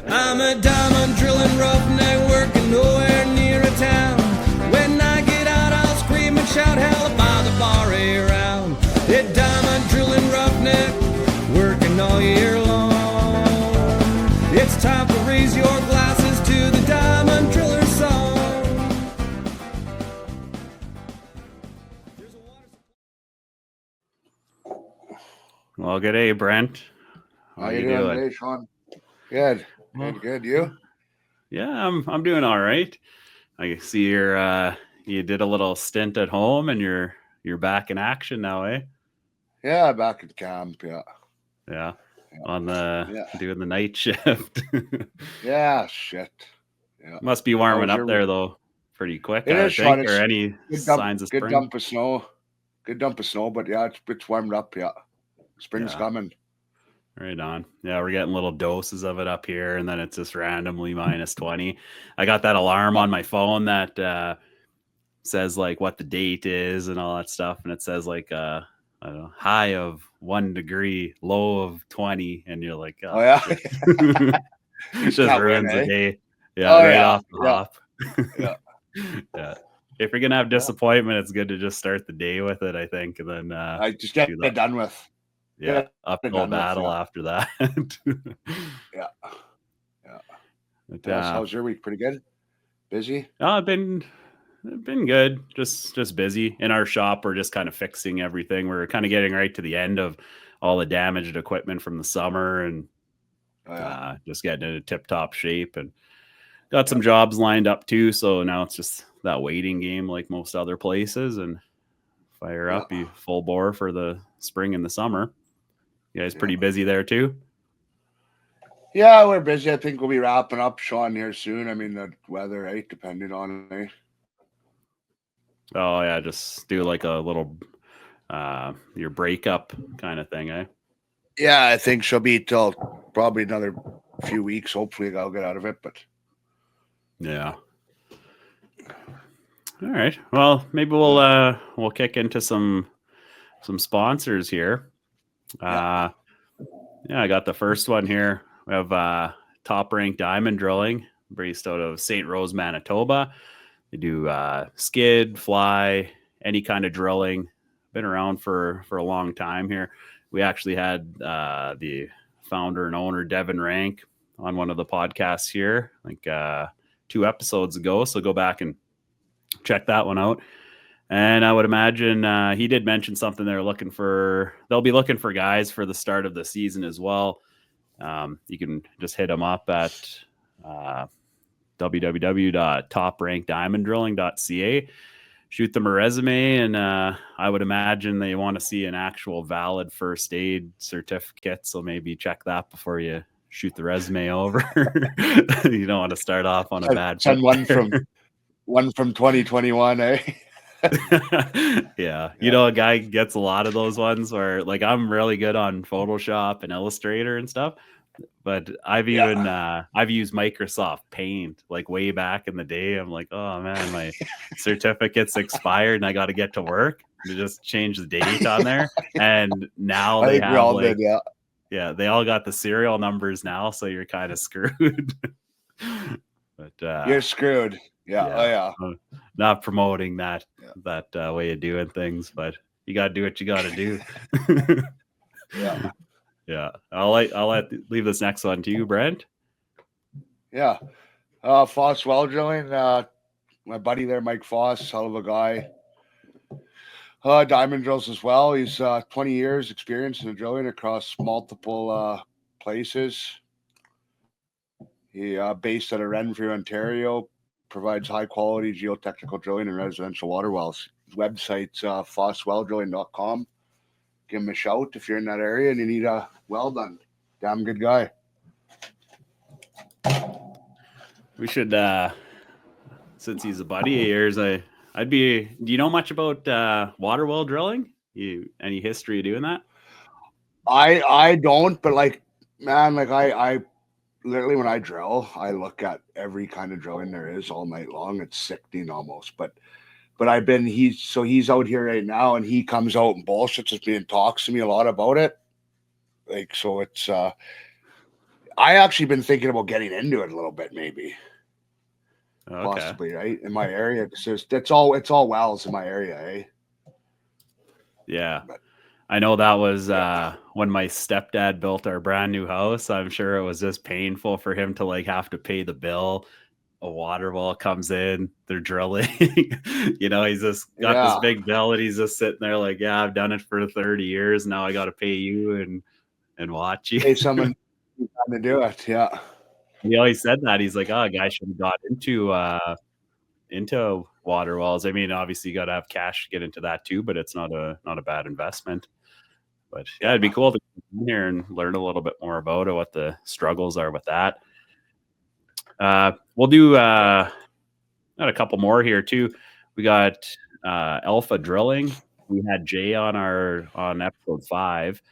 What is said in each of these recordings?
I'm a diamond drilling roughneck working nowhere near a town. When I get out, I'll scream and shout hell about the bar around. A diamond drilling roughneck working all year long. It's time to raise your glasses to the diamond driller song. Well, good day, Brent. How you doing today, Sean? Good. Good. You? Yeah, I'm doing all right. I see you did a little stint at home and you're back in action now, eh? Yeah, back at camp, yeah. Yeah. On the doing the night shift. Yeah, shit. Yeah. Must be warming up there though pretty quick, it I is, think, Sean. or any signs of spring. Good dump of snow. Good dump of snow, but yeah, it's warmed up, yeah. Spring's coming. Right on. Yeah, we're getting little doses of it up here, and then it's just randomly minus 20. I got that alarm on my phone that says like what the date is and all that stuff, and it says like I don't know, high of 1 degree, low of 20, and you're like, oh yeah, it just ruins the day. Yeah, off the hop. Yeah. Yeah. If you're gonna have disappointment, it's good to just start the day with it, I think, and then I just get it done with. Yeah, uphill battle after that. Yeah. But, how's your week? Pretty good. Busy? I've been good. Just busy. In our shop, we're just kind of fixing everything. We're kind of getting right to the end of all the damaged equipment from the summer, and just getting into tip-top shape. And got some jobs lined up too. So now it's just that waiting game, like most other places, and fire up, be full bore for the spring and the summer. You guys pretty busy there too? Yeah, we're busy. I think we'll be wrapping up, Sean, here soon. I mean, the weather, right? Depending on it. Oh, yeah. Just do like a little your breakup kind of thing, eh? Yeah, I think she'll be till probably another few weeks. Hopefully I'll get out of it, but yeah. All right. Well, maybe we'll kick into some sponsors here. I got the first one here. We have Top Rank Diamond Drilling, based out of St. Rose, Manitoba. They do skid, fly, any kind of drilling. Been around for a long time here. We actually had the founder and owner, Devin Rank, on one of the podcasts here, like 2 episodes ago. So go back and check that one out. And I would imagine he did mention something they'll be looking for guys for the start of the season as well. You can just hit them up at www.toprankdiamonddrilling.ca. Shoot them a resume, and I would imagine they want to see an actual valid first aid certificate. So maybe check that before you shoot the resume over. You don't want to start off on a bad foot. One from 2021, eh? Yeah. You know, a guy gets a lot of those ones where, like, I'm really good on Photoshop and Illustrator and stuff, but I've used Microsoft Paint like way back in the day. I'm like, oh man, my certificate's expired and I got to get to work to just change the date on there. And now they have they all got the serial numbers now, so you're kind of screwed. But you're screwed. Yeah. Not promoting that way of doing things, but you got to do what you got to do. Yeah. I'll leave this next one to you, Brent. Yeah. Foss Well Drilling. My buddy there, Mike Foss, hell of a guy. Diamond drills as well. He's 20 years experience in drilling across multiple places. He based out of Renfrew, Ontario. Provides high-quality geotechnical drilling and residential water wells. His website's fosswelldrilling.com. Give him a shout if you're in that area and you need a well done. Damn good guy. We should, since he's a buddy of yours, do you know much about water well drilling? Any history of doing that? I don't, but I literally, when I drill, I look at every kind of drilling there is all night long. It's sickening almost. But he's out here right now, and he comes out and bullshits with me and talks to me a lot about it. Like, so it's I actually been thinking about getting into it a little bit, maybe. Okay. Possibly, right? In my area. Because it's all wells in my area, eh? Yeah. But, I know that was when my stepdad built our brand new house. I'm sure it was just painful for him to like have to pay the bill. A water well comes in, they're drilling. He's just got this yeah. big bill and he's just sitting there like, yeah, I've done it for 30 years. Now I got to pay you and watch you. Pay someone to do it. Yeah. He always said that. He's like, oh, a guy should have got into water wells. I mean, obviously you got to have cash to get into that too, but it's not a bad investment. But yeah, it'd be cool to come in here and learn a little bit more about it, what the struggles are with that. We'll do got a couple more here too. We got Alpha Drilling. We had Jay on episode 5.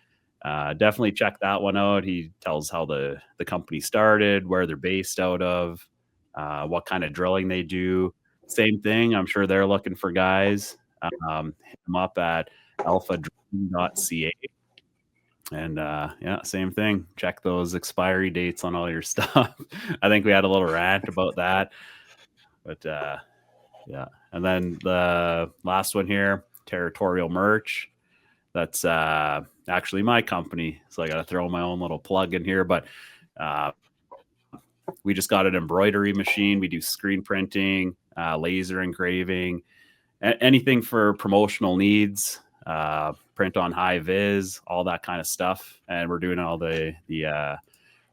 Definitely check that one out. He tells how the company started, where they're based out of, what kind of drilling they do. Same thing. I'm sure they're looking for guys. Hit them up at alphadrilling.ca. And same thing. Check those expiry dates on all your stuff. I think we had a little rant about that. But yeah. And then the last one here, Territorial Merch. That's actually my company. So I got to throw my own little plug in here. But we just got an embroidery machine. We do screen printing, laser engraving, anything for promotional needs, print on high vis, all that kind of stuff. And we're doing all the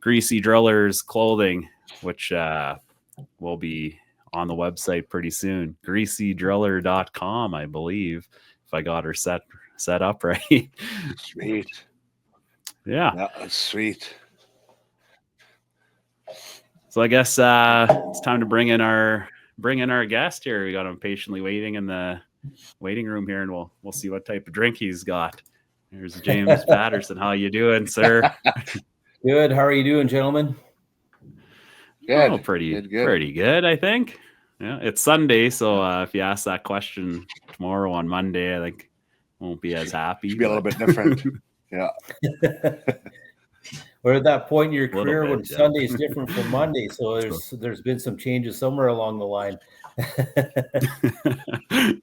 Greasy Drillers clothing, which will be on the website pretty soon. greasydriller.com, I believe, if I got her set up right. Sweet. Yeah, that's sweet. So I guess it's time to bring in our guest here. We got him patiently waiting in the waiting room here, and we'll see what type of drink he's got. Here's James Patterson. How you doing, sir? Good. How are you doing, gentlemen? Good. Oh, pretty good, I think. Yeah, it's Sunday, so if you ask that question tomorrow on Monday, I think won't be as happy. Should be a little bit different. Yeah. We're at that point in your Little career bit, when yeah. Sunday is different from Monday, so there's been some changes somewhere along the line.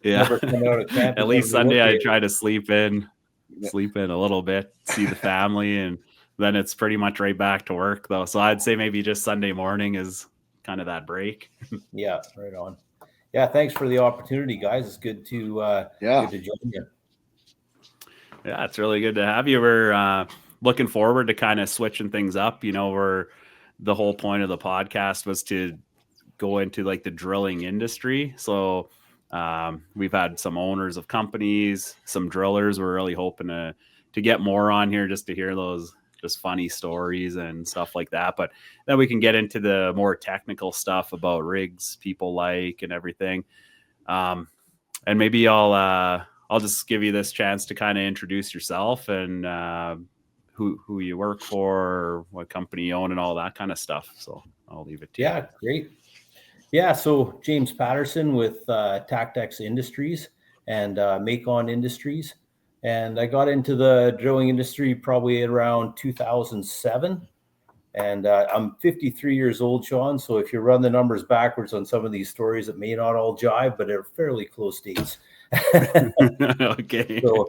Yeah. Never come out of camp At and least never Sunday I work try to sleep in a little bit, see the family, and then it's pretty much right back to work though. So I'd say maybe just Sunday morning is kind of that break. Yeah, right on. Yeah, thanks for the opportunity, guys. It's good to good to join you. Yeah, it's really good to have you. We're looking forward to kind of switching things up. The whole point of the podcast was to go into like the drilling industry. So we've had some owners of companies, some drillers. We're really hoping to get more on here just to hear those just funny stories and stuff like that. But then we can get into the more technical stuff about rigs people like and everything. And maybe I'll just give you this chance to kind of introduce yourself and who you work for, what company you own, and all that kind of stuff. So I'll leave it to you. Yeah, great. Yeah, so James Patterson with Tactex Industries and Macon Industries. And I got into the drilling industry probably around 2007. And I'm 53 years old, Sean. So if you run the numbers backwards on some of these stories, it may not all jive, but they're fairly close dates. Okay. So,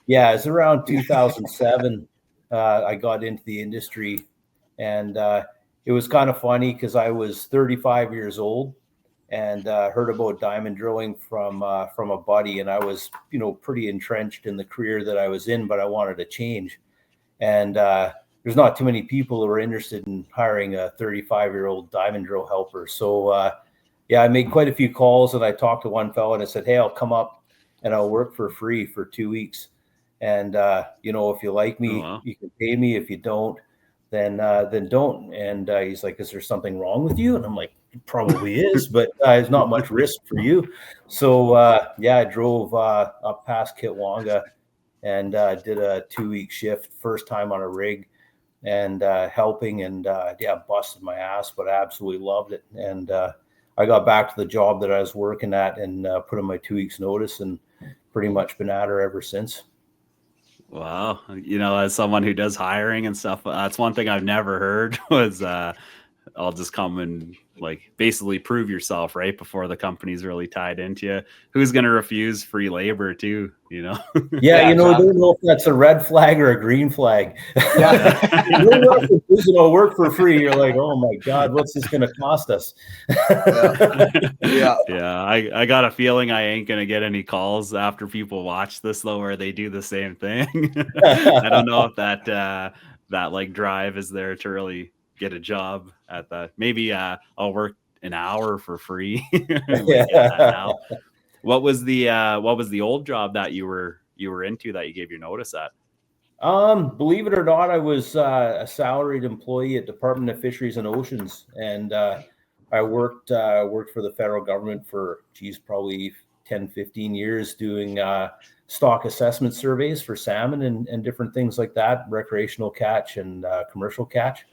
yeah, it's around 2007. I got into the industry, and it was kind of funny because I was 35 years old and heard about diamond drilling from a buddy, and I was pretty entrenched in the career that I was in, but I wanted to change. And there's not too many people who are interested in hiring a 35-year-old diamond drill helper. So I made quite a few calls, and I talked to one fellow and I said, hey, I'll come up and I'll work for free for 2 weeks. And, if you like me, you can pay me. If you don't, then don't. And he's like, is there something wrong with you? And I'm like, it probably is, but there's not much risk for you. So, I drove up past Kitwanga and did a 2-week shift, first time on a rig and helping, and busted my ass, but I absolutely loved it. And I got back to the job that I was working at and put in my 2 weeks notice and pretty much been at her ever since. Wow. As someone who does hiring and stuff, that's one thing I've never heard was I'll just come and basically prove yourself right before the company's really tied into you. Who's going to refuse free labor too? Yeah, Yeah, I exactly. don't know if that's a red flag or a green flag. Yeah. Work for free. You're like, oh my God, what's this going to cost us? Yeah. Yeah. I got a feeling I ain't going to get any calls after people watch this though, where they do the same thing. I don't know if that drive is there to really get a job at that. Maybe I'll work an hour for free. I might get that now. What was the old job that you were into that you gave your notice at? Believe it or not, I was a salaried employee at Department of Fisheries and Oceans, and I worked for the federal government for probably 10, 15 years doing stock assessment surveys for salmon and different things like that, recreational catch and commercial catch.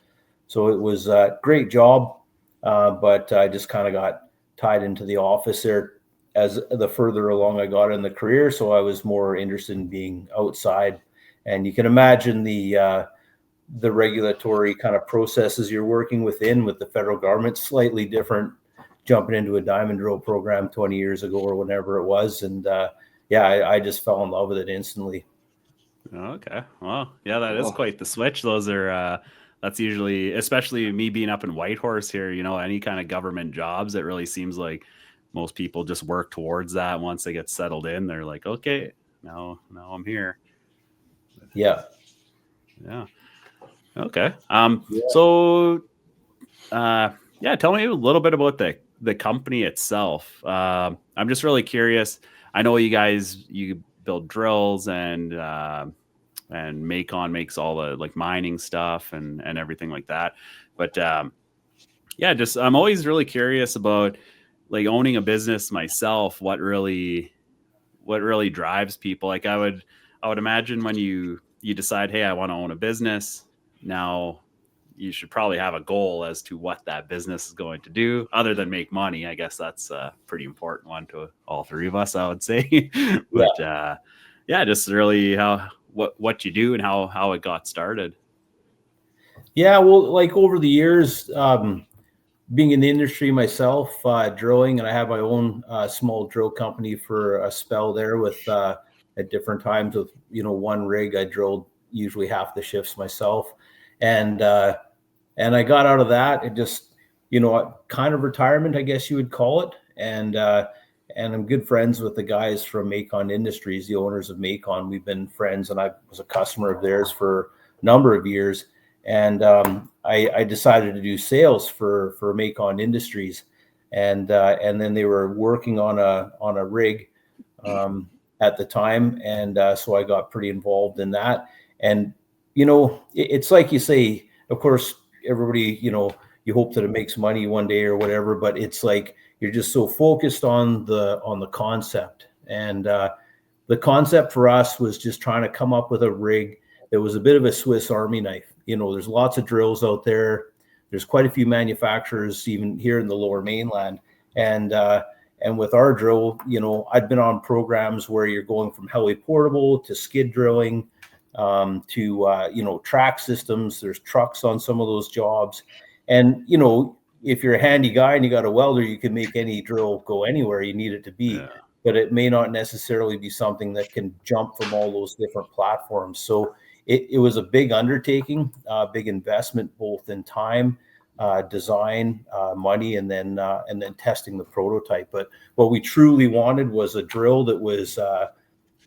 So it was a great job, but I just kind of got tied into the office there as the further along I got in the career. So I was more interested in being outside. And you can imagine the regulatory kind of processes you're working within with the federal government, slightly different jumping into a diamond drill program 20 years ago or whenever it was. And I just fell in love with it instantly. Okay. Well, yeah, that is quite the switch. Those are, that's usually, especially me being up in Whitehorse here, any kind of government jobs, it really seems like most people just work towards that. Once they get settled in, they're like, okay, now I'm here. Yeah. Yeah. Okay. So, tell me a little bit about the company itself. I'm just really curious. I know you build drills and Macon makes all the mining stuff and everything like that. But I'm always really curious about owning a business myself. What really drives people? I would imagine when you decide, hey, I want to own a business, now you should probably have a goal as to what that business is going to do other than make money. I guess that's a pretty important one to all three of us, I would say. But just really what you do and how it got started. Yeah, well, over the years, being in the industry myself, drilling, and I have my own small drill company for a spell there with at different times with one rig. I drilled usually half the shifts myself, and I got out of that. It just kind of retirement, I guess you would call it, and I'm good friends with the guys from Macon Industries, the owners of Macon. We've been friends, and I was a customer of theirs for a number of years. And I decided to do sales for Macon Industries, and then they were working on a rig at the time, and so I got pretty involved in that. And it's like you say, of course, everybody you hope that it makes money one day or whatever, but it's like you're just so focused on the concept. And the concept for us was just trying to come up with a rig that was a bit of a Swiss Army knife. There's lots of drills out there. There's quite a few manufacturers even here in the Lower Mainland. And with our drill, I'd been on programs where you're going from heli portable to skid drilling to track systems. There's trucks on some of those jobs. And, if you're a handy guy and you got a welder, you can make any drill go anywhere you need it to be. Yeah. But it may not necessarily be something that can jump from all those different platforms. So it was a big undertaking, big investment, both in time, design, money, and then testing the prototype. But what we truly wanted was a drill that was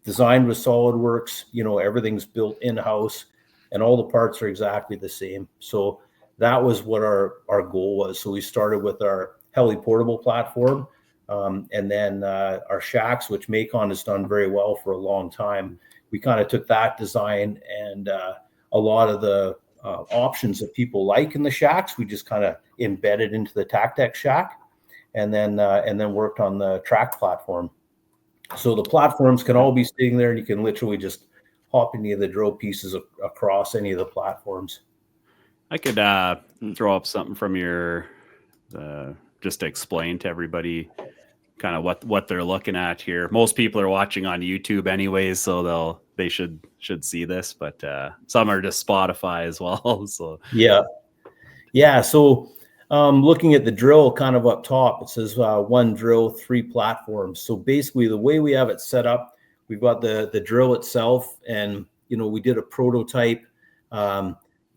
designed with SolidWorks. Everything's built in-house, and all the parts are exactly the same. So that was what our goal was. So we started with our heli portable platform, and then our shacks, which Macon has done very well for a long time. We kind of took that design and a lot of the options that people like in the shacks, we just kind of embedded into the Tactex shack, and then worked on the track platform. So the platforms can all be sitting there, and you can literally just hop any of the drill pieces across any of the platforms. I could throw up something from your just to explain to everybody kind of what they're looking at here. Most people are watching on YouTube anyways, so they should see this, but some are just Spotify as well. So yeah. So looking at the drill kind of up top, it says 1 drill, 3 platforms. So basically the way we have it set up, we've got the drill itself, and we did a prototype,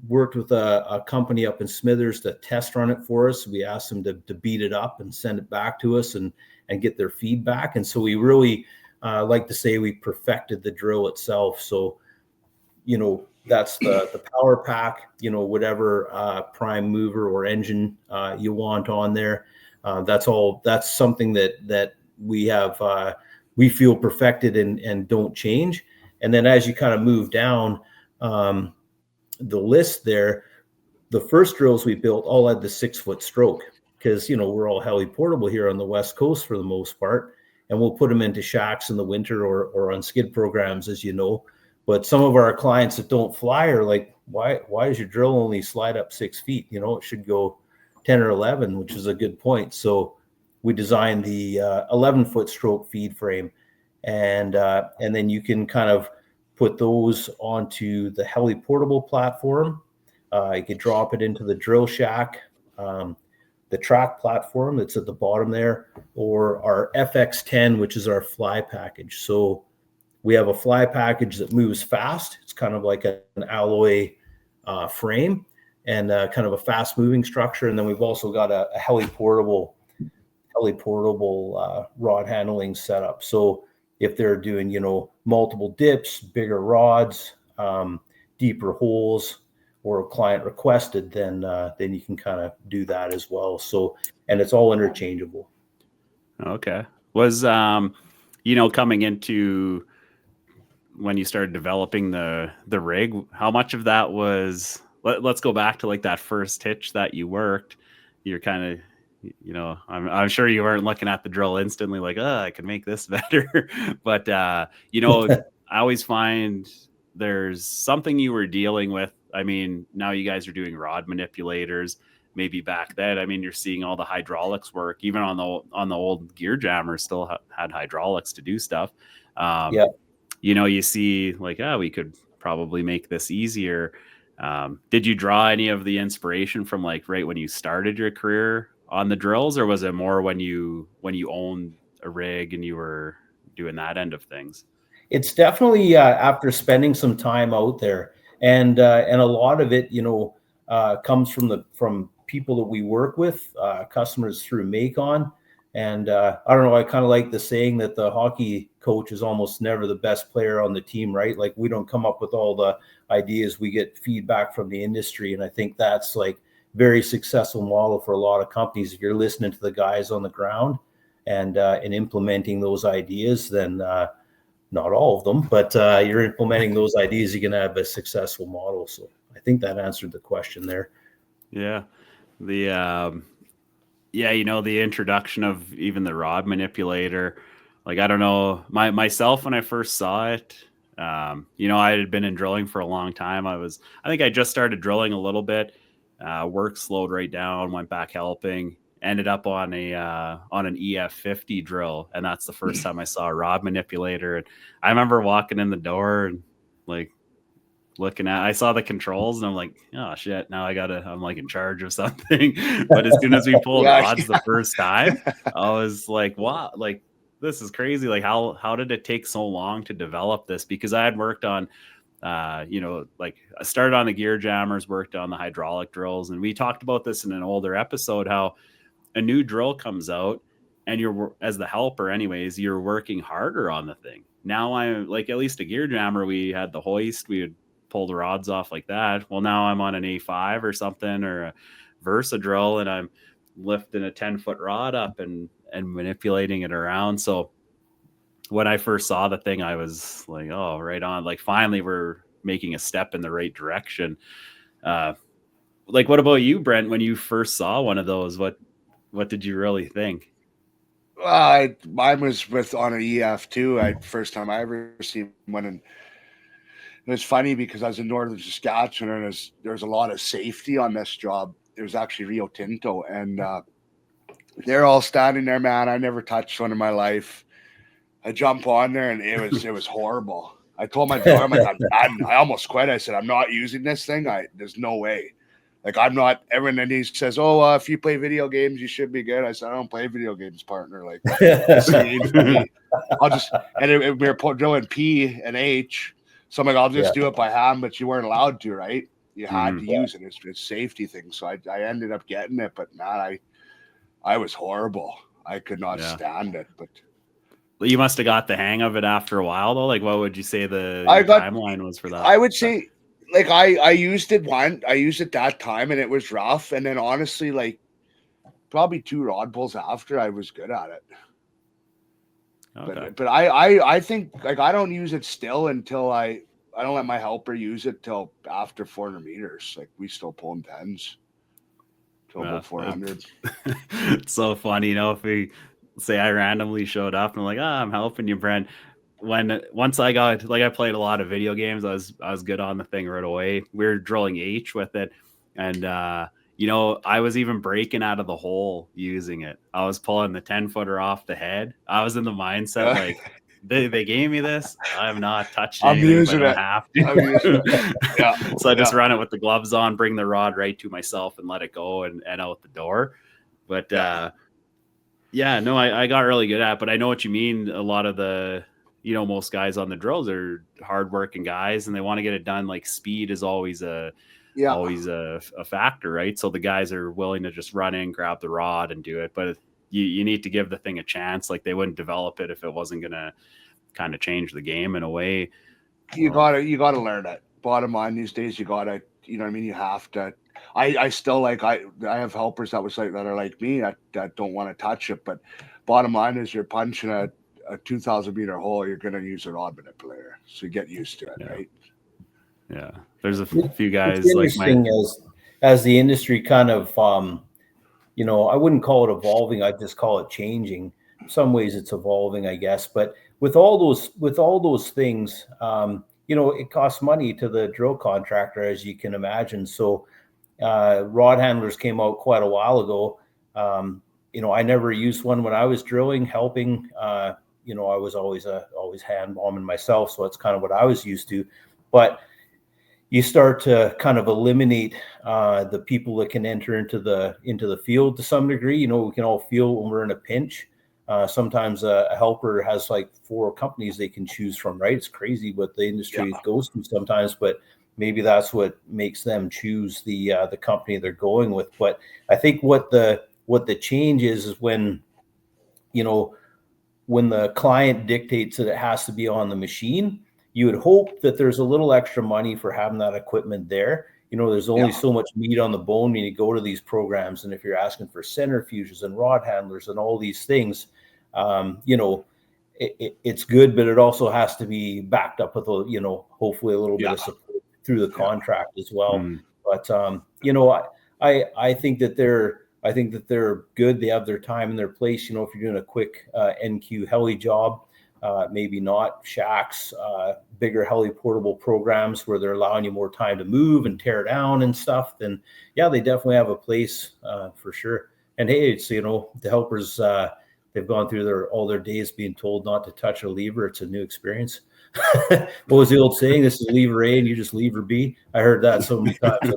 worked with a company up in Smithers to test run it for us. We asked them to beat it up and send it back to us and get their feedback. And so we really like to say we perfected the drill itself. So, that's the power pack, whatever prime mover or engine you want on there. That's something that we have, we feel perfected and don't change. And then as you kind of move down the list there, the first drills we built all had the 6-foot stroke, because we're all heli portable here on the West Coast for the most part, and we'll put them into shacks in the winter or on skid programs, as you know. But some of our clients that don't fly are like, why does your drill only slide up 6 feet? It should go 10 or 11, which is a good point. So we designed the 11-foot stroke feed frame, and then you can kind of put those onto the heli portable platform. You could drop it into the drill shack, the track platform that's at the bottom there, or our FX10, which is our fly package. So we have a fly package that moves fast. It's kind of like an alloy frame and kind of a fast moving structure. And then we've also got a heli portable rod handling setup. So if they're doing, multiple dips, bigger rods, deeper holes, or client requested, then you can kind of do that as well. So, and it's all interchangeable. Okay. Was coming into when you started developing the rig, how much of that was, let's go back to like that first hitch that you worked, you're kind of, I'm sure you weren't looking at the drill instantly like, I can make this better. But, I always find there's something you were dealing with. I mean, now you guys are doing rod manipulators. Maybe back then, I mean, you're seeing all the hydraulics work, even on the old gear jammers still had hydraulics to do stuff. You see like, we could probably make this easier. Did you draw any of the inspiration from like right when you started your career on the drills, or was it more when you owned a rig and you were doing that end of things? It's definitely after spending some time out there, and a lot of it, comes from people that we work with, customers through Macon. And I don't know, I kind of like the saying that the hockey coach is almost never the best player on the team, right? Like we don't come up with all the ideas, we get feedback from the industry. And I think that's like very successful model for a lot of companies. If you're listening to the guys on the ground and implementing those ideas, then not all of them, but you're implementing those ideas, you can have a successful model. So I think that answered the question there. Yeah. The the introduction of even the rod manipulator, like, I don't know, myself, when I first saw it, I had been in drilling for a long time. I think I just started drilling a little bit, work slowed right down, went back helping, ended up on an EF50 drill. And that's the first time I saw a rod manipulator. And I remember walking in the door and like I saw the controls and I'm like, oh shit, now I'm like in charge of something. But as soon as we pulled rods the first time, I was like, wow, like this is crazy. Like how did it take so long to develop this? Because I had worked on, like I started on the gear jammers, worked on the hydraulic drills. And we talked about this in an older episode, how a new drill comes out and you're, as the helper anyways, you're working harder on the thing. Now I'm like, at least a gear jammer, we had the hoist, we would pull the rods off like that. Well, now I'm on an A5 or something, or a Versa drill, and I'm lifting a 10-foot rod up and manipulating it around. So when I first saw the thing, I was like, oh, right on. Like finally we're making a step in the right direction. Like, what about you, Brent? When you first saw one of those, what did you really think? Mine was on an EF2. First time I ever seen one, and it was funny because I was in northern Saskatchewan, and there's a lot of safety on this job. It was actually Rio Tinto, and they're all standing there, man. I never touched one in my life. I jump on there and it was horrible. I told my driller, I'm like, I'm done. I almost quit. I said, I'm not using this thing. There's no way. Like, I'm not. Everyone, and he says, "Oh, if you play video games, you should be good." I said, "I don't play video games, partner. Like, this ain't for me. I'll just." And we were drilling P and H, so I'm like, "I'll just do it by hand." But you weren't allowed to, right? You had to use it. It's a safety thing. So I ended up getting it, but man, I was horrible. I could not stand it. But you must have got the hang of it after a while, though. Like, what would you say the timeline was for that? I would say. Like I used it that time and it was rough. And then honestly, like probably 2 rod pulls after I was good at it. Okay. But I think like I don't use it still until I don't let my helper use it till after 400 meters. Like we still pulling 10s till about 400. It's so funny, if we say I randomly showed up and I'm like, I'm helping you, Brent. Once I got, like, I played a lot of video games, I was good on the thing right away. We were drilling H with it, and I was even breaking out of the hole using it. I was pulling the 10-footer off the head. I was in the mindset like they gave me this, I'm not touching anything. I'm using it. Have to. Yeah. So I just run it with the gloves on, bring the rod right to myself, and let it go and out the door. But I got really good at it. But I know what you mean. A lot of the most guys on the drills are hardworking guys and they want to get it done. Like speed is always a factor, right? So the guys are willing to just run in, grab the rod and do it. But you need to give the thing a chance. Like they wouldn't develop it if it wasn't going to kind of change the game in a way. You gotta learn it. Bottom line these days, you gotta, you have to. I still like, I have helpers that are like me that don't want to touch it. But bottom line is you're punching a 2,000 meter hole, you're going to use a rod manipulator. So you get used to it, right? Yeah. There's a few guys like as the industry kind of, I wouldn't call it evolving. I'd just call it changing. In some ways it's evolving, I guess. But with all those things, it costs money to the drill contractor, as you can imagine. So rod handlers came out quite a while ago. I never used one when I was drilling, helping. I was always hand bombing myself, so that's kind of what I was used to. But you start to kind of eliminate the people that can enter into the field to some degree. We can all feel when we're in a pinch. Sometimes a helper has like 4 companies they can choose from, right? It's crazy what the industry goes through sometimes, but maybe that's what makes them choose the company they're going with. But I think what the change is when when the client dictates that it has to be on the machine, you would hope that there's a little extra money for having that equipment there. There's only so much meat on the bone when you go to these programs. And if you're asking for centrifuges and rod handlers and all these things, it's good, but it also has to be backed up with, hopefully a little bit of support through the contract as well. But, I think that they're good. They have their time and their place. If you're doing a quick NQ heli job, maybe not shacks, bigger heli portable programs where they're allowing you more time to move and tear down and stuff, then they definitely have a place for sure. And hey, it's, the helpers, they've gone through all their days being told not to touch a lever. It's a new experience. What was the old saying? This is lever A and you just lever B. I heard that so many times.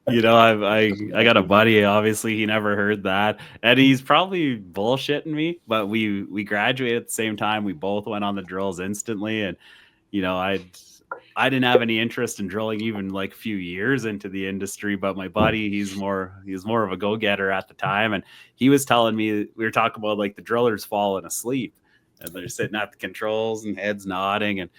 I got a buddy, obviously he never heard that, and he's probably bullshitting me, but we graduated at the same time. We both went on the drills instantly, and I didn't have any interest in drilling even like a few years into the industry, but my buddy, he's more of a go-getter at the time. And he was telling me, we were talking about like the drillers falling asleep and they're sitting at the controls and heads nodding. And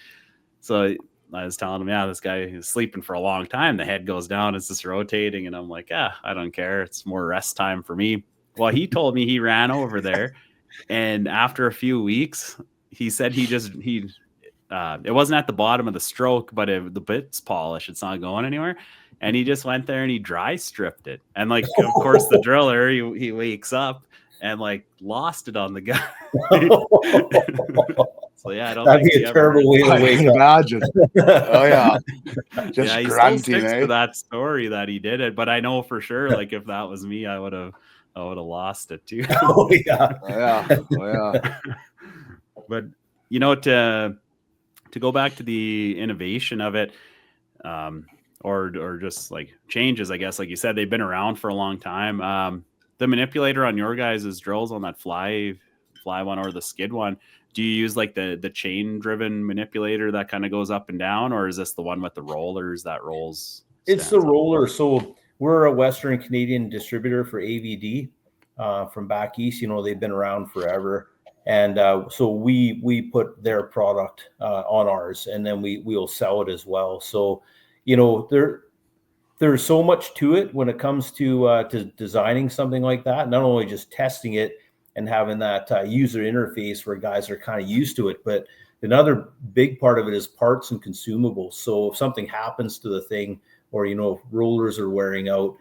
so I was telling him, this guy is sleeping for a long time. The head goes down, it's just rotating. And I'm like, I don't care. It's more rest time for me. Well, he told me he ran over there, and after a few weeks, he said it wasn't at the bottom of the stroke, but the bit's polished. It's not going anywhere. And he just went there and he dry stripped it. And like, of course, the driller, he wakes up and like lost it on the guy. So yeah, I don't That'd think be he a ever. terrible way to I wake can up. imagine. Oh yeah, just Yeah, he still grunting, sticks eh? to that story that he did it, but I know for sure, like if that was me, I would have lost it too. Oh yeah. Oh yeah, oh yeah. But you know, to go back to the innovation of it, or just like changes, I guess, like you said, they've been around for a long time. The manipulator on your guys' drills on that fly one or the skid one, do you use like the chain driven manipulator that kind of goes up and down, or is this the one with the rollers that rolls? It's the roller. So we're a Western Canadian distributor for AVD from back east. You know, they've been around forever. And so we put their product on ours, and then we'll sell it as well. So, you know, there's so much to it when it comes to designing something like that. Not only just testing it and having that user interface where guys are kind of used to it, but another big part of it is parts and consumables. So if something happens to the thing, or you know, if rollers are wearing out,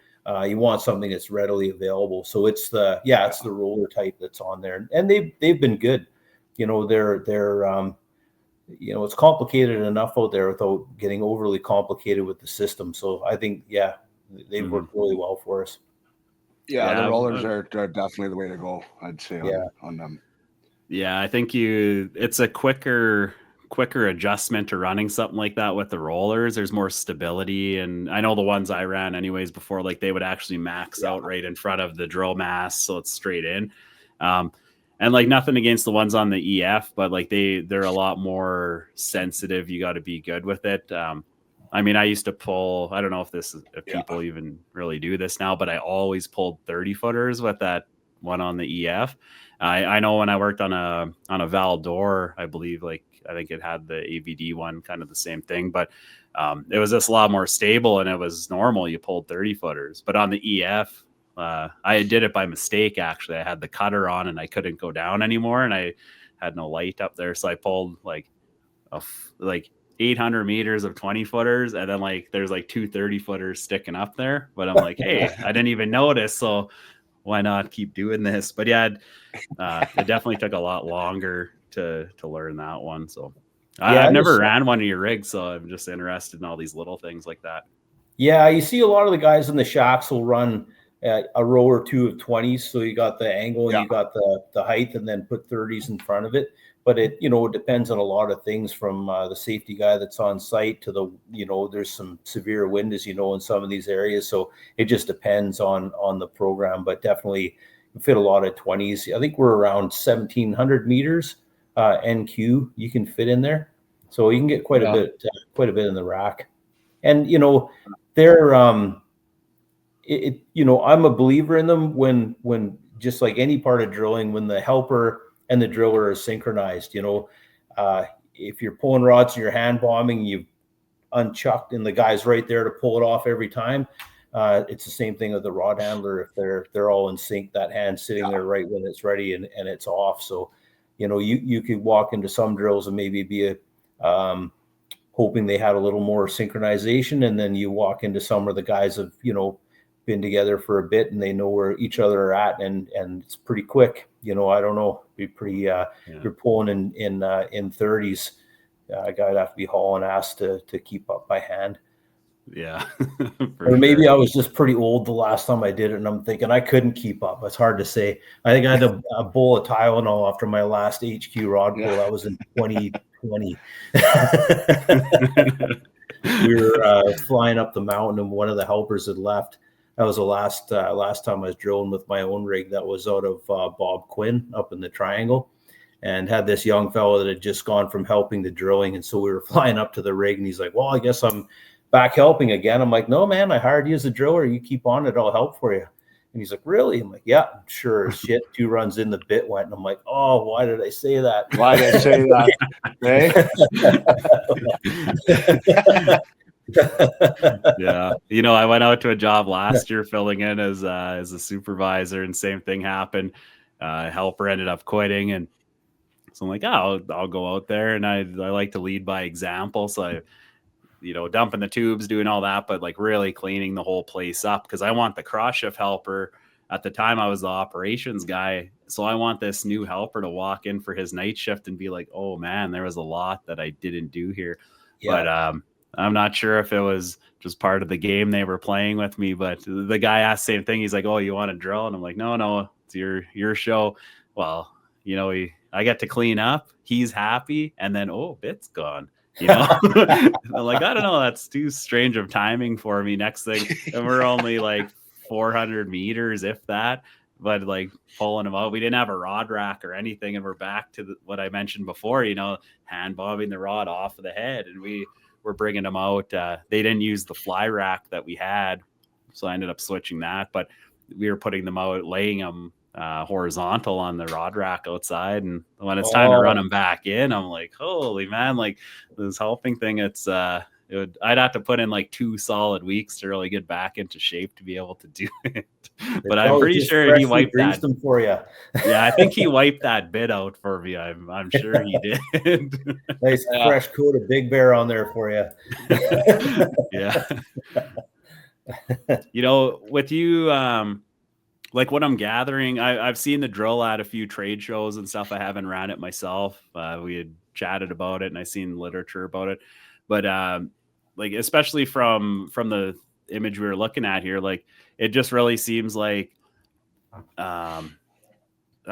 you want something that's readily available. So it's the roller type that's on there, and they've been good. You know, they're you know, it's complicated enough out there without getting overly complicated with the system. So I think they've worked really well for us. Yeah, the rollers are definitely the way to go, I'd say, on them. Yeah, I think it's a quicker adjustment to running something like that with the rollers. There's more stability, and I know the ones I ran anyways before, like they would actually max out right in front of the drill mass, so it's straight in. And like nothing against the ones on the EF, but like they're a lot more sensitive. You got to be good with it. I mean, I used to pull, I don't know if people even really do this now, but I always pulled 30 footers with that one on the EF. I know when I worked on a Val d'Or, I believe, like, I think it had the AVD one, kind of the same thing, but it was just a lot more stable, and it was normal. You pulled 30 footers, but on the EF, I did it by mistake. Actually, I had the cutter on and I couldn't go down anymore, and I had no light up there. So I pulled like 800 meters of 20 footers, and then like there's like 230 footers sticking up there, but I'm like, hey, I didn't even notice, so why not keep doing this? But yeah, it definitely took a lot longer to learn that one. So I've never ran one of your rigs, so I'm just interested in all these little things like that. Yeah, you see a lot of the guys in the shacks will run a row or two of 20s. So you got the angle and you got the height, and then put 30s in front of it. But it depends on a lot of things, from the safety guy that's on site to there's some severe wind, as you know, in some of these areas. So it just depends on the program, but definitely fit a lot of 20s. I think we're around 1,700 meters NQ you can fit in there. So you can get quite a bit in the rack. And, they're, I'm a believer in them when just like any part of drilling, when the helper and the driller are synchronized. If you're pulling rods and you're hand bombing, you've unchucked and the guy's right there to pull it off every time. It's the same thing with the rod handler. If they're all in sync, that hand's sitting there right when it's ready and it's off. So, you could walk into some drills and maybe be hoping they had a little more synchronization, and then you walk into some where the guys have been together for a bit and they know where each other are at, and it's pretty quick. I don't know, be pretty you're pulling in 30s. A guy'd have to be hauling ass to keep up by hand. Yeah. Or maybe I was just pretty old the last time I did it, and I'm thinking I couldn't keep up. It's hard to say. I think I had a bowl of Tylenol after my last HQ rod pull. That was in 2020. We were flying up the mountain, and one of the helpers had left. That was the last time I was drilling with my own rig. That was out of Bob Quinn up in the Triangle, and had this young fellow that had just gone from helping the drilling. And so we were flying up to the rig, and he's like, well, I guess I'm back helping again. I'm like, no, man, I hired you as a driller. You keep on it, I'll help for you. And he's like, really? I'm like, yeah, sure as shit. 2 runs in, the bit went. And I'm like, oh, why did I say that? Why did I say that? Yeah. I went out to a job last year filling in as a supervisor, and same thing happened. Helper ended up quitting, and so I'm like, oh, I'll go out there, and I like to lead by example. So I dumping the tubes, doing all that, but like really cleaning the whole place up, because I want the cross shift helper at the time I was the operations guy. So I want this new helper to walk in for his night shift and be like, oh man, there was a lot that I didn't do here. But I'm not sure if it was just part of the game they were playing with me. But the guy asked the same thing. He's like, oh, you want to drill? And I'm like, no, it's your show. Well, I get to clean up. He's happy. And then, bit's gone. I'm like, I don't know. That's too strange of timing for me. Next thing, and we're only like 400 meters, if that. But like pulling them out, we didn't have a rod rack or anything, and we're back to what I mentioned before. Hand bobbing the rod off of the head, and we were bringing them out. They didn't use the fly rack that we had, so I ended up switching that. But we were putting them out, laying them horizontal on the rod rack outside, and when it's time to run them back in, I'm like, holy man, like this helping thing, I'd have to put in like 2 solid weeks to really get back into shape to be able to do it. But I'm pretty sure he wiped that them for you. Yeah, I think he wiped that bit out for me. I'm sure he did. Nice fresh coat of Big Bear on there for you. Yeah. With you, like what I'm gathering, I've seen the drill at a few trade shows and stuff. I haven't ran it myself. We had chatted about it and I seen literature about it. But like especially from the image we were looking at here, like it just really seems like how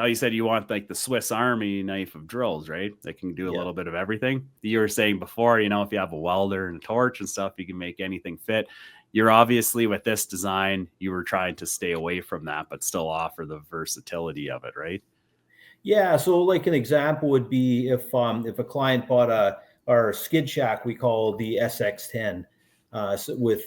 you said you want like the Swiss Army knife of drills, right? That can do a little bit of everything. You were saying before, if you have a welder and a torch and stuff, you can make anything fit. You're obviously with this design, you were trying to stay away from that, but still offer the versatility of it, right? Yeah. So like an example would be if a client bought our skid shack, we call the SX10, so with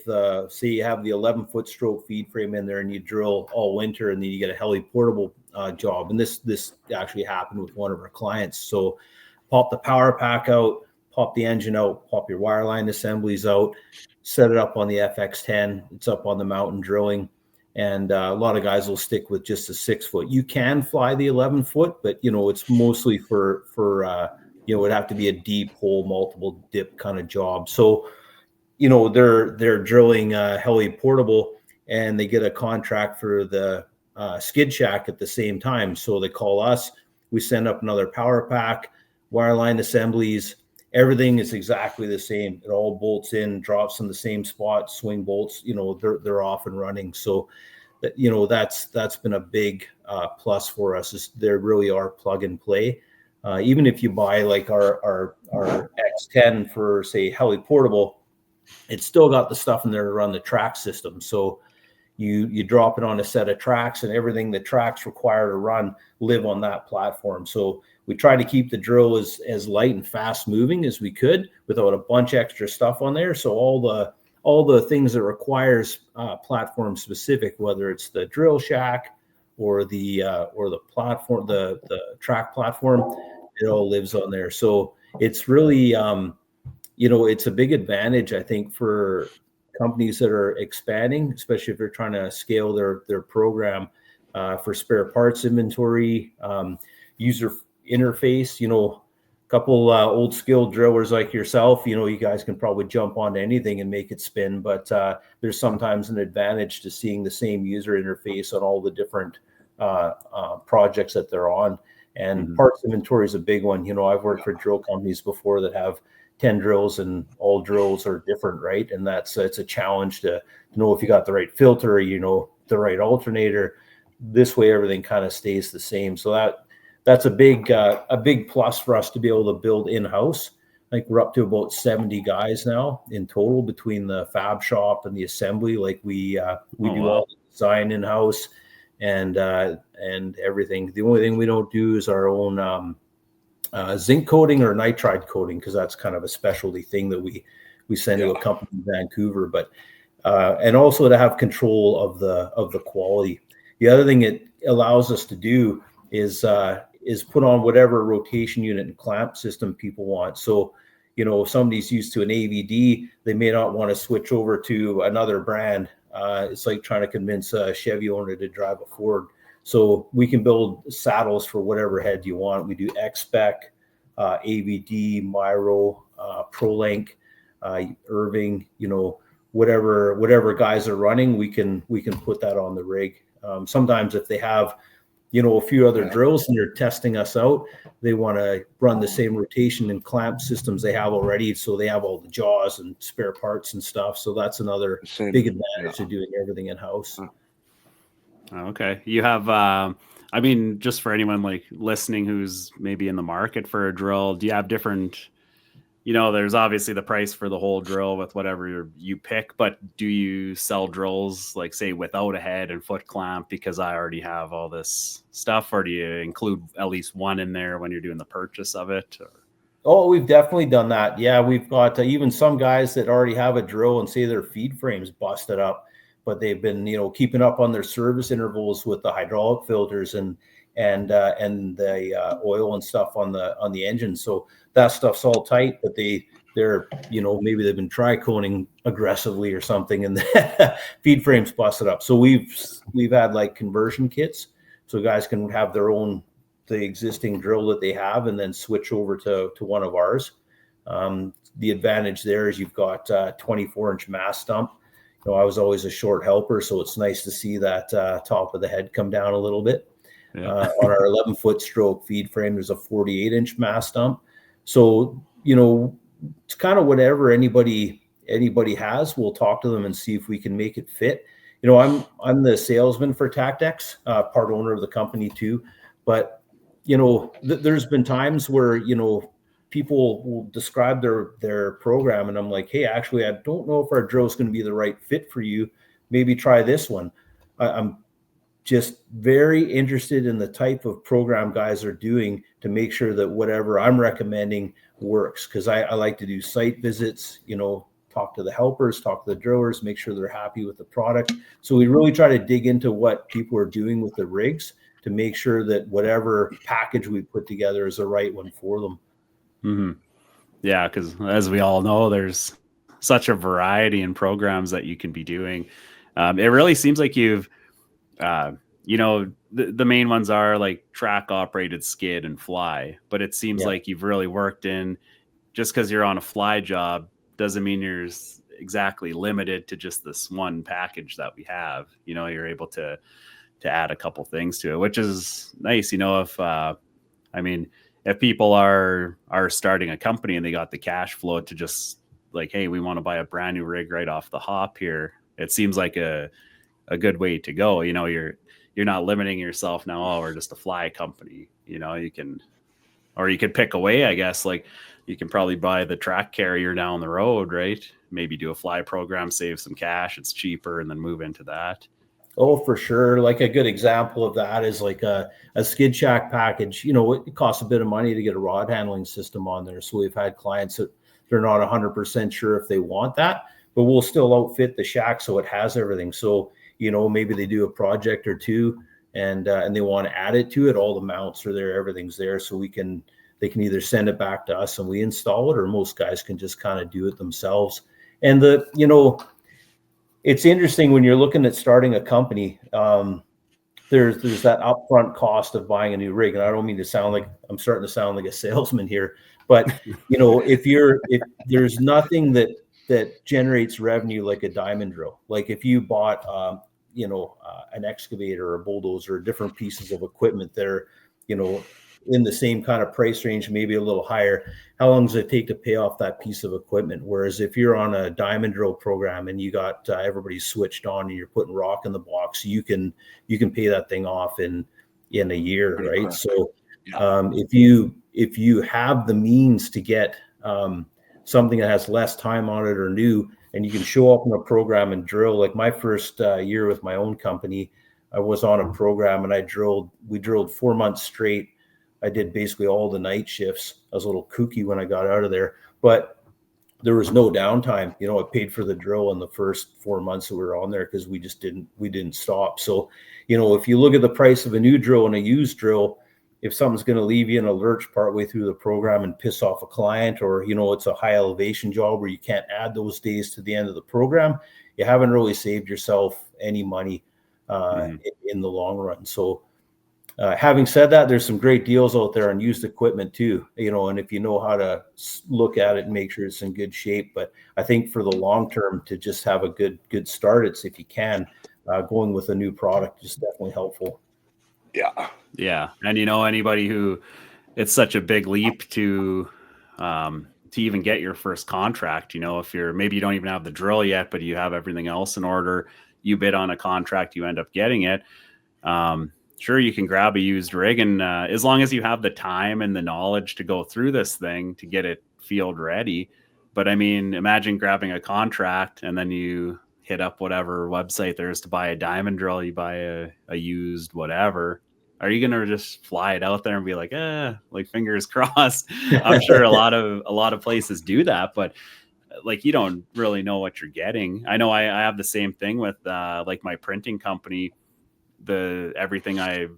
say you have the 11-foot stroke feed frame in there and you drill all winter and then you get a heli portable job. And this actually happened with one of our clients. So pop the power pack out, pop the engine out, pop your wireline assemblies out, set it up on the FX10. It's up on the mountain drilling. And a lot of guys will stick with just a 6-foot. You can fly the 11-foot, but it's mostly for it would have to be a deep hole, multiple dip kind of job. So, they're drilling heli portable and they get a contract for the skid shack at the same time. So they call us, we send up another power pack, wireline assemblies, everything is exactly the same. It all bolts in, drops in the same spot, swing bolts, they're off and running. So that's been a big plus for us, is there really are plug and play. Even if you buy like our X10 for say heli portable, it's still got the stuff in there to run the track system. So you drop it on a set of tracks and everything the tracks require to run live on that platform. So we try to keep the drill as light and fast moving as we could without a bunch of extra stuff on there. So all the things that requires platform specific, whether it's the drill shack or the platform, the track platform, it all lives on there. So it's really it's a big advantage, I think, for companies that are expanding, especially if they're trying to scale their program for spare parts inventory, user interface. A couple old skilled drillers like yourself, you guys can probably jump onto anything and make it spin, but there's sometimes an advantage to seeing the same user interface on all the different projects that they're on. And parts inventory is a big one. I've worked for drill companies before that have 10 drills and all drills are different, right? And it's a challenge to know if you got the right filter, the right alternator. This way, everything kind of stays the same. So that's a big plus for us to be able to build in-house. I think we're up to about 70 guys now in total between the fab shop and the assembly. Like we do all the design in-house and everything. The only thing we don't do is our own zinc coating or nitride coating, because that's kind of a specialty thing that we send to a company in Vancouver. But and also to have control of the quality. The other thing it allows us to do is put on whatever rotation unit and clamp system people want. So if somebody's used to an AVD, they may not want to switch over to another brand. It's like trying to convince a Chevy owner to drive a Ford. So we can build saddles for whatever head you want. We do X-Spec, AVD, Miro, ProLink, Irving. whatever guys are running, we can put that on the rig. Sometimes if they have, a few other drills and they're testing us out, they want to run the same rotation and clamp systems they have already. So they have all the jaws and spare parts and stuff. So that's another big advantage to doing everything in house. Okay. You have, I mean, just for anyone like listening who's maybe in the market for a drill, do you have different, there's obviously the price for the whole drill with whatever you pick, but do you sell drills like say without a head and foot clamp because I already have all this stuff, or do you include at least one in there when you're doing the purchase of it? Or? Oh, we've definitely done that. Yeah, we've got even some guys that already have a drill and say their feed frame's busted up, but they've been, keeping up on their service intervals with the hydraulic filters and the oil and stuff on the engine. So that stuff's all tight, but they're maybe they've been tri-coning aggressively or something, and the feed frame's busted up. So we've had like conversion kits, so guys can have the existing drill that they have and then switch over to one of ours. The advantage there is you've got 24-inch mast stump. I was always a short helper, so it's nice to see that top of the head come down a little bit. Yeah. On our 11-foot stroke feed frame, there's a 48-inch mast stump. So, it's kind of whatever anybody has, we'll talk to them and see if we can make it fit. I'm the salesman for Tactex, part owner of the company too. But, there's been times where, people will describe their program and I'm like, hey, actually, I don't know if our drill is going to be the right fit for you. Maybe try this one. I'm just very interested in the type of program guys are doing to make sure that whatever I'm recommending works. Because I like to do site visits, talk to the helpers, talk to the drillers, make sure they're happy with the product. So we really try to dig into what people are doing with the rigs to make sure that whatever package we put together is the right one for them. Mm-hmm. Yeah, because as we all know, there's such a variety in programs that you can be doing. It really seems like you've the main ones are like track operated skid and fly, but it seems like you've really worked in, just because you're on a fly job doesn't mean you're exactly limited to just this one package that we have. You're able to add a couple things to it, which is nice. If people are starting a company and they got the cash flow to just like, hey, we want to buy a brand new rig right off the hop here, it seems like a good way to go. You're not limiting yourself now. Oh, we're just a fly company. You can pick away, I guess. Like you can probably buy the track carrier down the road, right? Maybe do a fly program, save some cash. It's cheaper, and then move into that. Oh, for sure. Like a good example of that is like a skid shack package. It costs a bit of money to get a rod handling system on there. So we've had clients that they're not 100% sure if they want that, but we'll still outfit the shack so it has everything. So maybe they do a project or two and they want to add it to it. All the mounts are there, everything's there. So they can either send it back to us and we install it, or most guys can just kind of do it themselves. And it's interesting when you're looking at starting a company, there's that upfront cost of buying a new rig. And I don't mean to sound like I'm starting to sound like a salesman here, but if there's nothing that generates revenue like a diamond drill. Like if you bought, an excavator or a bulldozer or different pieces of equipment that are, in the same kind of price range, maybe a little higher, how long does it take to pay off that piece of equipment? Whereas if you're on a diamond drill program and you got everybody switched on and you're putting rock in the box, you can pay that thing off in a year, right? Correct. So if you have the means to get something that has less time on it or new, and you can show up in a program and drill. Like my first year with my own company, I was on a program and we drilled 4 months straight. I did basically all the night shifts. I was a little kooky when I got out of there, but there was no downtime. I paid for the drill in the first 4 months that we were on there because we didn't stop. So, if you look at the price of a new drill and a used drill, if something's going to leave you in a lurch partway through the program and piss off a client, or, it's a high elevation job where you can't add those days to the end of the program, you haven't really saved yourself any money in the long run. So, Having said that, there's some great deals out there on used equipment too, and if you know how to look at it and make sure it's in good shape. But I think for the long term, to just have a good start, it's, if you can, going with a new product is definitely helpful. Yeah. And anybody who, it's such a big leap to even get your first contract. If maybe you don't even have the drill yet, but you have everything else in order, you bid on a contract, you end up getting it. Sure, you can grab a used rig, and as long as you have the time and the knowledge to go through this thing to get it field ready. But I mean, imagine grabbing a contract and then you hit up whatever website there is to buy a diamond drill, you buy a used whatever. Are you gonna just fly it out there and be like, like fingers crossed? I'm sure a lot of places do that, but like you don't really know what you're getting. I know I have the same thing with like my printing company. Everything I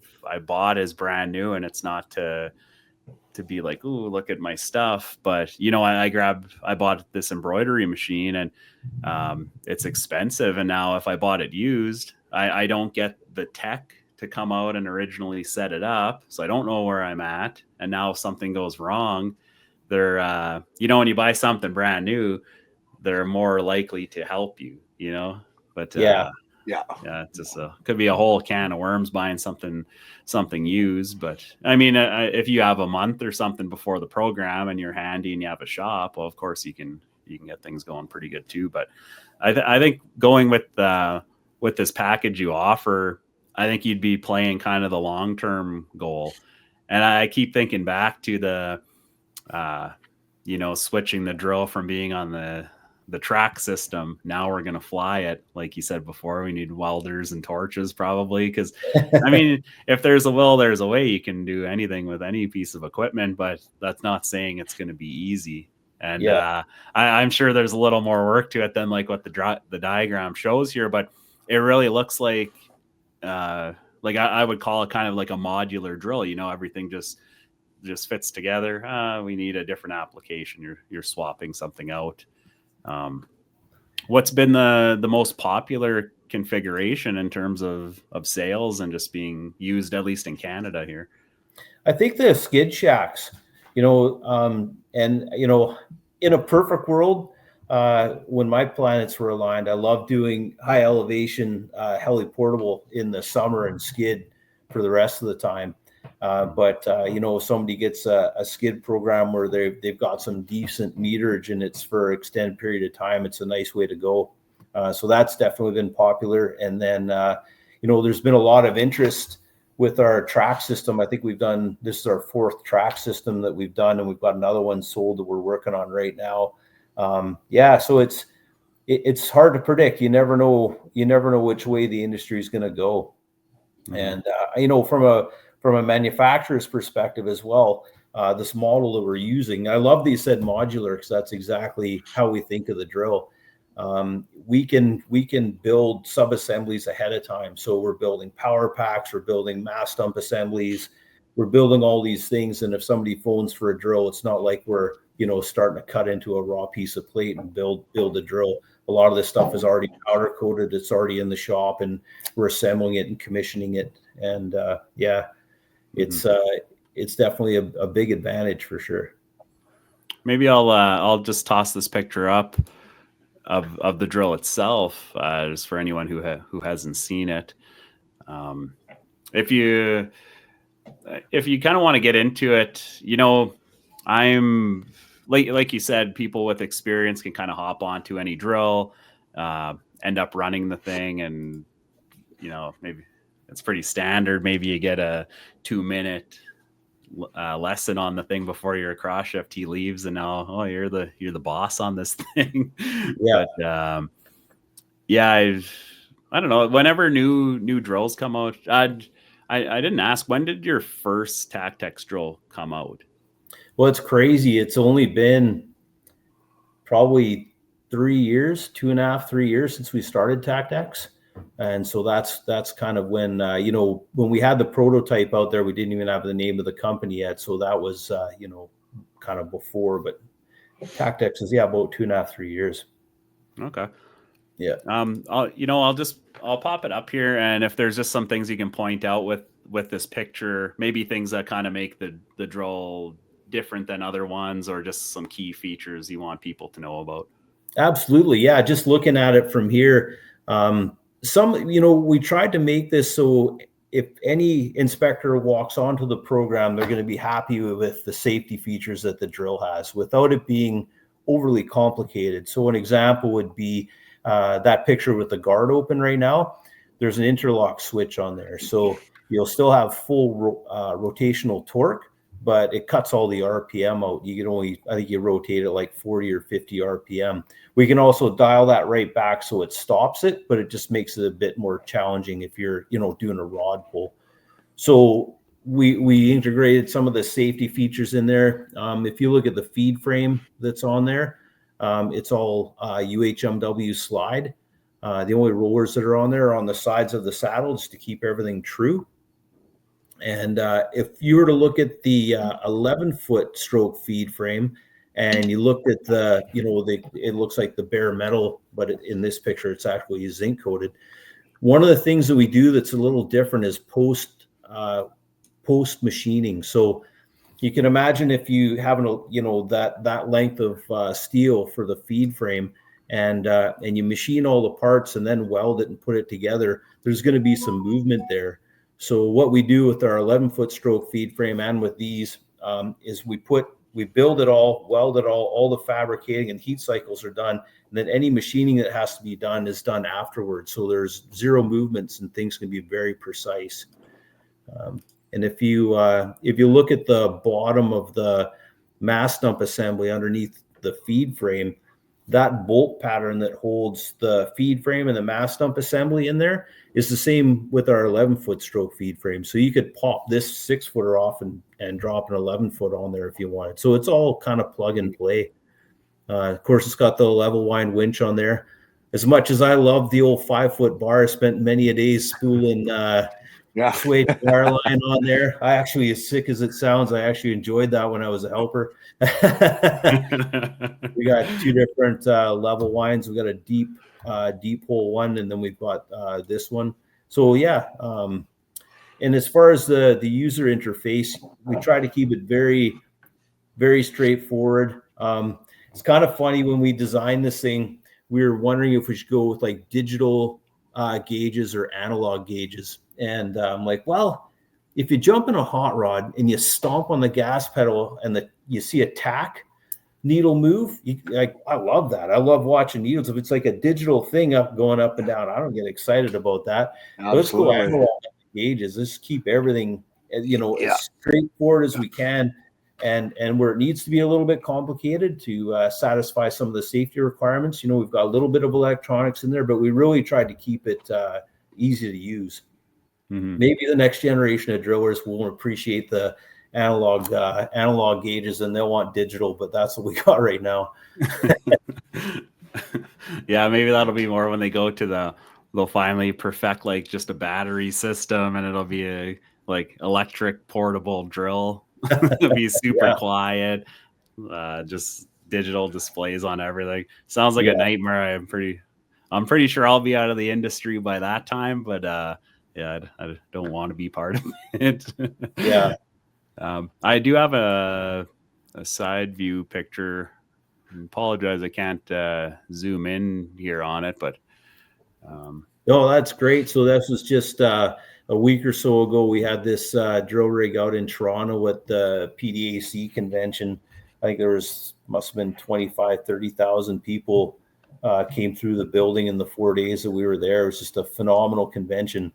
bought is brand new, and it's not to be like, ooh, look at my stuff. But I bought this embroidery machine, and it's expensive. And now if I bought it used, I don't get the tech to come out and originally set it up, so I don't know where I'm at. And now if something goes wrong, they're when you buy something brand new, they're more likely to help you. But it's just could be a whole can of worms buying something used. But I mean, if you have a month or something before the program and you're handy and you have a shop, well, of course you can get things going pretty good too. But I think going with this package you offer, I think you'd be playing kind of the long-term goal. And I keep thinking back to the switching the drill from being on the track system. Now we're going to fly it. Like you said before, we need welders and torches probably. Because I mean, if there's a will, there's a way. You can do anything with any piece of equipment, but that's not saying it's going to be easy. And I'm sure there's a little more work to it than like what the diagram shows here, but it really looks like I would call it kind of like a modular drill. Everything just fits together. We need a different application. You're swapping something out. What's been the most popular configuration in terms of sales and just being used, at least in Canada here? I think the skid shacks, in a perfect world, when my planets were aligned, I love doing high elevation heli portable in the summer and skid for the rest of the time. But if somebody gets a skid program where they've got some decent meterage and it's for an extended period of time, it's a nice way to go. So that's definitely been popular. And then, there's been a lot of interest with our track system. I think this is our 4th track system that we've done, and we've got another one sold that we're working on right now. So it's hard to predict. You never know which way the industry is going to go. Mm-hmm. And, from a manufacturer's perspective as well, this model that we're using, I love that you said modular, because that's exactly how we think of the drill. We can build sub-assemblies ahead of time. So we're building power packs, we're building mass dump assemblies, we're building all these things. And if somebody phones for a drill, it's not like we're, starting to cut into a raw piece of plate and build a drill. A lot of this stuff is already powder coated. It's already in the shop, and we're assembling it and commissioning it. And it's definitely a big advantage for sure. Maybe I'll just toss this picture up of the drill itself, just for anyone who hasn't seen it. If you kind of want to get into it, I'm like you said, people with experience can kind of hop onto any drill, end up running the thing, and maybe it's pretty standard. Maybe you get a 2-minute lesson on the thing before your cross shift. He leaves, and now you're the boss on this thing. Yeah. But I don't know. Whenever new drills come out, I didn't ask, when did your first Tactex drill come out? Well, it's crazy. It's only been probably 3 years, 2.5, 3 years since we started Tactex. And so that's kind of when, when we had the prototype out there, we didn't even have the name of the company yet. So that was, kind of before, but Tactex is, about 2.5, 3 years. Okay. Yeah. I'll pop it up here. And if there's just some things you can point out with with this picture, maybe things that kind of make the drill different than other ones, or just some key features you want people to know about? Absolutely. Yeah. Just looking at it from here, we tried to make this so if any inspector walks onto the program, they're going to be happy with the safety features that the drill has without it being overly complicated. So an example would be that picture with the guard open right now. There's an interlock switch on there. So you'll still have full rotational torque, but it cuts all the RPM out. You can only, I think you rotate it like 40 or 50 RPM. We can also dial that right back so it stops it, but it just makes it a bit more challenging if you're, doing a rod pull. So we integrated some of the safety features in there. If you look at the feed frame that's on there, it's all UHMW slide. The only rollers that are on there are on the sides of the saddle just to keep everything true. And if you were to look at the 11-foot stroke feed frame, and you looked at it looks like the bare metal, but in this picture, it's actually zinc coated. One of the things that we do that's a little different is post machining. So you can imagine if you have that length of steel for the feed frame, and you machine all the parts and then weld it and put it together, there's going to be some movement there. So what we do with our 11-foot stroke feed frame and with these is we build it all, weld it all the fabricating and heat cycles are done. And then any machining that has to be done is done afterwards. So there's zero movements and things can be very precise. And if you look at the bottom of the mass stump assembly underneath the feed frame, that bolt pattern that holds the feed frame and the mass stump assembly in there is the same with our 11-foot stroke feed frame. So you could pop this 6-footer off and drop an 11-foot on there if you wanted. So it's all kind of plug and play. Of course, it's got the level wind winch on there. As much as I love the old 5-foot bar, I spent many a days spooling suede wire line on there. I actually, as sick as it sounds, I actually enjoyed that when I was a helper. We got 2 different level winds. We got a deep hole one, and then we've got this one. So yeah, and as far as the user interface, we try to keep it very, very straightforward. It's kind of funny when we designed this thing, we were wondering if we should go with like digital gauges or analog gauges. And I'm like, well, if you jump in a hot rod and you stomp on the gas pedal and you see a tack needle move, I love that. I love watching needles. If it's like a digital thing going up and down, I don't get excited about that. Let's go analog gauges. Let's keep everything, as straightforward as we can. And where it needs to be a little bit complicated to satisfy some of the safety requirements, we've got a little bit of electronics in there, but we really tried to keep it easy to use. Mm-hmm. Maybe the next generation of drillers will appreciate the analog gauges and they'll want digital, but that's what we got right now. Yeah, maybe that'll be more when they go to they'll finally perfect like just a battery system, and it'll be a like electric portable drill. It'll be super quiet, just digital displays on everything. Sounds like a nightmare. I'm pretty sure I'll be out of the industry by that time, but I don't want to be part of it. Yeah. I do have a side view picture. I apologize, I can't zoom in here on it, but no, that's great. So this was just a week or so ago. We had this drill rig out in Toronto at the PDAC convention. I think there must have been 30,000 people came through the building in the 4 days that we were there. It was just a phenomenal convention.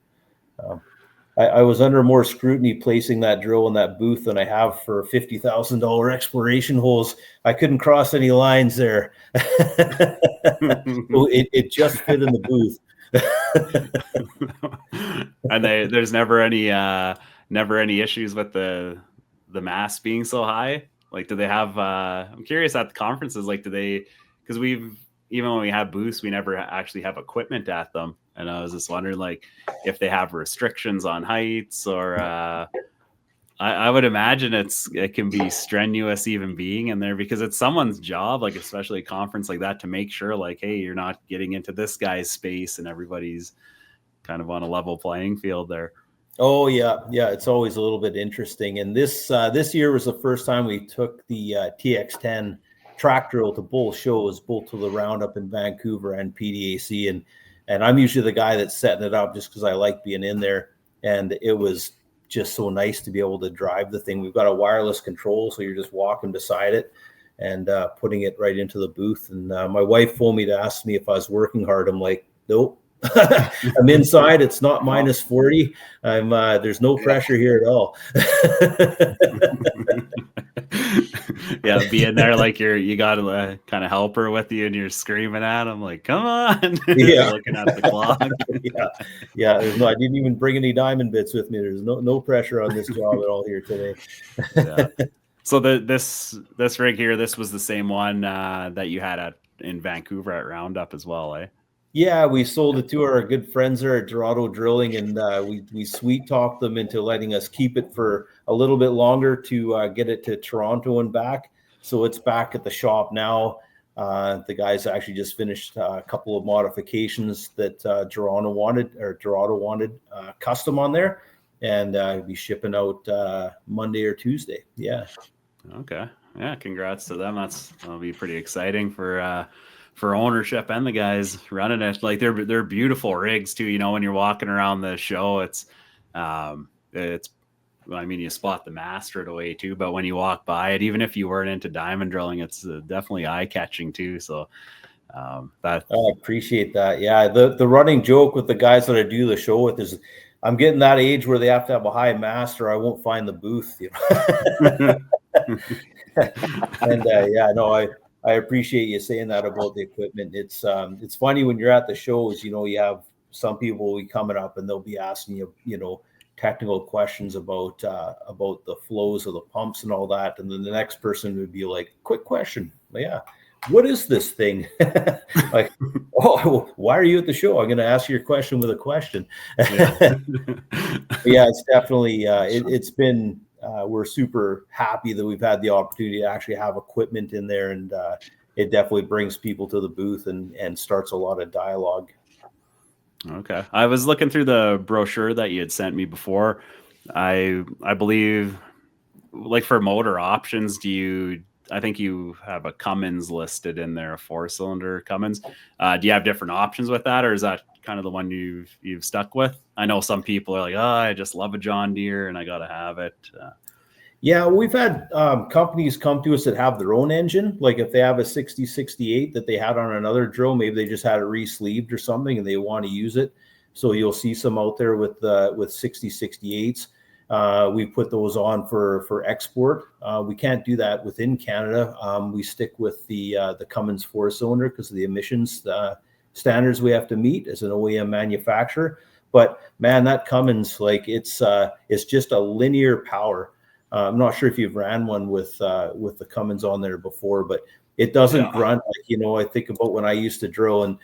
I was under more scrutiny placing that drill in that booth than I have for $50,000 exploration holes. I couldn't cross any lines there. So it just fit in the booth. And there's never any issues with the mass being so high. Like, do they have? I'm curious at the conferences. Like, do they? Because even when we have booths, we never actually have equipment at them. And I was just wondering, like, if they have restrictions on heights, or I would imagine it can be strenuous even being in there, because it's someone's job, like especially a conference like that, to make sure, like, hey, you're not getting into this guy's space and everybody's kind of on a level playing field there. Oh yeah, yeah. It's always a little bit interesting. And this year was the first time we took the TX10 track drill to both shows, both to the Roundup in Vancouver and PDAC. And I'm usually the guy that's setting it up just because I like being in there. And it was just so nice to be able to drive the thing. We've got a wireless control, so you're just walking beside it and putting it right into the booth. And my wife phoned me to ask me if I was working hard. I'm like, nope. I'm inside. It's not minus 40. I'm there's no pressure here at all. Yeah, being there like you got to kind of help her with you, and you're screaming at him like, "Come on!" Yeah. Looking at the clock. Yeah. There's no. I didn't even bring any diamond bits with me. There's no pressure on this job at all here today. Yeah. So this rig here, this was the same one that you had in Vancouver at Roundup as well, eh? Yeah, we sold it to our good friends there at Dorado Drilling, and we sweet talked them into letting us keep it for a little bit longer to get it to Toronto and back. So it's back at the shop now. The guys actually just finished a couple of modifications that Dorado wanted custom on there, and we'll be shipping out Monday or Tuesday. Yeah. Okay. Yeah. Congrats to them. That'll be pretty exciting for ownership and the guys running it. Like they're beautiful rigs too. You know, when you're walking around the show, it's I mean, you spot the mast right away too, but when you walk by it, even if you weren't into diamond drilling, it's definitely eye catching too. So I appreciate that. Yeah. The running joke with the guys that I do the show with is I'm getting that age where they have to have a high mast or I won't find the booth. You know? And yeah, no, I appreciate you saying that about the equipment. It's funny when you're at the shows, you know, you have some people will be coming up and they'll be asking you, you know, technical questions about the flows of the pumps and all that. And then the next person would be like, quick question. Yeah. What is this thing? Like, oh, why are you at the show? I'm going to ask you your question with a question. Yeah, it's definitely, it's been, we're super happy that we've had the opportunity to actually have equipment in there, and it definitely brings people to the booth and starts a lot of dialogue. Okay. I was looking through the brochure that you had sent me before. I believe, like for motor options, I think you have a Cummins listed in there, a 4-cylinder Cummins. Do you have different options with that, or is that kind of the one you've stuck with? I know some people are like, oh, I just love a John Deere and I got to have it. Yeah, we've had companies come to us that have their own engine. Like if they have a 6068 that they had on another drill, maybe they just had it re-sleeved or something and they want to use it. So you'll see some out there with 6068s. We put those on for export. We can't do that within Canada. We stick with the Cummins 4-cylinder because of the emissions standards we have to meet as an OEM manufacturer. But man, that Cummins, like it's just a linear power. I'm not sure if you've ran one with the Cummins on there before, but it doesn't grunt. Like, you know, I think about when I used to drill and,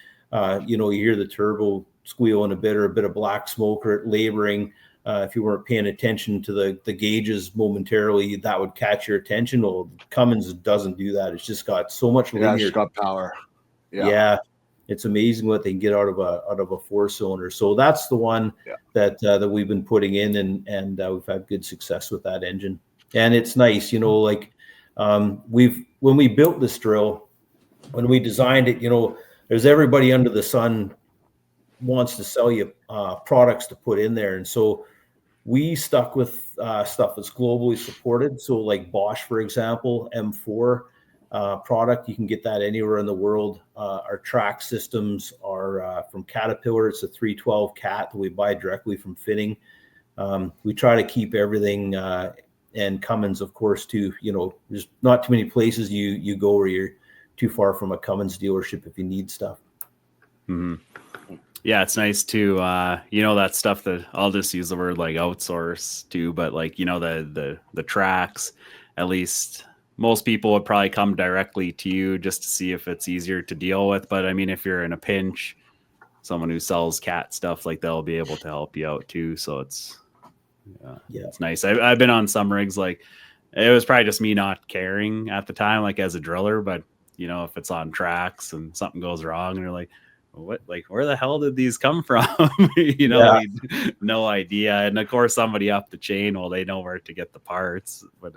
you know, you hear the turbo squealing a bit or a bit of black smoke or it laboring. If you weren't paying attention to the gauges momentarily, that would catch your attention. Well, Cummins doesn't do that. It's just got so much linear. It's got power. Yeah. It's amazing what they can get out of a 4-cylinder. So that's the one that we've been putting in, and we've had good success with that engine. And it's nice, you know, like when we built this drill, when we designed it, you know, there's everybody under the sun wants to sell you products to put in there, and so we stuck with stuff that's globally supported. So like Bosch, for example, M4. Product. You can get that anywhere in the world. Our track systems are from Caterpillar. It's a 312 cat that we buy directly from Fitting. We try to keep everything, and Cummins, of course, too. You know, there's not too many places you go where you're too far from a Cummins dealership if you need stuff. Mm-hmm. Yeah, it's nice to, you know, that stuff that I'll just use the word like outsource too, but like, you know, the tracks, at least most people would probably come directly to you just to see if it's easier to deal with. But I mean, if you're in a pinch, someone who sells cat stuff, like they'll be able to help you out too. So it's nice. I've been on some rigs, like it was probably just me not caring at the time, like as a driller, but you know, if it's on tracks and something goes wrong and you're like, what, like, where the hell did these come from? No idea. And of course, somebody up the chain, well, they know where to get the parts. But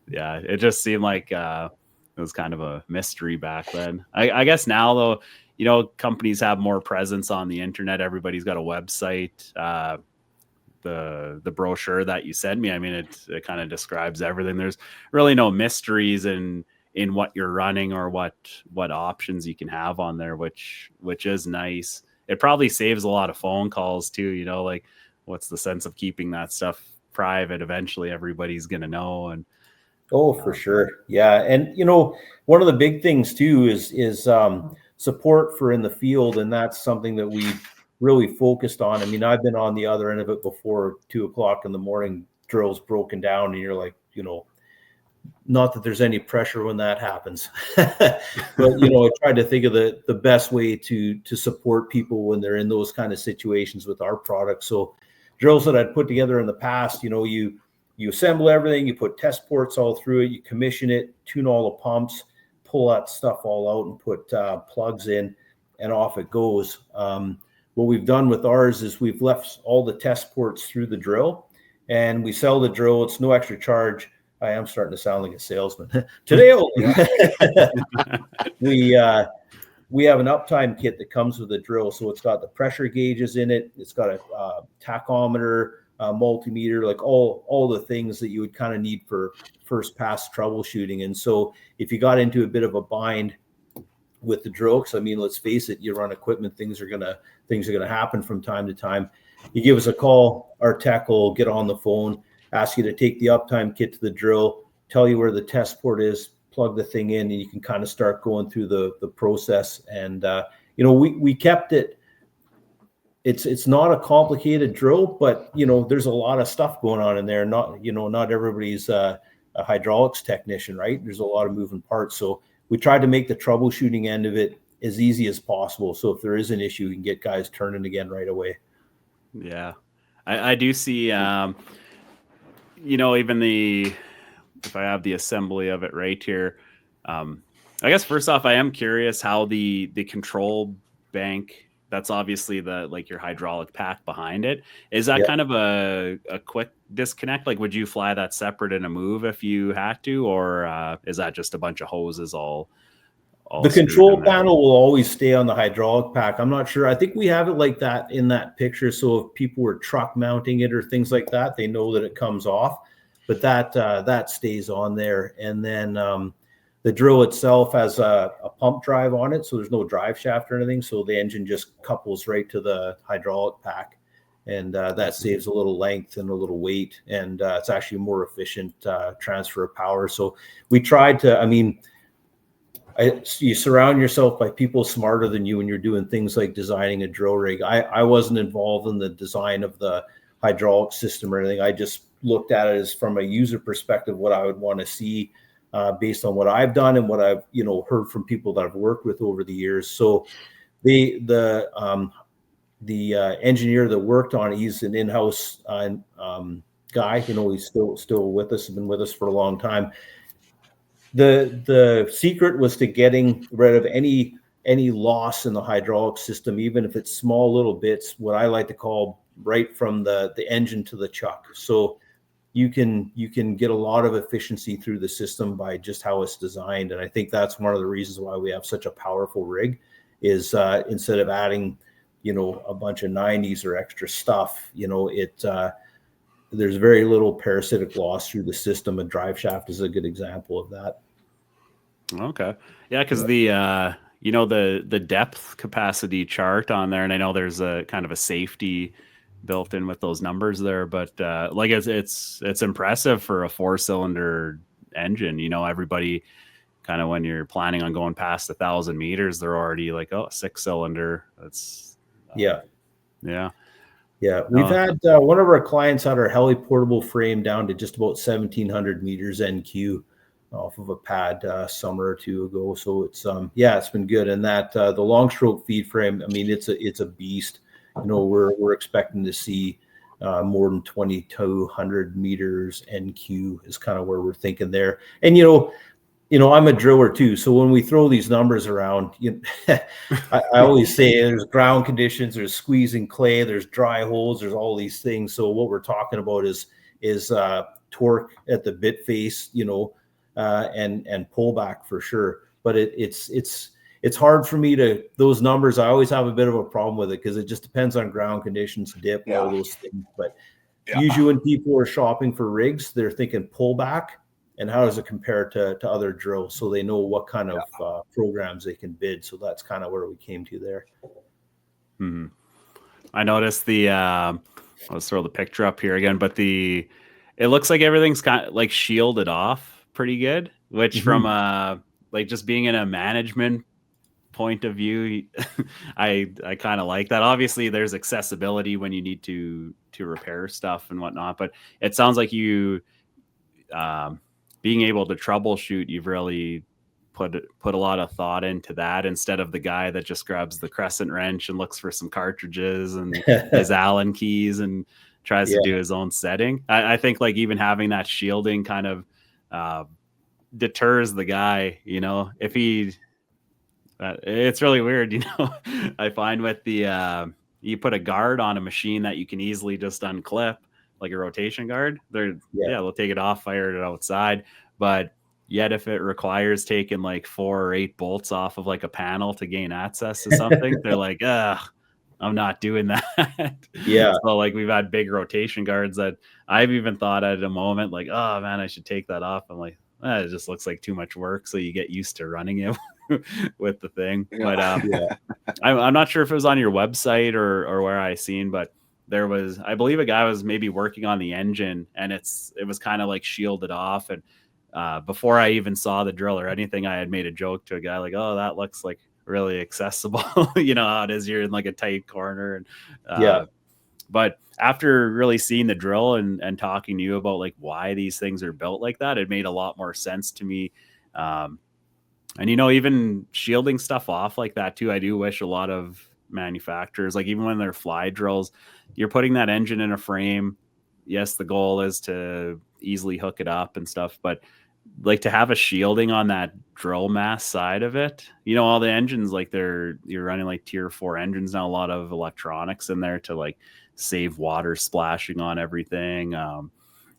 it just seemed like it was kind of a mystery back then. I guess now, though, companies have more presence on the internet. Everybody's got a website. The brochure that you sent me, I mean, it kind of describes everything. There's really no mysteries in what you're running or what options you can have on there, which is nice. It probably saves a lot of phone calls too, like, what's the sense of keeping that stuff private? Eventually everybody's going to know. And for sure. Yeah. And one of the big things too is support for in the field. And that's something that we really focused on. I mean, I've been on the other end of it before. 2:00 in the morning, drill's broken down, and you're like, not that there's any pressure when that happens, but I tried to think of the best way to support people when they're in those kind of situations with our product. So drills that I'd put together in the past, you assemble everything, you put test ports all through it, you commission it, tune all the pumps, pull that stuff all out and put plugs in, and off it goes. What we've done with ours is we've left all the test ports through the drill, and we sell the drill. It's no extra charge. I am starting to sound like a salesman today only. We have an uptime kit that comes with the drill. So it's got the pressure gauges in it. It's got a tachometer, multimeter, like all the things that you would kind of need for first pass troubleshooting. And so if you got into a bit of a bind with the drill, because I mean, let's face it, you run equipment, things are gonna happen from time to time. You give us a call, our tech will get on the phone, ask you to take the uptime kit to the drill, tell you where the test port is, plug the thing in, and you can kind of start going through the process. And we kept it. It's not a complicated drill, but there's a lot of stuff going on in there. Not everybody's a hydraulics technician, right? There's a lot of moving parts. So we tried to make the troubleshooting end of it as easy as possible. So if there is an issue, we can get guys turning again right away. Yeah, I do see, even if I have the assembly of it right here, I guess first off, I am curious how the control bank, that's obviously your hydraulic pack behind it. Is that kind of a quick disconnect? Like, would you fly that separate in a move if you had to, or is that just a bunch of hoses all the control panel will always stay on the hydraulic pack. I'm not sure. I think we have it like that in that picture. So if people were truck mounting it or things like that, they know that it comes off, but that stays on there. And then the drill itself has a pump drive on it. So there's no drive shaft or anything. So the engine just couples right to the hydraulic pack. And that saves a little length and a little weight. And it's actually a more efficient transfer of power. So we tried to, you surround yourself by people smarter than you when you're doing things like designing a drill rig. I wasn't involved in the design of the hydraulic system or anything. I just looked at it as from a user perspective, what I would want to see based on what I've done and what I've heard from people that I've worked with over the years. So the engineer that worked on it, he's an in-house guy. He's still with us, has been with us for a long time. The secret was to getting rid of any loss in the hydraulic system, even if it's small little bits, what I like to call right from the engine to the chuck. So you can get a lot of efficiency through the system by just how it's designed. And I think that's one of the reasons why we have such a powerful rig is instead of adding, a bunch of 90s or extra stuff, there's very little parasitic loss through the system. A drive shaft is a good example of that. Okay. Yeah, because the depth capacity chart on there, and I know there's a kind of a safety built in with those numbers there, but it's impressive for a 4-cylinder engine. Everybody kind of, when you're planning on going past 1,000 meters, they're already like, oh, 6-cylinder. That's yeah. We've had one of our clients had our heli portable frame down to just about 1,700 meters NQ off of a pad summer or two ago. So it's it's been good. And that the long stroke feed frame, it's a beast. We're expecting to see more than 2,200 meters NQ is kind of where we're thinking there. And I'm a driller too. So when we throw these numbers around, I always say there's ground conditions, there's squeezing clay, there's dry holes, there's all these things. So what we're talking about is torque at the bit face, and pullback for sure. But it's hard for me to those numbers. I always have a bit of a problem with it because it just depends on ground conditions, dip, all those things. But usually when people are shopping for rigs, they're thinking pullback. And how does it compare to other drills, so they know what kind of programs they can bid? So that's kind of where we came to there. Mm-hmm. I noticed let's throw the picture up here again, but it looks like everything's kind of like shielded off pretty good, which from like just being in a management point of view, I kind of like that. Obviously there's accessibility when you need to repair stuff and whatnot, but it sounds like you being able to troubleshoot, you've really put a lot of thought into that, instead of the guy that just grabs the crescent wrench and looks for some cartridges and his Allen keys and tries to do his own setting. I think like even having that shielding kind of deters the guy, if he it's really weird, I find with you put a guard on a machine that you can easily just unclip, like a rotation guard, they'll take it off, fire it outside. But yet if it requires taking like 4 or 8 bolts off of like a panel to gain access to something, they're like, I'm not doing that. So like we've had big rotation guards that I've even thought at a moment like, oh man, I should take that off. I'm like, it just looks like too much work. So you get used to running it with the thing. But I'm not sure if it was on your website or where I seen, but there was, I believe a guy was maybe working on the engine, and it was kind of like shielded off. And before I even saw the drill or anything, I had made a joke to a guy like, oh, that looks like really accessible. You know how it is, you're in like a tight corner. And but after really seeing the drill and talking to you about like why these things are built like that, it made a lot more sense to me. And even shielding stuff off like that too, I do wish a lot of manufacturers, like even when they're fly drills, you're putting that engine in a frame. Yes, the goal is to easily hook it up and stuff, but like to have a shielding on that drill mass side of it, all the engines, like you're running like tier 4 engines now, a lot of electronics in there to like save water splashing on everything. And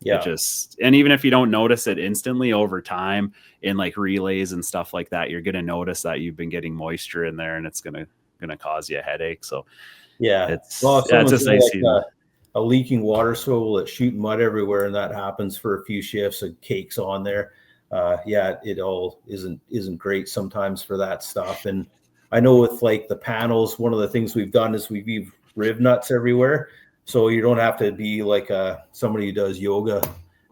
even if you don't notice it instantly, over time in like relays and stuff like that, you're going to notice that you've been getting moisture in there, and it's going to cause you a headache. So it's just nice like a leaking water swivel that's shooting mud everywhere, and that happens for a few shifts and cakes on there. It all isn't great sometimes for that stuff. And I know with like the panels, one of the things we've done is we've used riv nuts everywhere, so you don't have to be like somebody who does yoga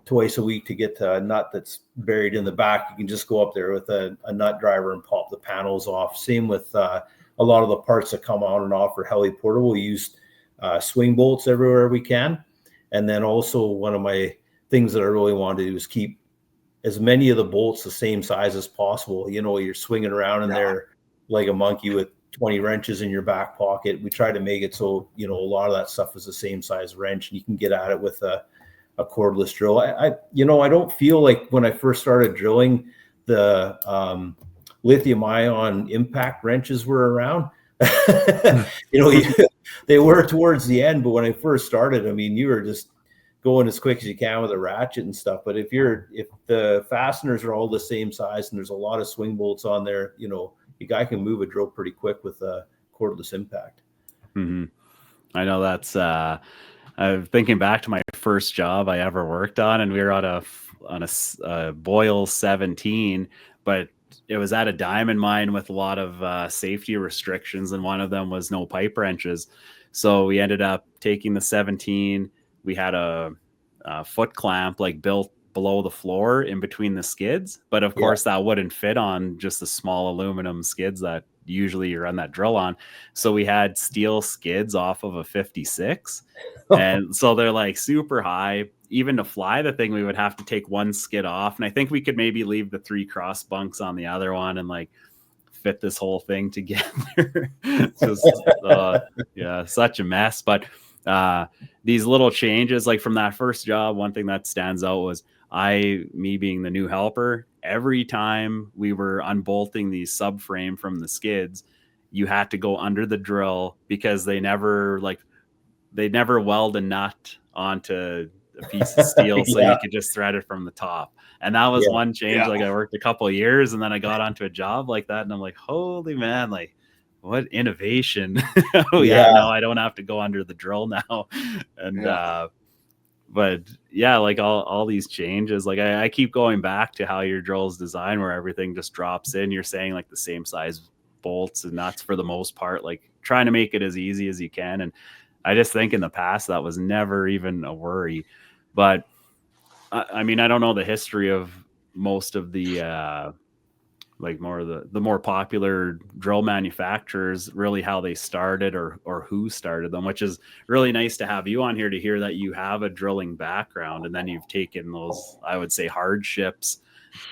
twice a week to get to a nut that's buried in the back. You can just go up there with a nut driver and pop the panels off. Same with a lot of the parts that come on and off for heli portable. We use swing bolts everywhere we can. And then also one of my things that I really want to do is keep as many of the bolts the same size as possible. You're swinging around in there like a monkey with 20 wrenches in your back pocket. We try to make it so, a lot of that stuff is the same size wrench, and you can get at it with a cordless drill. I don't feel like when I first started drilling, the lithium ion impact wrenches were around. They were towards the end, but when I first started, you were just going as quick as you can with a ratchet and stuff. But if the fasteners are all the same size and there's a lot of swing bolts on there, the guy can move a drill pretty quick with a cordless impact. Mm-hmm. I know that's I'm thinking back to my first job I ever worked on, and we were on a Boyle 17, but it was at a diamond mine with a lot of safety restrictions, and one of them was no pipe wrenches. So we ended up taking the 17. We had a foot clamp like built below the floor in between the skids, but of course that wouldn't fit on just the small aluminum skids that usually you run that drill on. So we had steel skids off of a 56. And so they're like super high. Even to fly the thing, we would have to take one skid off. And I think we could maybe leave the 3 cross bunks on the other one and like fit this whole thing together. Just, such a mess. But these little changes, like from that first job, one thing that stands out was me being the new helper, every time we were unbolting the subframe from the skids, you had to go under the drill because they never weld a nut onto a piece of steel so Yeah. you could just thread it from the top. And that was Yeah. one change. Yeah. Like I worked a couple of years and then I got onto a job like that and I'm like, holy man, like what innovation. Oh yeah, Yeah. no, I don't have to go under the drill now. And but yeah, like all these changes, like I keep going back to how your drill is designed where everything just drops in. You're saying like the same size bolts and nuts for the most part, like trying to make it as easy as you can. And I just think in the past that was never even a worry. But I mean, I don't know the history of most of the like more of the more popular drill manufacturers, really how they started or who started them, which is really nice to have you on here to hear that you have a drilling background and then you've taken those, I would say, hardships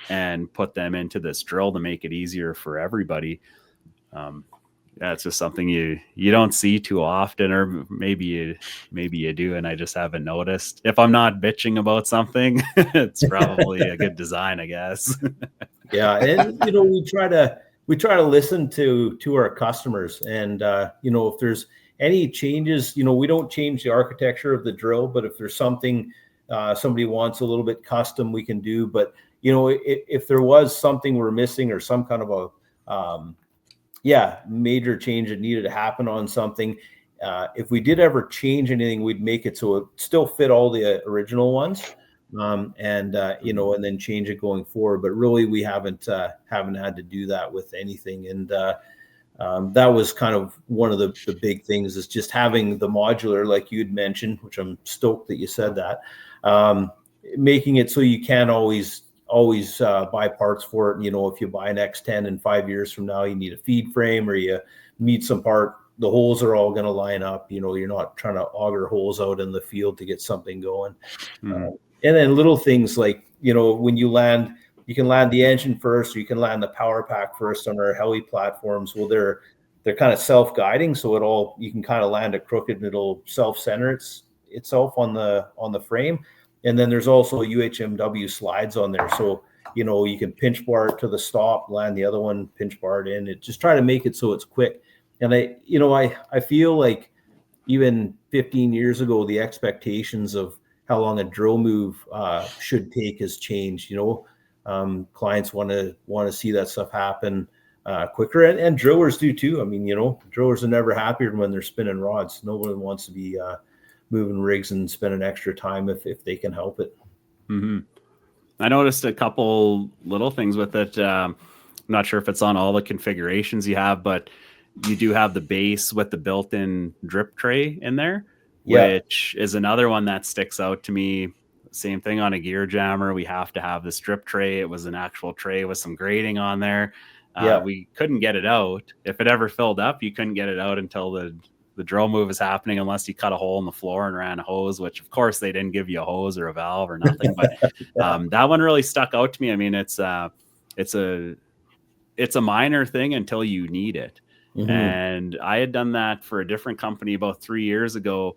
and put them into this drill to make it easier for everybody. Yeah, it's just something you don't see too often, or maybe you do, and I just haven't noticed. If I'm not bitching about something, it's probably a good design, I guess. Yeah, and we try to listen to our customers, and if there's any changes, we don't change the architecture of the drill, but if there's something somebody wants a little bit custom, we can do. But if there was something we're missing or some kind of a major change that needed to happen on something, if we did ever change anything, we'd make it so it still fit all the original ones. And then change it going forward. But really, we haven't had to do that with anything. And that was kind of one of the big things, is just having the modular, like you'd mentioned, which I'm stoked that you said that, making it so you can always buy parts for it. If you buy an X10 and 5 years from now, you need a feed frame or you need some part, the holes are all going to line up. You're not trying to auger holes out in the field to get something going. And then little things like, when you land, you can land the engine first, or you can land the power pack first on our heli platforms. Well, they're kind of self-guiding, so you can kind of land it crooked and it'll self-center itself on the frame. And then there's also UHMW slides on there, so you can pinch bar it to the stop, land the other one, pinch bar it in. It just try to make it so it's quick. And I feel like even 15 years ago, the expectations of how long a drill move should take has changed. Clients want to see that stuff happen quicker, and drillers do too. I mean, drillers are never happier when they're spinning rods. Nobody wants to be moving rigs and spending extra time if they can help it. Mm-hmm. I noticed a couple little things with it. I'm not sure if it's on all the configurations you have, but you do have the base with the built-in drip tray in there. Yeah. Which is another one that sticks out to me. Same thing on a gear jammer. We have to have this drip tray. It was an actual tray with some grating on there. We couldn't get it out. If it ever filled up, you couldn't get it out until the drill move is happening, unless you cut a hole in the floor and ran a hose, which of course they didn't give you a hose or a valve or nothing. But that one really stuck out to me. I mean, it's a minor thing until you need it. Mm-hmm. And I had done that for a different company about 3 years ago.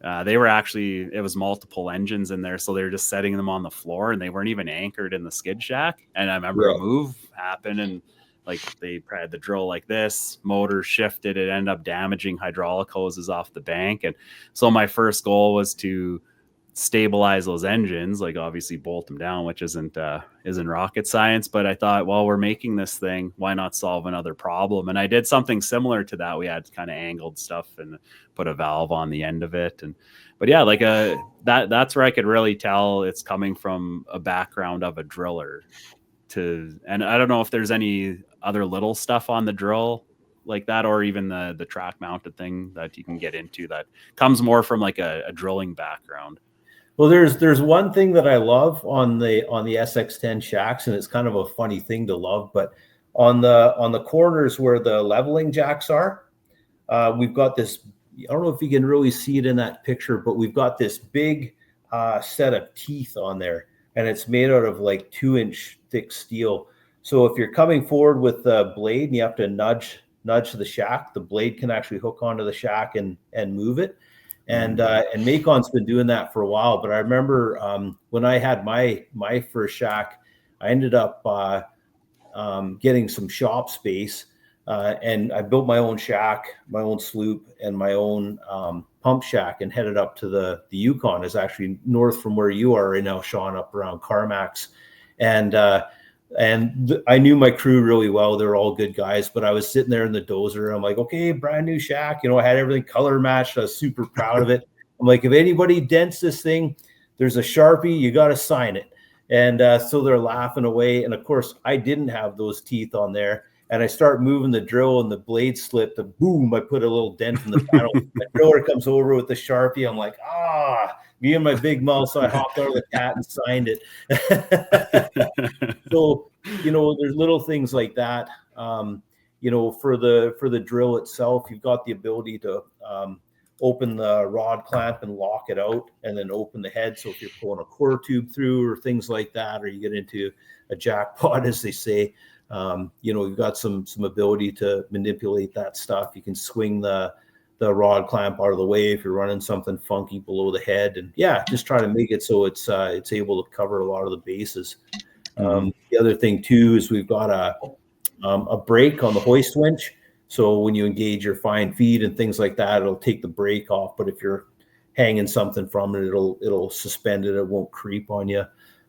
It was multiple engines in there, so they were just setting them on the floor, and they weren't even anchored in the skid shack. And I remember a move happened, and like they had the drill like this, motor shifted, it ended up damaging hydraulic hoses off the bank. And so my first goal was to stabilize those engines, like obviously bolt them down, which isn't rocket science. But I thought, well, we're making this thing, why not solve another problem? And I did something similar to that. We had kind of angled stuff and put a valve on the end of it. But yeah, like that's where I could really tell it's coming from a background of a driller. And I don't know if there's any other little stuff on the drill like that, or even the track mounted thing that you can get into that comes more from like a drilling background. Well, there's one thing that I love on the SX10 shacks, and it's kind of a funny thing to love, but on the corners where the leveling jacks are, we've got this. I don't know if you can really see it in that picture, but we've got this big set of teeth on there, and it's made out of like 2-inch thick steel. So if you're coming forward with the blade and you have to nudge the shack, the blade can actually hook onto the shack and move it. And Macon's been doing that for a while. But I remember when I had my first shack, I ended up getting some shop space, and I built my own shack, my own sloop, and my own pump shack, and headed up to the Yukon. Is actually north from where you are right now, Sean, up around Carmax. And I knew my crew really well. They're all good guys, but I was sitting there in the dozer. I'm like, okay, brand new shack. I had everything color matched. I was super proud of it. I'm like, if anybody dents this thing, there's a Sharpie, you got to sign it. And so they're laughing away. And of course, I didn't have those teeth on there. And I start moving the drill and the blade slipped. And boom, I put a little dent in the panel. The driller comes over with the Sharpie. I'm like, me and my big mouth. So I hopped out of the cat and signed it. So, there's little things like that. For the drill itself, you've got the ability to open the rod clamp and lock it out, and then open the head. So if you're pulling a core tube through or things like that, or you get into a jackpot, as they say, you've got some ability to manipulate that stuff. You can swing the rod clamp out of the way if you're running something funky below the head, and just try to make it so it's able to cover a lot of the bases. The other thing too is we've got a brake on the hoist winch. So when you engage your fine feed and things like that, it'll take the brake off. But if you're hanging something from it, it'll suspend it. It won't creep on you.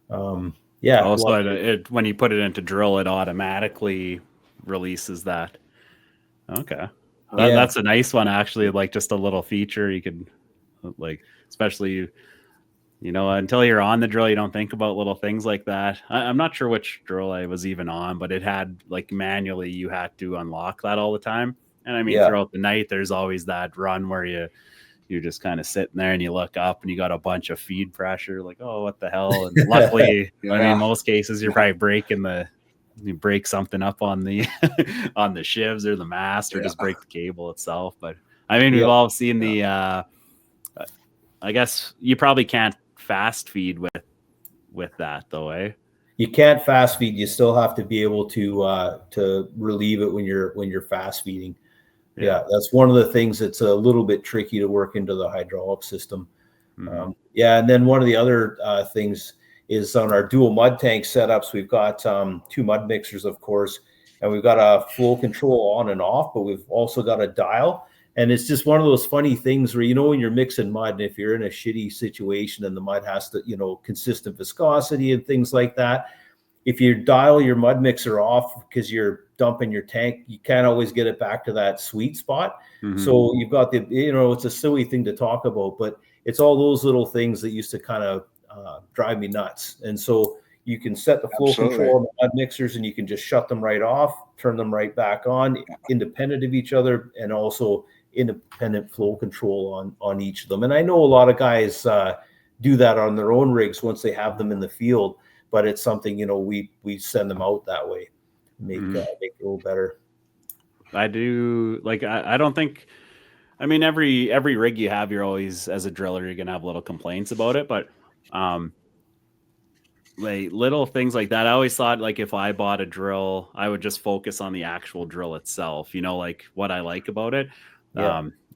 Also, when you put it into drill, it automatically releases that. Okay. That's a nice one, actually. Like, just a little feature you could, like, especially, until you're on the drill, you don't think about little things like that. I'm not sure which drill I was even on, but it had, like, manually you had to unlock that all the time. And I mean, throughout the night, there's always that run where you're just kind of sitting there and you look up and you got a bunch of feed pressure, like, oh, what the hell? And luckily, I mean, most cases you're probably you break something up on the on the shivs or the mast, or just break the cable itself. But I mean, we've all seen the I guess you probably can't fast feed with that though, eh? You can't fast feed. You still have to be able to relieve it when you're fast feeding. Yeah, that's one of the things that's a little bit tricky to work into the hydraulic system. Mm-hmm. And then one of the other things is on our dual mud tank setups, we've got 2 mud mixers, of course, and we've got a flow control on and off, but we've also got a dial. And it's just one of those funny things where, when you're mixing mud, and if you're in a shitty situation and the mud has to, consistent viscosity and things like that, if you dial your mud mixer off because you're dumping your tank, you can't always get it back to that sweet spot. Mm-hmm. So you've got it's a silly thing to talk about, but it's all those little things that used to kind of drive me nuts. And so you can set the flow control on the mud mixers, and you can just shut them right off, turn them right back on, independent of each other, and also independent flow control on each of them. And I know a lot of guys do that on their own rigs once they have them in the field, but it's something, we send them out that way, make it a little better. I do, like, I don't think, I mean, every rig you have, you're always, as a driller, you're gonna have little complaints about it, but like little things like that, I always thought, like, if I bought a drill, I would just focus on the actual drill itself, like what I like about it.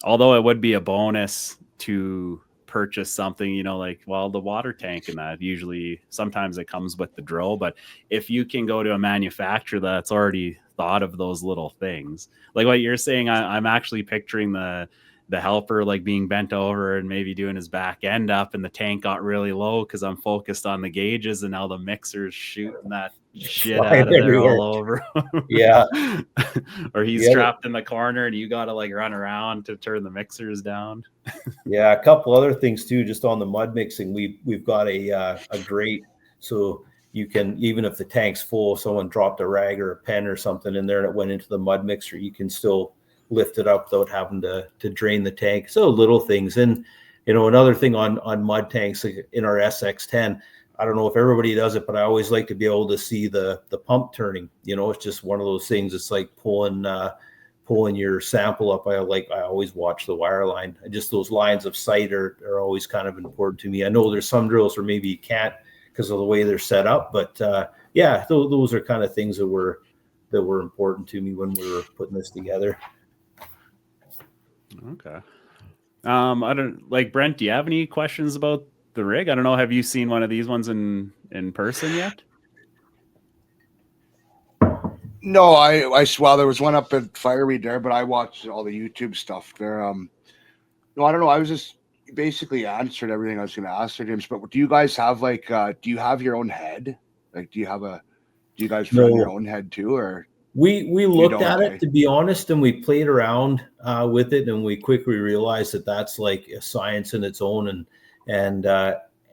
Although it would be a bonus to purchase something, like, well, the water tank and that, usually sometimes it comes with the drill, but if you can go to a manufacturer that's already thought of those little things, like what you're saying, I'm actually picturing the helper, like, being bent over and maybe doing his back end up, and the tank got really low because I'm focused on the gauges, and now the mixer's shooting that shit out of there all over. Or he's trapped in the corner and you gotta, like, run around to turn the mixers down. A couple other things too, just on the mud mixing, we've got a grate, so you can, even if the tank's full, if someone dropped a rag or a pen or something in there and it went into the mud mixer, you can still lift it up without having to drain the tank. So little things. And another thing on mud tanks, like in our SX10, I don't know if everybody does it, but I always like to be able to see the pump turning. It's just one of those things. It's like pulling your sample up. I always watch the wire line. Just those lines of sight are always kind of important to me. I know there's some drills where maybe you can't because of the way they're set up, but those are kind of things that were important to me when we were putting this together. Okay. I don't like Brent. Do you have any questions about the rig? I don't know. Have you seen one of these ones in person yet? No, well, there was one up at Fireweed there, but I watched all the YouTube stuff there. No, I don't know. I was just basically answered everything I was going to ask there, James. But do you guys have like, do you have your own head? Like, do you guys run your No, own head too, or we you looked don't? at it, to be honest, and we played around with it, and we quickly realized that that's like a science in its own, and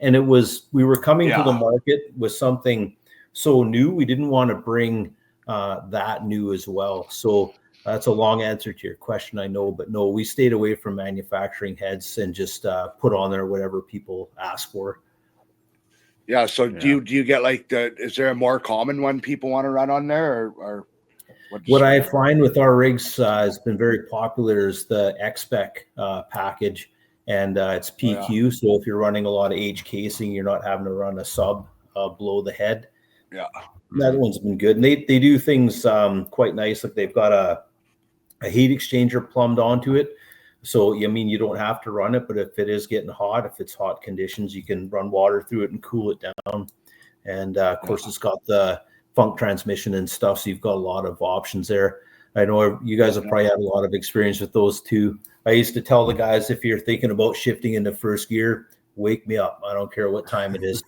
it was, we were coming to the Yeah. market with something so new, we didn't want to bring that new as well. So that's a long answer to your question, I know, but no, we stayed away from manufacturing heads and just put on there whatever people ask for. Yeah. So Yeah. do you get like is there a more common one people want to run on there, or What I find with our rigs has been very popular is the X-Spec package, and it's PQ. Yeah. So if you're running a lot of H casing, you're not having to run a sub below the head. Yeah. That one's been good. And they do things quite nice. Like they've got a heat exchanger plumbed onto it. So, I mean, you don't have to run it, but if it is getting hot, if it's hot conditions, you can run water through it and cool it down. And of course, it's got the funk transmission and stuff. So you've got a lot of options there. I know you guys have probably had a lot of experience with those too. I used to tell the guys, if you're thinking about shifting into first gear, wake me up. I don't care what time it is.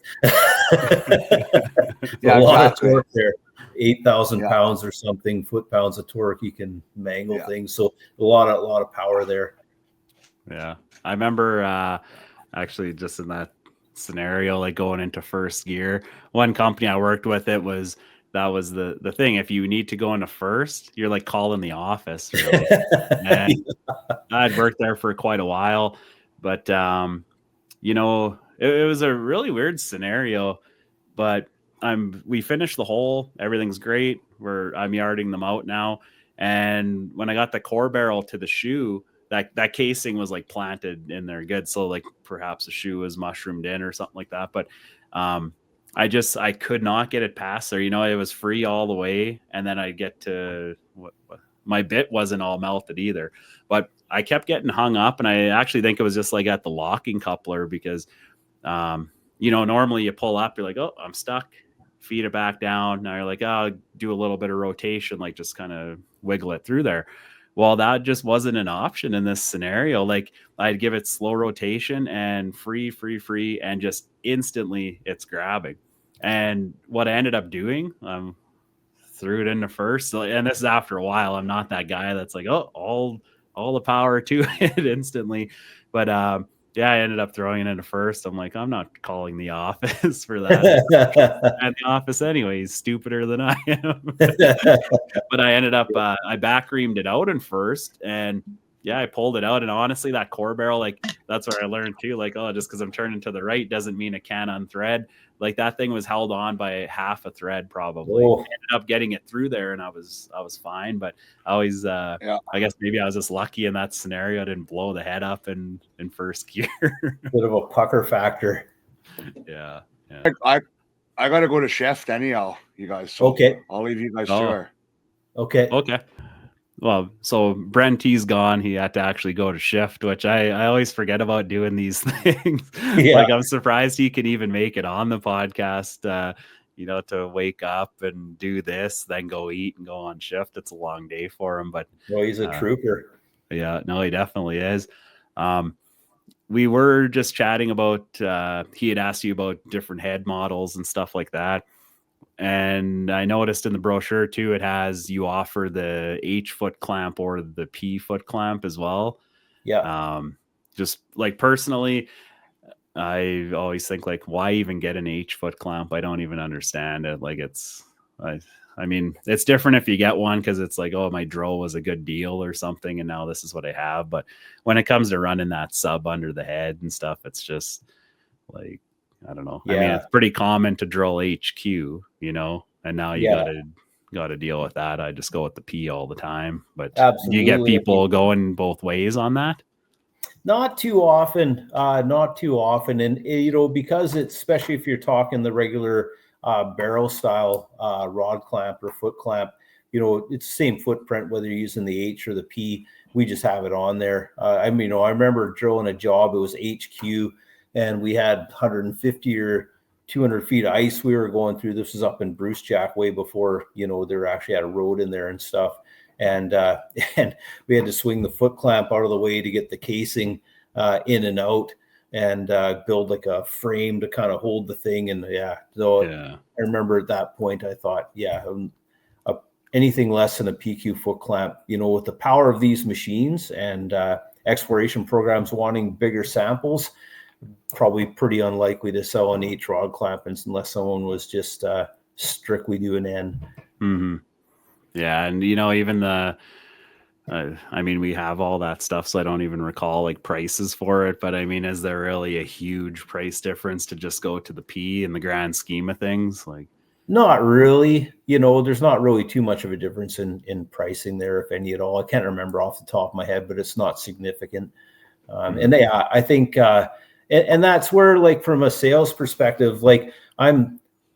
Yeah, a lot exactly. of torque there. 8,000 Yeah. pounds or something, foot-pounds of torque. You can mangle Yeah. things. So a lot of power there. Yeah. I remember actually just in that scenario, like going into first gear, one company I worked with, that was the thing. If you need to go into first, you're like calling the office, really. And I'd worked there for quite a while, but you know, it was a really weird scenario. But we finished the hole, everything's great. I'm yarding them out now. And when I got the core barrel to the shoe, that casing was like planted in there good. So like perhaps the shoe was mushroomed in or something like that. But I could not get it past there. You know, it was free all the way. And then I get to what my bit wasn't all melted either. But I kept getting hung up, and I actually think it was just like at the locking coupler, because you know, normally you pull up, you're like, oh, I'm stuck, feed it back down. Now you're like, oh, I'll do a little bit of rotation, like just kind of wiggle it through there. Well, that just wasn't an option in this scenario. Like I'd give it slow rotation and free, and just instantly it's grabbing. And what I ended up doing, threw it into first. And this is after a while. I'm not that guy that's like, oh, all the power to it instantly. But yeah, I ended up throwing it into first. I'm like, I'm not calling the office for that. And the office anyway, he's stupider than I am. But I ended up, I back reamed it out in first, and yeah, I pulled it out. And honestly, that core barrel, like that's where I learned too, like, oh, just because I'm turning to the right doesn't mean it can't unthread. Like that thing was held on by half a thread probably. I ended up getting it through there, and I was fine. But I always, I guess maybe I was just lucky in that scenario. I didn't blow the head up in first gear. Bit of a pucker factor. Yeah. I got to go to shift anyhow, you guys. So okay. I'll leave you guys to her. Okay. Well, so Brent, he's gone. He had to actually go to shift, which I always forget about doing these things. Yeah. Like I'm surprised he can even make it on the podcast, you know, to wake up and do this, then go eat and go on shift. It's a long day for him, but well, he's a trooper. Yeah, no, he definitely is. We were just chatting about, he had asked you about different head models and stuff like that. And I noticed in the brochure too, it has, you offer the H foot clamp or the P foot clamp as well. Yeah. Just like personally, I always think like, why even get an H foot clamp? I don't even understand it. Like I mean, it's different if you get one because it's like, oh, my drill was a good deal or something, and now this is what I have. But when it comes to running that sub under the head and stuff, it's just like, I don't know. Yeah. I mean, it's pretty common to drill HQ, you know, and now you got to deal with that. I just go with the P all the time. But absolutely. Do you get people going both ways on that? Not too often. And, you know, because it's, especially if you're talking the regular barrel style rod clamp or foot clamp, it's the same footprint, whether you're using the H or the P. We just have it on there. I remember drilling a job, it was HQ, and we had 150 or 200 feet of ice we were going through. This was up in Bruce Jack way before, there actually had a road in there and stuff. And and we had to swing the foot clamp out of the way to get the casing in and out, and build like a frame to kind of hold the thing. And I remember at that point I thought, anything less than a PQ foot clamp, with the power of these machines and exploration programs wanting bigger samples, probably pretty unlikely to sell an H rod clamp unless someone was just strictly doing N. Mm-hmm. Yeah, and even we have all that stuff, so I don't even recall like prices for it. But is there really a huge price difference to just go to the P in the grand scheme of things? Like, not really. There's not really too much of a difference in pricing there, if any at all. I can't remember off the top of my head, but it's not significant. And I think, and that's where, like, from a sales perspective, like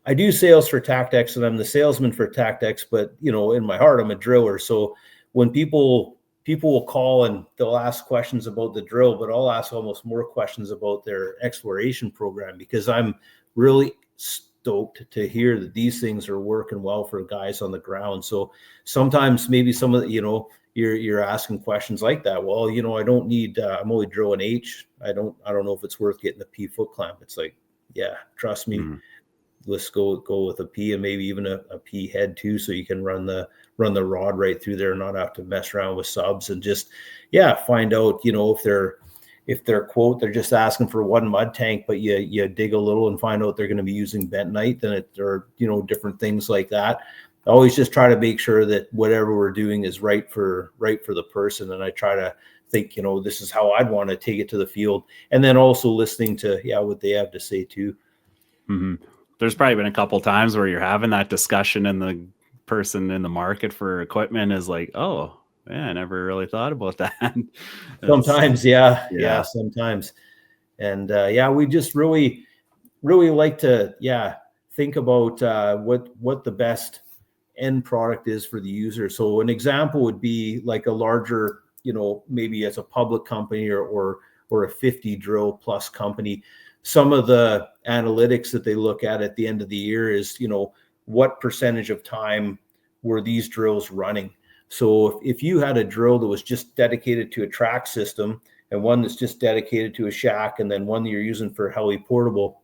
I do sales for Tactex, and I'm the salesman for Tactex, but in my heart, I'm a driller. So when people will call and they'll ask questions about the drill, but I'll ask almost more questions about their exploration program, because I'm really stoked to hear that these things are working well for guys on the ground. So sometimes maybe some of the, you're asking questions like that. Well, I don't need, I'm only drilling H. I don't know if it's worth getting a P foot clamp. It's like, yeah, trust me. Mm-hmm. Let's go with a P, and maybe even a P head too, so you can run the rod right through there and not have to mess around with subs, and just find out if they're quote, they're just asking for one mud tank, but you dig a little and find out they're going to be using bentonite, then or different things like that. I always just try to make sure that whatever we're doing is right for the person, and I try to think, this is how I'd want to take it to the field, and then also listening to what they have to say too. Mm-hmm. There's probably been a couple times where you're having that discussion and the person in the market for equipment is like, oh, yeah, I never really thought about that. Sometimes, sometimes. And we just really like to, think about what the best end product is for the user. So an example would be like a larger, maybe as a public company or a 50 drill plus company. Some of the analytics that they look at the end of the year is, what percentage of time were these drills running? So if you had a drill that was just dedicated to a track system, and one that's just dedicated to a shack, and then one that you're using for heli portable,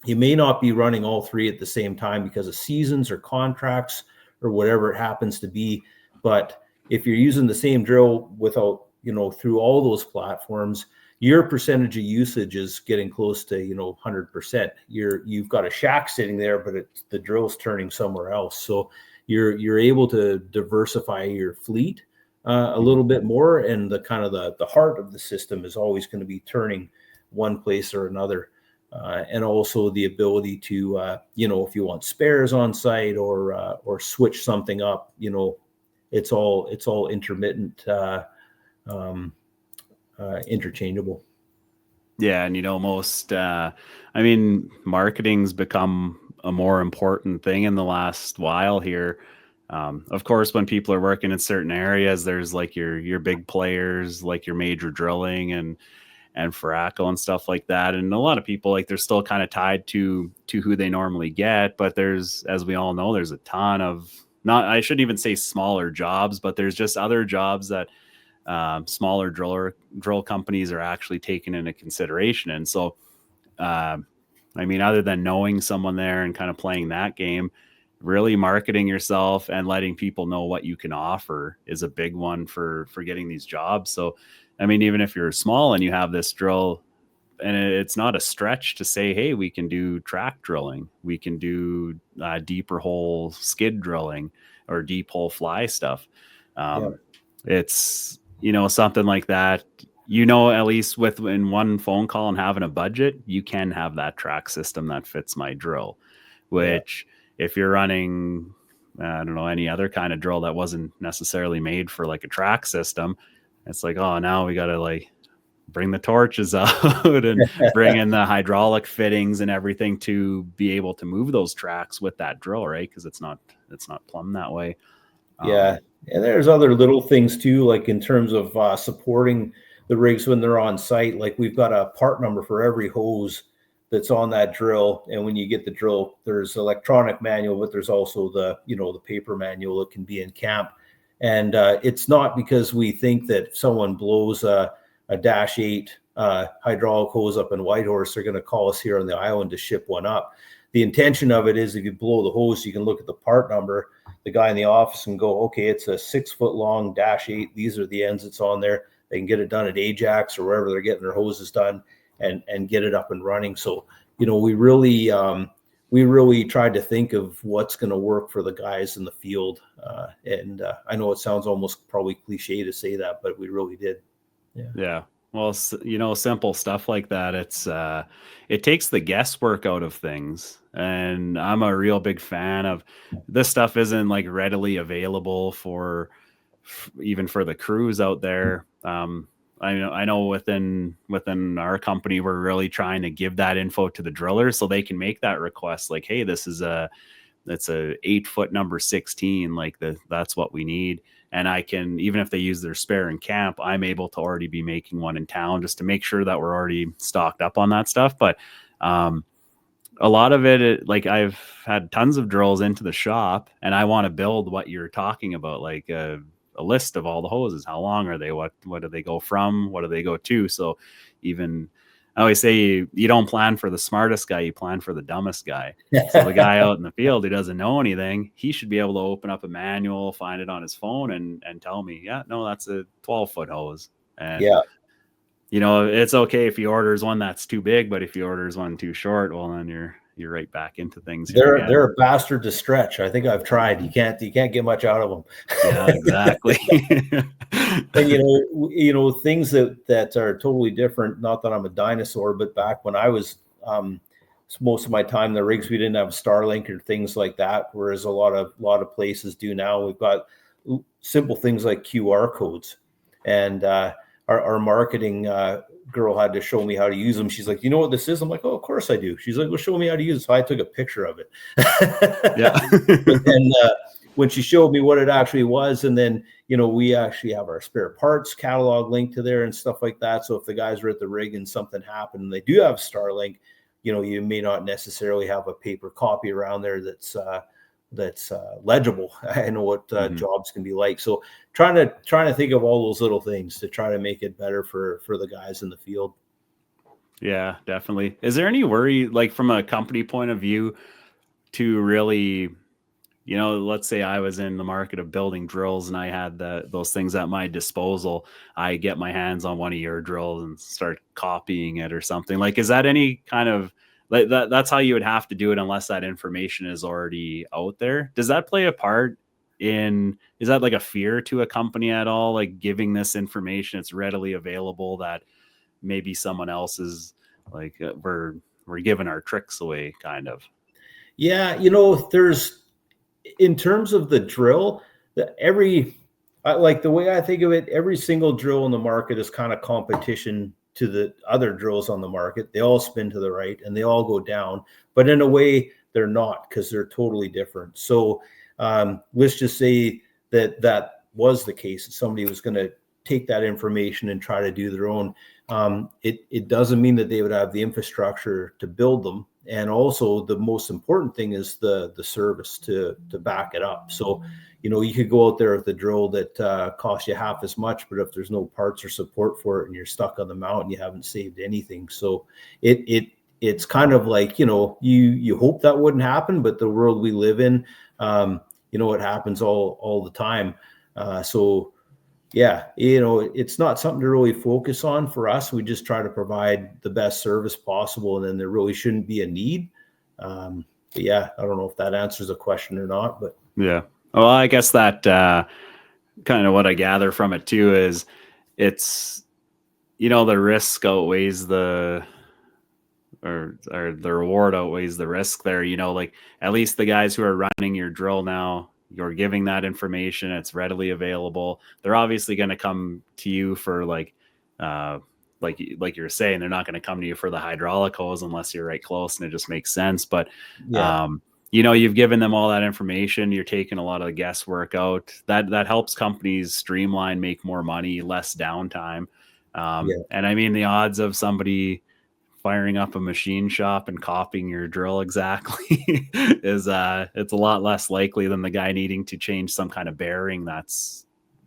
you may not be running all three at the same time because of seasons or contracts or whatever it happens to be. But if you're using the same drill without, through all those platforms, your percentage of usage is getting close to 100%. You've got a shack sitting there, but the drill's turning somewhere else. So you're able to diversify your fleet a little bit more, and the kind of the heart of the system is always going to be turning one place or another. And also the ability to if you want spares on site or switch something up, it's all intermittent. Interchangeable. Yeah, and most marketing's become a more important thing in the last while here. Of course, when people are working in certain areas, there's like your big players, like your Major Drilling and Farraco and stuff like that. And a lot of people, like, they're still kind of tied to who they normally get. But there's, as we all know, there's a ton of, I shouldn't even say smaller jobs, but there's just other jobs that smaller drill companies are actually taking into consideration. And so, other than knowing someone there and kind of playing that game, really marketing yourself and letting people know what you can offer is a big one for getting these jobs. So, even if you're small and you have this drill, and it's not a stretch to say, hey, we can do track drilling, we can do deeper hole skid drilling or deep hole fly stuff. It's, something like that, at least within one phone call and having a budget, you can have that track system that fits my drill, which if you're running, any other kind of drill that wasn't necessarily made for like a track system, it's like, oh, now we got to like bring the torches out and bring in the hydraulic fittings and everything to be able to move those tracks with that drill, right? Because it's not plumbed that way. Yeah. And there's other little things too, like in terms of supporting the rigs when they're on site. Like we've got a part number for every hose that's on that drill. And when you get the drill, there's electronic manual, but there's also the, the paper manual that can be in camp. And it's not because we think that if someone blows a Dash 8 hydraulic hose up in Whitehorse, they're going to call us here on the island to ship one up. The intention of it is if you blow the hose, you can look at the part number, the guy in the office, and go, okay, it's a 6 foot long Dash 8. These are the ends that's on there. They can get it done at Ajax or wherever they're getting their hoses done and get it up and running. So, we really tried to think of what's going to work for the guys in the field. And I know it sounds almost probably cliche to say that, but we really did. Yeah. Well, simple stuff like that. It takes the guesswork out of things. And I'm a real big fan of this stuff. Isn't like readily available even for the crews out there. I know within our company, we're really trying to give that info to the drillers so they can make that request. Like, hey, that's a 8 foot number 16. Like that's what we need. And I can, even if they use their spare in camp, I'm able to already be making one in town just to make sure that we're already stocked up on that stuff. But a lot of it, like I've had tons of drills into the shop and I want to build what you're talking about, like a list of all the hoses. How long are they? What do they go from? What do they go to? So even I always say you don't plan for the smartest guy, you plan for the dumbest guy. So the guy out in the field who doesn't know anything, he should be able to open up a manual, find it on his phone and tell me, yeah, no, that's a 12 foot hose. And it's okay if he orders one that's too big, but if he orders one too short, well, then you're right back into things. They're a bastard to stretch. I think I've tried. You can't get much out of them. Yeah, exactly. And things that are totally different. Not that I'm a dinosaur, but back when I was most of my time, the rigs, we didn't have Starlink or things like that. Whereas a lot of places do now. We've got simple things like QR codes, and our marketing girl had to show me how to use them. She's like, you know what this is? I'm like, oh, of course I do. She's like, well, show me how to use it. So I took a picture of it. Yeah. And when she showed me what it actually was, and then, we actually have our spare parts catalog linked to there and stuff like that. So if the guys are at the rig and something happened and they do have Starlink, you may not necessarily have a paper copy around there that's legible. I know what jobs can be like. So trying to think of all those little things to try to make it better for the guys in the field. Yeah, definitely. Is there any worry, like from a company point of view, to really, let's say I was in the market of building drills and I had those things at my disposal. I get my hands on one of your drills and start copying it or something. Like, is that any kind of like that's how you would have to do it unless that information is already out there? Does that play a part is that like a fear to a company at all? Like giving this information, it's readily available, that maybe someone else is like, we're giving our tricks away kind of. Yeah. There's, in terms of the drill, like the way I think of it, every single drill in the market is kind of competition to the other drills on the market. They all spin to the right and they all go down, but in a way they're not, because they're totally different. So let's just say that was the case, that somebody was going to take that information and try to do their own. It doesn't mean that they would have the infrastructure to build them. And also the most important thing is the service to back it up. So, you could go out there with a drill that costs you half as much, but if there's no parts or support for it and you're stuck on the mountain, you haven't saved anything. So it's kind of like, you hope that wouldn't happen, but the world we live in, it happens all the time. So yeah, it's not something to really focus on for us. We just try to provide the best service possible, and then there really shouldn't be a need. But yeah, I don't know if that answers a question or not, but yeah. Well, I guess that kind of what I gather from it too is it's, the risk outweighs or the reward outweighs the risk there. Like at least the guys who are running your drill now, you're giving that information, it's readily available. They're obviously going to come to you for like you're saying, they're not going to come to you for the hydraulic hose unless you're right close and it just makes sense. But yeah. you've given them all that information. You're taking a lot of the guesswork out. That helps companies streamline, make more money, less downtime. And I mean, the odds of somebody firing up a machine shop and copying your drill exactly is it's a lot less likely than the guy needing to change some kind of bearing that's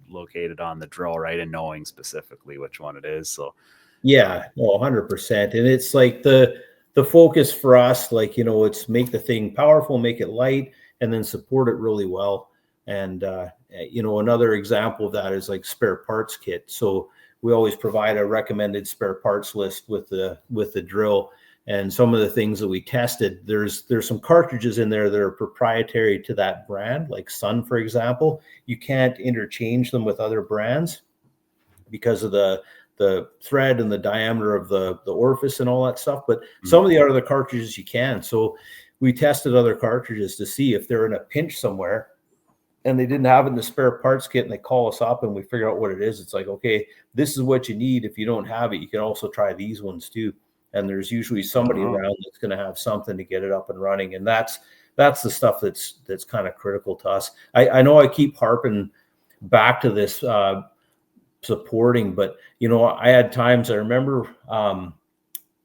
located on the drill, right, and knowing specifically which one it is. So yeah, no, 100%. And it's like the focus for us, like, it's make the thing powerful, make it light, and then support it really well. And another example of that is like spare parts kit. So we always provide a recommended spare parts list with the drill. And some of the things that we tested, there's some cartridges in there that are proprietary to that brand, like Sun, for example. You can't interchange them with other brands because of the thread and the diameter of the orifice and all that stuff. But some of the other cartridges you can. So we tested other cartridges to see if they're in a pinch somewhere and they didn't have it in the spare parts kit, and they call us up and we figure out what it is. It's like, okay, this is what you need. If you don't have it, you can also try these ones too. And there's usually somebody around that's going to have something to get it up and running. And that's the stuff that's kind of critical to us. I know I keep harping back to this supporting, but I had times, I remember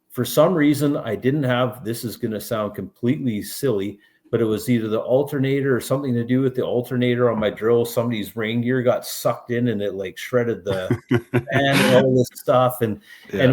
for some reason I didn't have, this is going to sound completely silly, but it was either the alternator or something to do with the alternator on my drill. Somebody's rain gear got sucked in and it like shredded the and all this stuff. And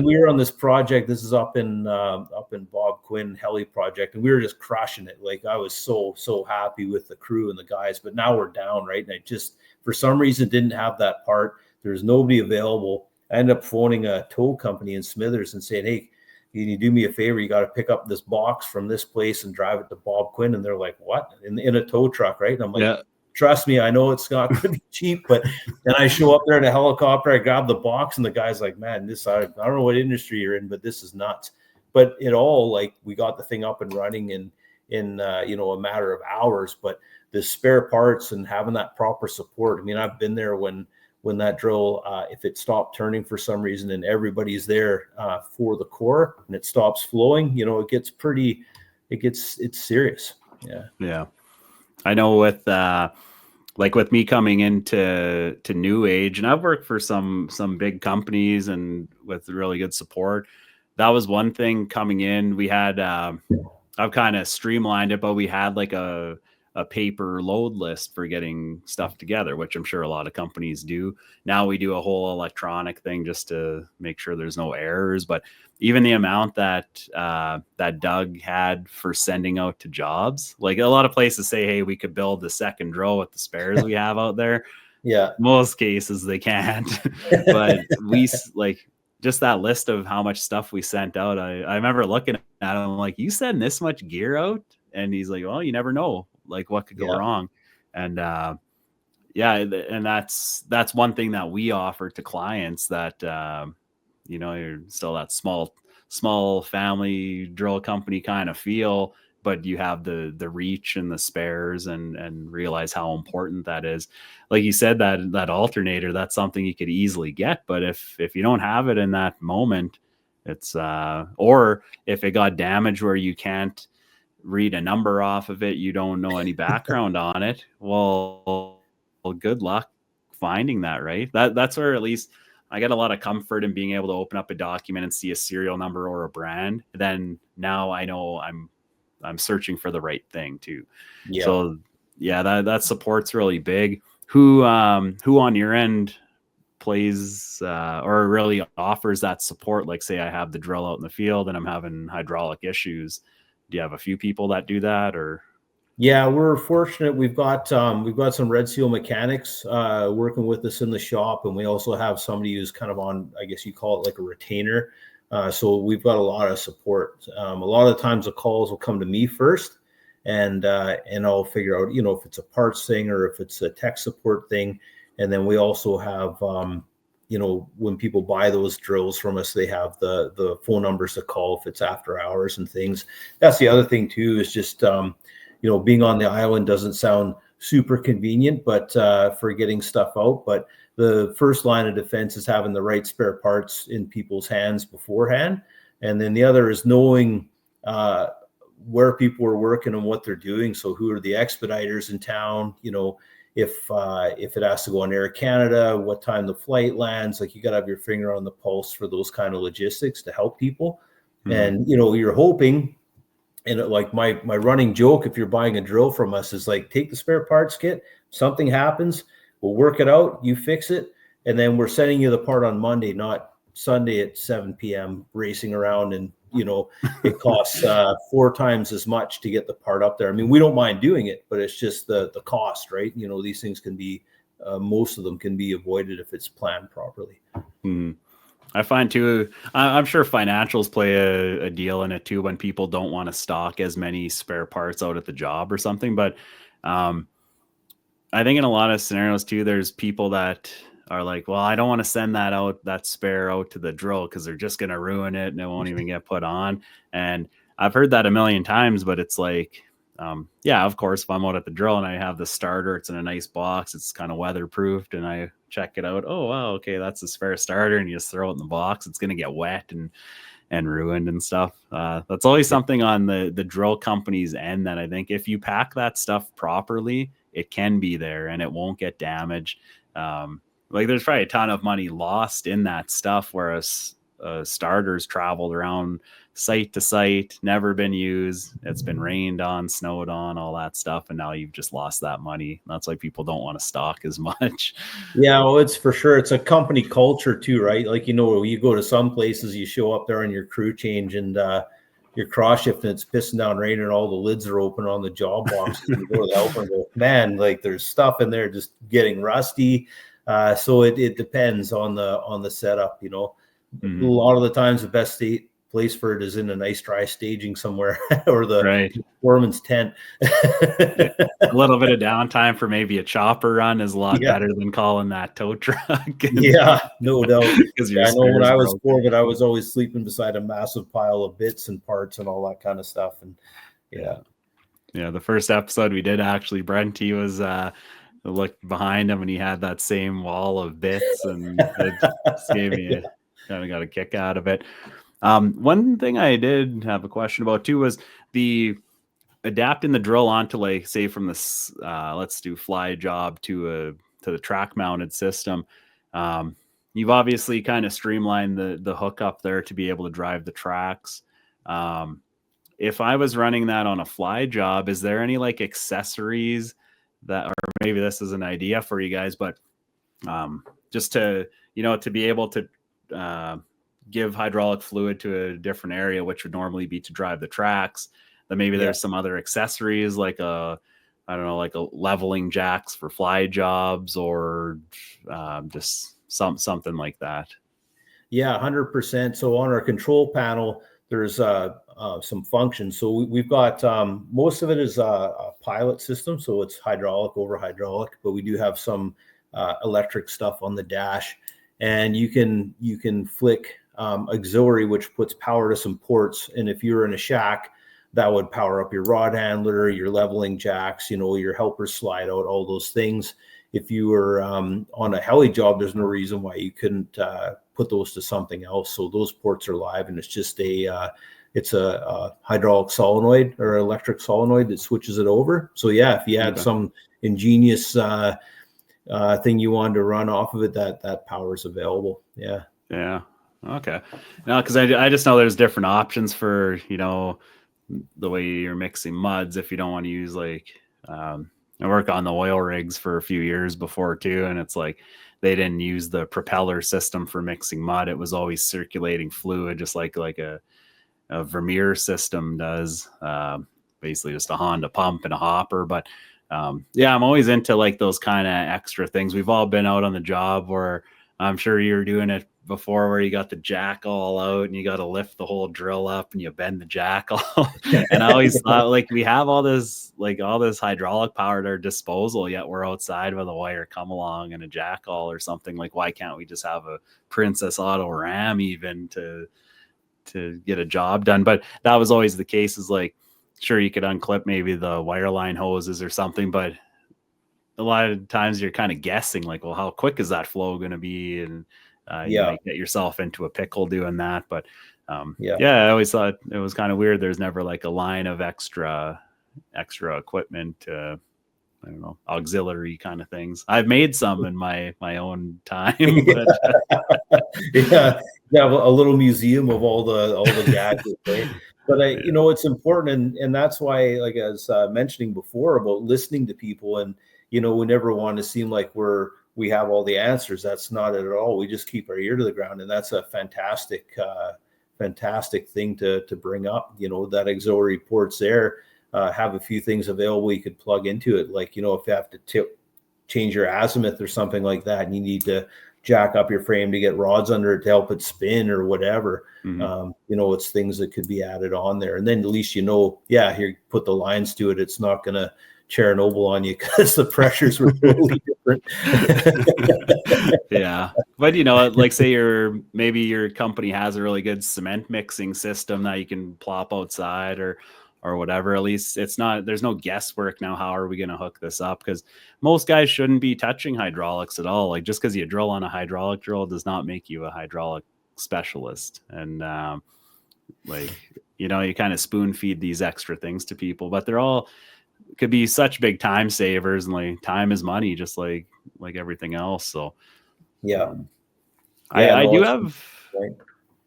we were on this project. This is up in Bob Quinn heli project, and we were just crushing it. Like I was so happy with the crew and the guys, but now we're down, right? And I just for some reason didn't have that part. There's nobody available. I ended up phoning a tow company in Smithers and saying, hey, can you do me a favor? You got to pick up this box from this place and drive it to Bob Quinn. And they're like, what? In a tow truck, right? And I'm like, trust me, I know it's not going to be cheap, but then I show up there in a helicopter, I grab the box, and the guy's like, man, I don't know what industry you're in, but this is nuts. But it all, like, we got the thing up and running in a matter of hours. But the spare parts and having that proper support. I mean, I've been there when that drill, if it stopped turning for some reason and everybody's there for the core and it stops flowing, it's serious. Yeah. I know with me coming into New Age, and I've worked for some big companies and with really good support. That was one thing coming in. We had, I've kind of streamlined it, but we had like a paper load list for getting stuff together, which I'm sure a lot of companies do. Now we do a whole electronic thing just to make sure there's no errors. But even the amount that Doug had for sending out to jobs, like a lot of places say, hey, we could build the second drill with the spares we have out there. Yeah. Most cases they can't. But we like just that list of how much stuff we sent out. I remember looking at him like, you send this much gear out? And he's like, well, you never know, like what could go wrong. And and that's one thing that we offer to clients that you're still that small family drill company kind of feel, but you have the reach and the spares and realize how important that is. Like you said, that alternator, that's something you could easily get, but if you don't have it in that moment, it's or if it got damaged where you can't read a number off of it, you don't know any background on it, well, good luck finding that, right? That's where at least I get a lot of comfort in being able to open up a document and see a serial number or a brand. Then now I know I'm searching for the right thing too. So that support's really big. Who on your end plays or really offers that support? Like say I have the drill out in the field and I'm having hydraulic issues. Do you have a few people that do that, or? Yeah, we're fortunate. We've got some Red Seal mechanics working with us in the shop, and we also have somebody who's kind of on, I guess you call it like a retainer. So we've got a lot of support. A lot of the times the calls will come to me first, and I'll figure out, if it's a parts thing or if it's a tech support thing. And then we also have, when people buy those drills from us, they have the phone numbers to call if it's after hours and things. That's the other thing too, is just, being on the island doesn't sound super convenient, but for getting stuff out. But the first line of defense is having the right spare parts in people's hands beforehand. And then the other is knowing where people are working and what they're doing. So who are the expediters in town? If it has to go on Air Canada, what time the flight lands, like you got to have your finger on the pulse for those kind of logistics to help people. And, you're hoping, and like my running joke, if you're buying a drill from us, is like, take the spare parts kit, something happens, we'll work it out, you fix it. And then we're sending you the part on Monday, not Sunday at 7 p.m. racing around. And, it costs 4 times as much to get the part up there. I mean, we don't mind doing it, but it's just the cost, right? These things can be, most of them can be avoided if it's planned properly. I find too, I'm sure financials play a deal in it too, when people don't want to stock as many spare parts out at the job or something. But I think in a lot of scenarios too, there's people that are like, well, I don't want to send that spare out to the drill because they're just going to ruin it and it won't even get put on. And I've heard that a million times, but it's like, yeah, of course, if I'm out at the drill and I have the starter, it's in a nice box, it's kind of weatherproofed, and I check it out. Oh, wow, okay, that's the spare starter, and you just throw it in the box. It's going to get wet and ruined and stuff. That's always something on the drill company's end that I think if you pack that stuff properly, it can be there and it won't get damaged. Like there's probably a ton of money lost in that stuff, whereas starters traveled around site to site, never been used. It's been rained on, snowed on, all that stuff. And now you've just lost that money. That's why people don't want to stock as much. Yeah, well, it's for sure. It's a company culture too, right? Like, you go to some places, you show up there on your crew change and you're cross shifting, it's pissing down rain and all the lids are open on the job box. And you go to the helper and go, man, like there's stuff in there just getting rusty. So it depends on the setup, A lot of the times the best place for it is in a nice dry staging somewhere or the foreman's tent. A little bit of downtime for maybe a chopper run is a lot better than calling that tow truck. Yeah, no doubt. I know when I was foreman, I was always sleeping beside a massive pile of bits and parts and all that kind of stuff. And yeah, the first episode we did, actually, Brent, he was looked behind him and he had that same wall of bits, and it just gave me kind of got a kick out of it. One thing I did have a question about too was the adapting the drill onto, like, say from this let's do fly job to the track mounted system. You've obviously kind of streamlined the hookup there to be able to drive the tracks. If I was running that on a fly job, is there any like accessories that, or maybe this is an idea for you guys, but just to be able to give hydraulic fluid to a different area, which would normally be to drive the tracks, then maybe there's some other accessories like a leveling jacks for fly jobs, or just something like that. Yeah, 100%. So on our control panel, there's some functions. So we've got most of it is a pilot system, so it's hydraulic over hydraulic, but we do have some electric stuff on the dash, and you can flick auxiliary, which puts power to some ports. And if you're in a shack, that would power up your rod handler, your leveling jacks, your helper slide out, all those things. If you were on a heli job, there's no reason why you couldn't put those to something else. So those ports are live, and it's just a hydraulic solenoid or electric solenoid that switches it over. So yeah, if you had some ingenious thing you wanted to run off of it, that power is available. Yeah. Okay. No, because I just know there's different options for the way you're mixing muds. If you don't want to use like I worked on the oil rigs for a few years before too, and it's like they didn't use the propeller system for mixing mud. It was always circulating fluid, just like a Vermeer system does. Basically just a Honda pump and a hopper. But I'm always into like those kind of extra things. We've all been out on the job where I'm sure you were doing it before, where you got the jack all out and you got to lift the whole drill up and you bend the jack all. And I always thought, like, we have all this hydraulic power at our disposal, yet we're outside with a wire come along and a jack all or something. Like, why can't we just have a Princess Auto Ram even to get a job done? But that was always the case, is like, sure, you could unclip maybe the wireline hoses or something, but a lot of times you're kind of guessing, like, well, how quick is that flow going to be? And you might get yourself into a pickle doing that. But I always thought it was kind of weird. There's never like a line of extra equipment, I don't know, auxiliary kind of things. I've made some in my own time, but yeah, have a little museum of all the gadgets. Right? But it's important, and that's why, like I was mentioning before about listening to people, and we never want to seem like we have all the answers. That's not it at all. We just keep our ear to the ground, and that's a fantastic thing to bring up. That auxiliary ports there have a few things available you could plug into it, like if you have to change your azimuth or something like that, and you need to jack up your frame to get rods under it to help it spin or whatever. It's things that could be added on there, and then at least here, put the lines to it. It's not gonna Chernobyl on you because the pressures were totally different. Yeah, but like say maybe your company has a really good cement mixing system that you can plop outside or whatever. At least there's no guesswork now. How are we going to hook this up? Because most guys shouldn't be touching hydraulics at all. Like, just because you drill on a hydraulic drill does not make you a hydraulic specialist. And you kind of spoon feed these extra things to people, but they're all could be such big time savers, and like time is money, just like everything else. So I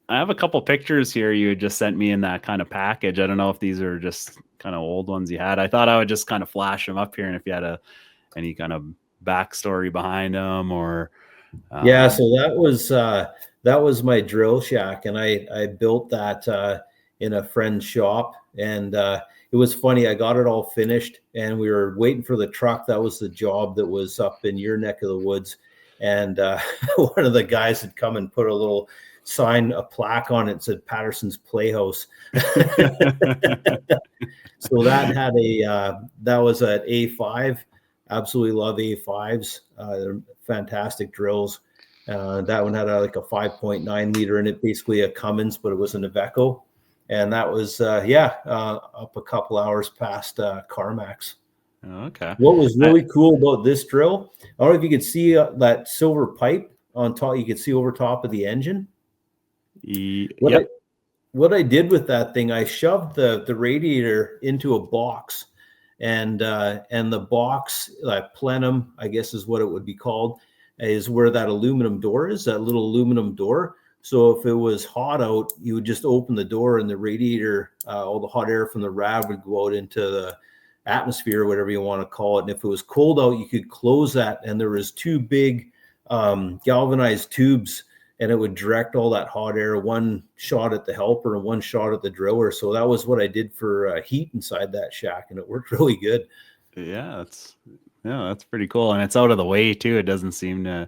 have a couple pictures here you had just sent me in that kind of package. I don't know if these are just kind of old ones you had. I thought I would just kind of flash them up here, and if you had any kind of backstory behind them or. So that was my drill shack, and I built that in a friend's shop, and it was funny. I got it all finished, and we were waiting for the truck. That was the job that was up in your neck of the woods, and one of the guys had come and put a little sign, a plaque on it, said Patterson's Playhouse. So that was at A5. Absolutely love A5s. They're fantastic drills. That one had like a 5.9 liter in it, basically a Cummins, but it was an Iveco. And that was up a couple hours past CarMax. Okay. What was really cool about this drill, I don't know if you could see that silver pipe on top. You could see over top of the engine. What I did with that thing, I shoved the radiator into a box, and the box, plenum, I guess is what it would be called, is where that aluminum door is, that little aluminum door. So if it was hot out, you would just open the door, and the radiator, all the hot air from the rad would go out into the atmosphere, whatever you want to call it. And if it was cold out, you could close that, and there was two big galvanized tubes, and it would direct all that hot air, one shot at the helper and one shot at the driller. So that was what I did for heat inside that shack, and it worked really good. Yeah, that's pretty cool, and it's out of the way too. It doesn't seem to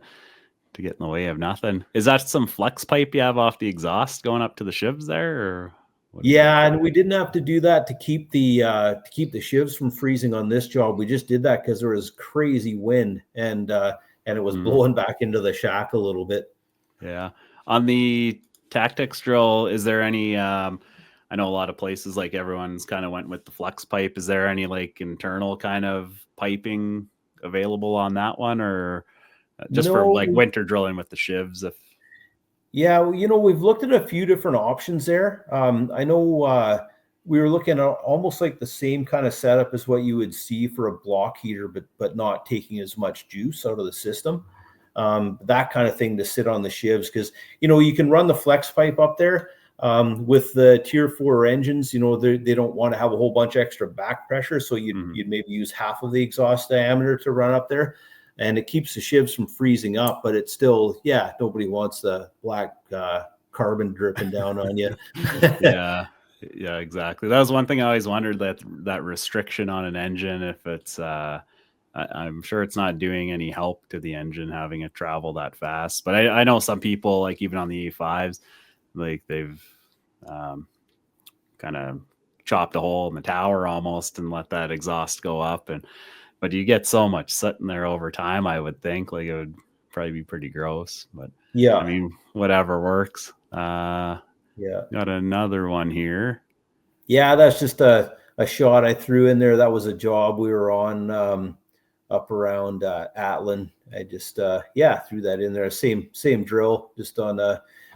get in the way of nothing. Is that some flex pipe you have off the exhaust going up to the shivs there, or? And we didn't have to do that to keep the shivs from freezing on this job. We just did that because there was crazy wind, and it was blowing back into the shack a little bit. Yeah. On the Tactex drill, is there any, I know a lot of places, like everyone's kind of went with the flex pipe. Is there any like internal kind of piping available on that one, or just for like winter drilling with the shivs? We've looked at a few different options there. I know we were looking at almost like the same kind of setup as what you would see for a block heater, but not taking as much juice out of the system. That kind of thing to sit on the shivs, because you can run the flex pipe up there with the tier 4 engines. They don't want to have a whole bunch of extra back pressure, so you'd maybe use half of the exhaust diameter to run up there, and it keeps the shivs from freezing up. But it's still, nobody wants the black carbon dripping down on you. Yeah, exactly. That was one thing I always wondered, that restriction on an engine, if it's I'm sure it's not doing any help to the engine having it travel that fast. But I know some people, like even on the A5s, like they've kind of chopped a hole in the tower almost and let that exhaust go up. But you get so much sitting there over time, I would think like it would probably be pretty gross. But yeah, I mean, whatever works. Got another one here. Yeah, that's just a shot I threw in there. That was a job we were on up around Atlin. I just threw that in there. Same drill, just on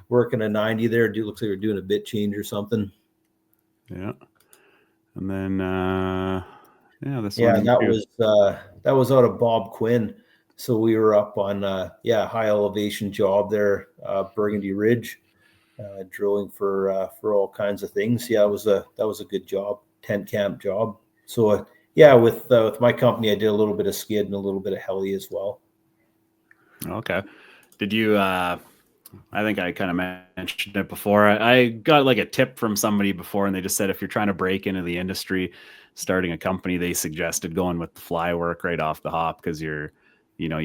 working a 90 there. It looks like we're doing a bit change or something. Yeah. And then, this Yeah, one. and that was out of Bob Quinn. So we were up on high elevation job there, Burgundy Ridge, drilling for all kinds of things. Yeah, that was a good job, tent camp job. So with my company, I did a little bit of skid and a little bit of heli as well. Okay. Did you? I think I kind of mentioned it before. I got like a tip from somebody before, and they just said if you're trying to break into the industry, starting a company, they suggested going with the fly work right off the hop because you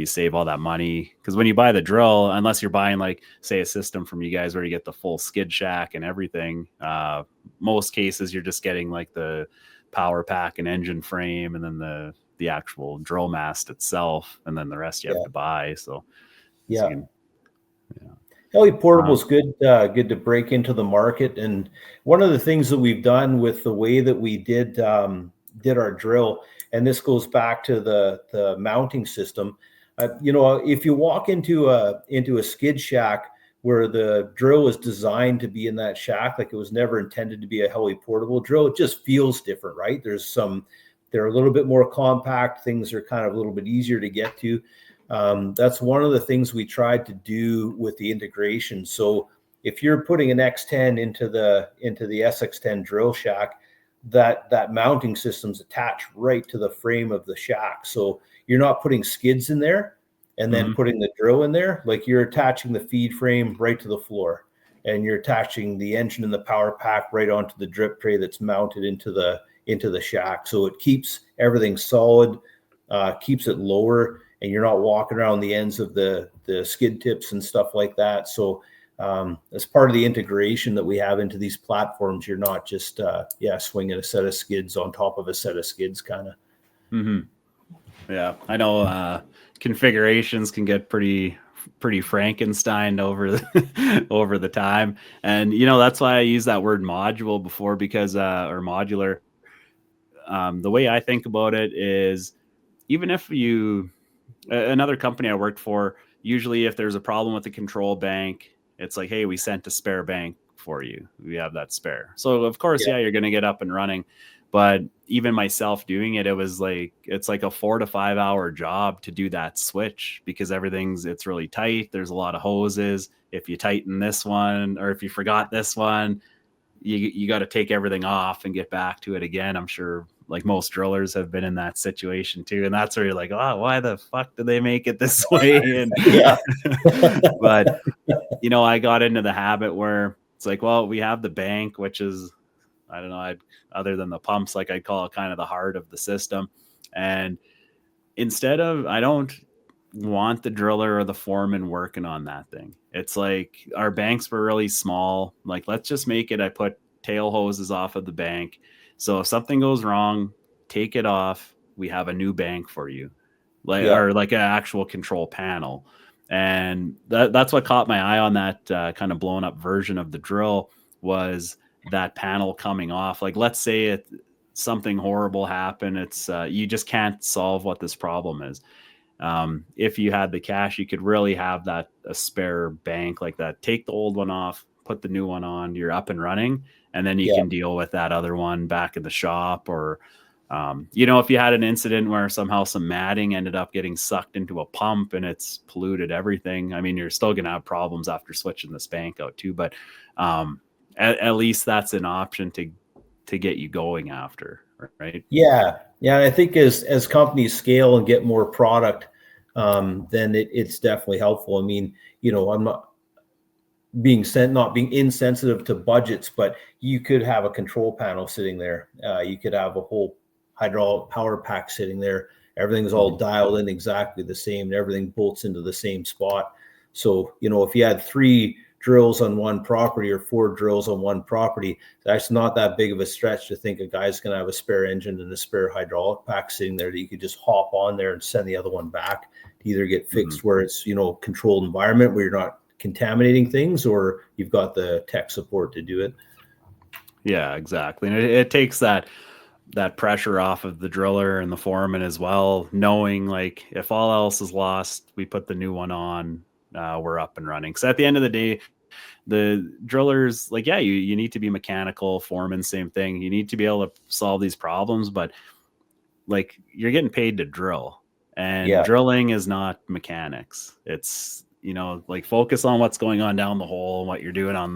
save all that money. Because when you buy the drill, unless you're buying like say a system from you guys where you get the full skid shack and everything, most cases you're just getting like the power pack and engine frame, and then the actual drill mast itself, and then the rest you have to buy. So yeah. Heli portable is good to break into the market. And one of the things that we've done with the way that we did our drill, and this goes back to the mounting system. If you walk into a skid shack where the drill is designed to be in that shack, like it was never intended to be a heli portable drill, it just feels different, right? They're a little bit more compact. Things are kind of a little bit easier to get to. That's one of the things we tried to do with the integration. So if you're putting an X10 into the SX10 drill shack, that mounting system's attached right to the frame of the shack. So you're not putting skids in there and then putting the drill in there. Like you're attaching the feed frame right to the floor, and you're attaching the engine and the power pack right onto the drip tray that's mounted into the shack. So it keeps everything solid, keeps it lower, and you're not walking around the ends of the skid tips and stuff like that. So as part of the integration that we have into these platforms, you're not just swinging a set of skids on top of a set of skids kind of. Mm-hmm. Yeah, I know configurations can get pretty Frankenstein over the time, and that's why I use that word module before, because or modular. The way I think about it is, even if another company I worked for, usually if there's a problem with the control bank, it's like, hey, we sent a spare bank for you. We have that spare. So of course, you're going to get up and running. But even myself doing it, it's like a 4 to 5 hour job to do that switch, because it's really tight. There's a lot of hoses. If you tighten this one, or if you forgot this one, you got to take everything off and get back to it again. I'm sure like most drillers have been in that situation too. And that's where you're like, oh, why the fuck did they make it this way? And but I got into the habit where it's like, well, we have the bank, which is, I don't know, other than the pumps, like I'd call it kind of the heart of the system. And I don't want the driller or the foreman working on that thing. It's like our banks were really small. Like, let's just make it, I put tail hoses off of the bank. So if something goes wrong, take it off. We have a new bank for you, or like an actual control panel. And that's what caught my eye on that kind of blown up version of the drill, was that panel coming off. Like, let's say something horrible happened. It's you just can't solve what this problem is. If you had the cash, you could really have a spare bank like that. Take the old one off, put the new one on, you're up and running, and then you can deal with that other one back in the shop. Or, if you had an incident where somehow some matting ended up getting sucked into a pump and it's polluted everything, I mean, you're still going to have problems after switching this bank out too. But at least that's an option to get you going after, right? Yeah. And I think as companies scale and get more product, then it's definitely helpful. I mean, I'm not being insensitive to budgets, but you could have a control panel sitting there. You could have a whole hydraulic power pack sitting there. Everything's all dialed in exactly the same, and everything bolts into the same spot. So, if you had 3 drills on one property or 4 drills on one property, that's not that big of a stretch to think a guy's going to have a spare engine and a spare hydraulic pack sitting there that you could just hop on there and send the other one back to either get fixed where it's, controlled environment where you're not contaminating things, or you've got the tech support to do it. Yeah, exactly. And it takes that pressure off of the driller and the foreman as well, knowing like if all else is lost, we put the new one on, we're up and running. So at the end of the day, the drillers, like, yeah, you need to be mechanical, foreman, same thing. You need to be able to solve these problems, but like, you're getting paid to drill, and drilling is not mechanics. It's, like, focus on what's going on down the hole and what you're doing on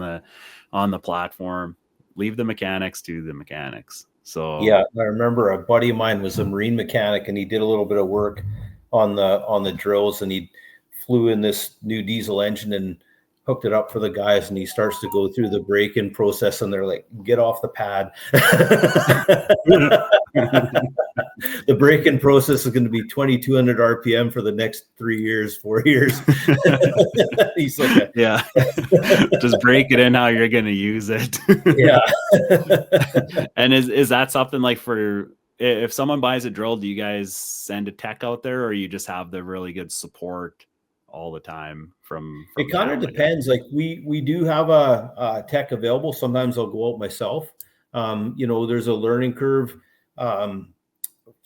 the platform. Leave the mechanics to the mechanics. So yeah, I remember a buddy of mine was a marine mechanic, and he did a little bit of work on the drills, and he flew in this new diesel engine and hooked it up for the guys, and he starts to go through the break-in process, and they're like, get off the pad. The break-in process is going to be 2,200 RPM for the next 3 years, 4 years. He's like, yeah, just break it in how you're going to use it. Yeah. And is that something like, for if someone buys a drill, do you guys send a tech out there, or you just have the really good support all the time from it kind of depends. Like, we do have a tech available. Sometimes I'll go out myself. There's a learning curve.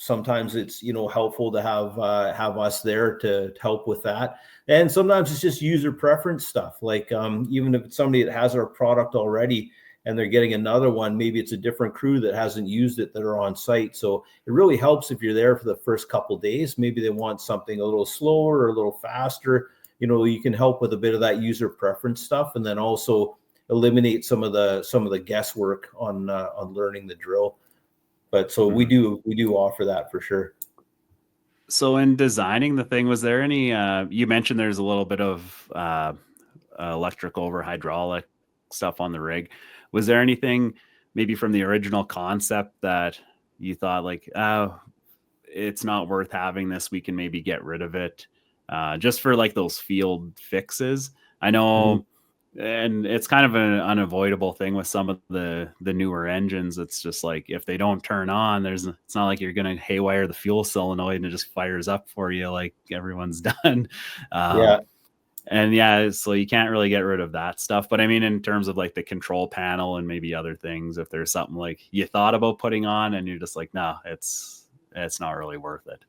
Sometimes it's, helpful to have us there to help with that. And sometimes it's just user preference stuff. Like, even if it's somebody that has our product already and they're getting another one, maybe it's a different crew that hasn't used it that are on site. So it really helps if you're there for the first couple of days. Maybe they want something a little slower or a little faster. You can help with a bit of that user preference stuff, and then also eliminate some of the guesswork on learning the drill. But so we do offer that for sure. So in designing the thing, was there any, you mentioned there's a little bit of electric over hydraulic stuff on the rig. Was there anything maybe from the original concept that you thought, like, it's not worth having this, we can maybe get rid of it, just for like those field fixes? I know, and it's kind of an unavoidable thing with some of the newer engines. It's just like, if they don't turn on, it's not like you're going to haywire the fuel solenoid and it just fires up for you like everyone's done. And yeah, so you can't really get rid of that stuff. But I mean, in terms of like the control panel and maybe other things, if there's something like you thought about putting on and you're just like, no, it's not really worth it.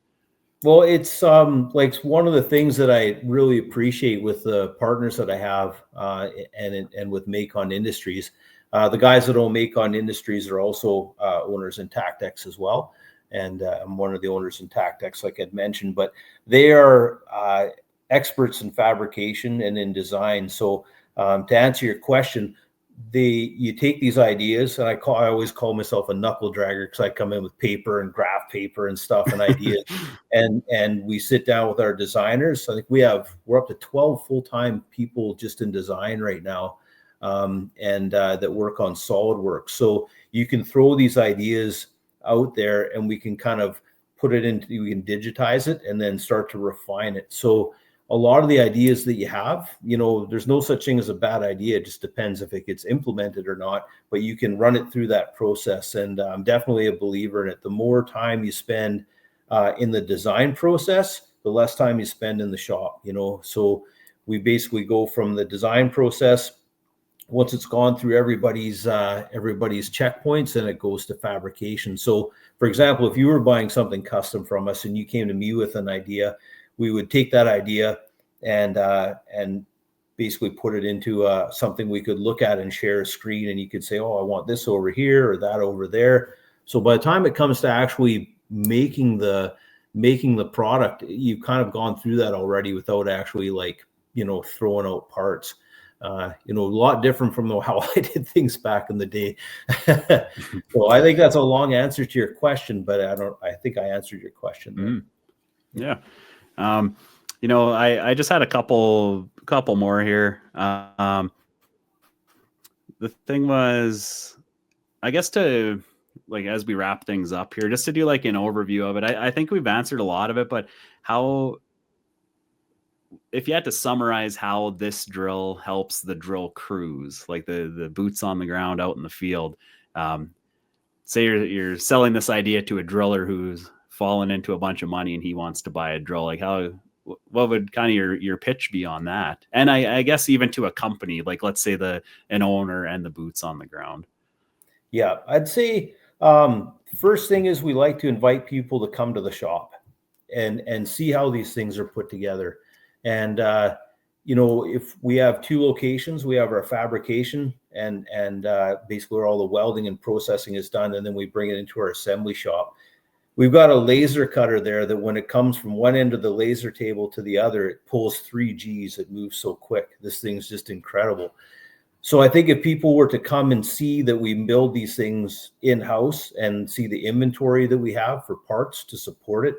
Well, it's like one of the things that I really appreciate with the partners that I have, and with Macon Industries. The guys that own Macon Industries are also owners in Tactex as well, and I'm one of the owners in Tactex, like I'd mentioned. But they are experts in fabrication and in design. So to answer your question, you take these ideas, and I always call myself a knuckle dragger, because I come in with paper and graph paper and stuff and ideas, and we sit down with our designers. I think we're up to 12 full-time people just in design right now, and that work on SolidWorks. So you can throw these ideas out there, and we can kind of we can digitize it and then start to refine it. So a lot of the ideas that you have, there's no such thing as a bad idea. It just depends if it gets implemented or not, but you can run it through that process. And I'm definitely a believer in it. The more time you spend in the design process, the less time you spend in the shop, So we basically go from the design process. Once it's gone through everybody's checkpoints, and it goes to fabrication. So for example, if you were buying something custom from us and you came to me with an idea, we would take that idea and basically put it into something we could look at and share a screen, and you could say, oh, I want this over here or that over there. So by the time it comes to actually making the product, you've kind of gone through that already without actually throwing out parts. A lot different from how I did things back in the day. So I think that's a long answer to your question, but I think I answered your question. Yeah. I just had a couple more here. The thing was, I guess, to like, as we wrap things up here, just to do like an overview of it. I think we've answered a lot of it, but if you had to summarize how this drill helps the drill crews, like the boots on the ground out in the field, say you're selling this idea to a driller who's fallen into a bunch of money and he wants to buy a drill, like what would kind of your pitch be on that? And I guess even to a company, like let's say an owner and the boots on the ground. Yeah, I'd say first thing is we like to invite people to come to the shop and see how these things are put together. And if we have 2 locations, we have our fabrication and basically where all the welding and processing is done, and then we bring it into our assembly shop. We've got a laser cutter there that when it comes from one end of the laser table to the other, it pulls 3 Gs. It moves so quick. This thing's just incredible. So I think if people were to come and see that we build these things in-house and see the inventory that we have for parts to support it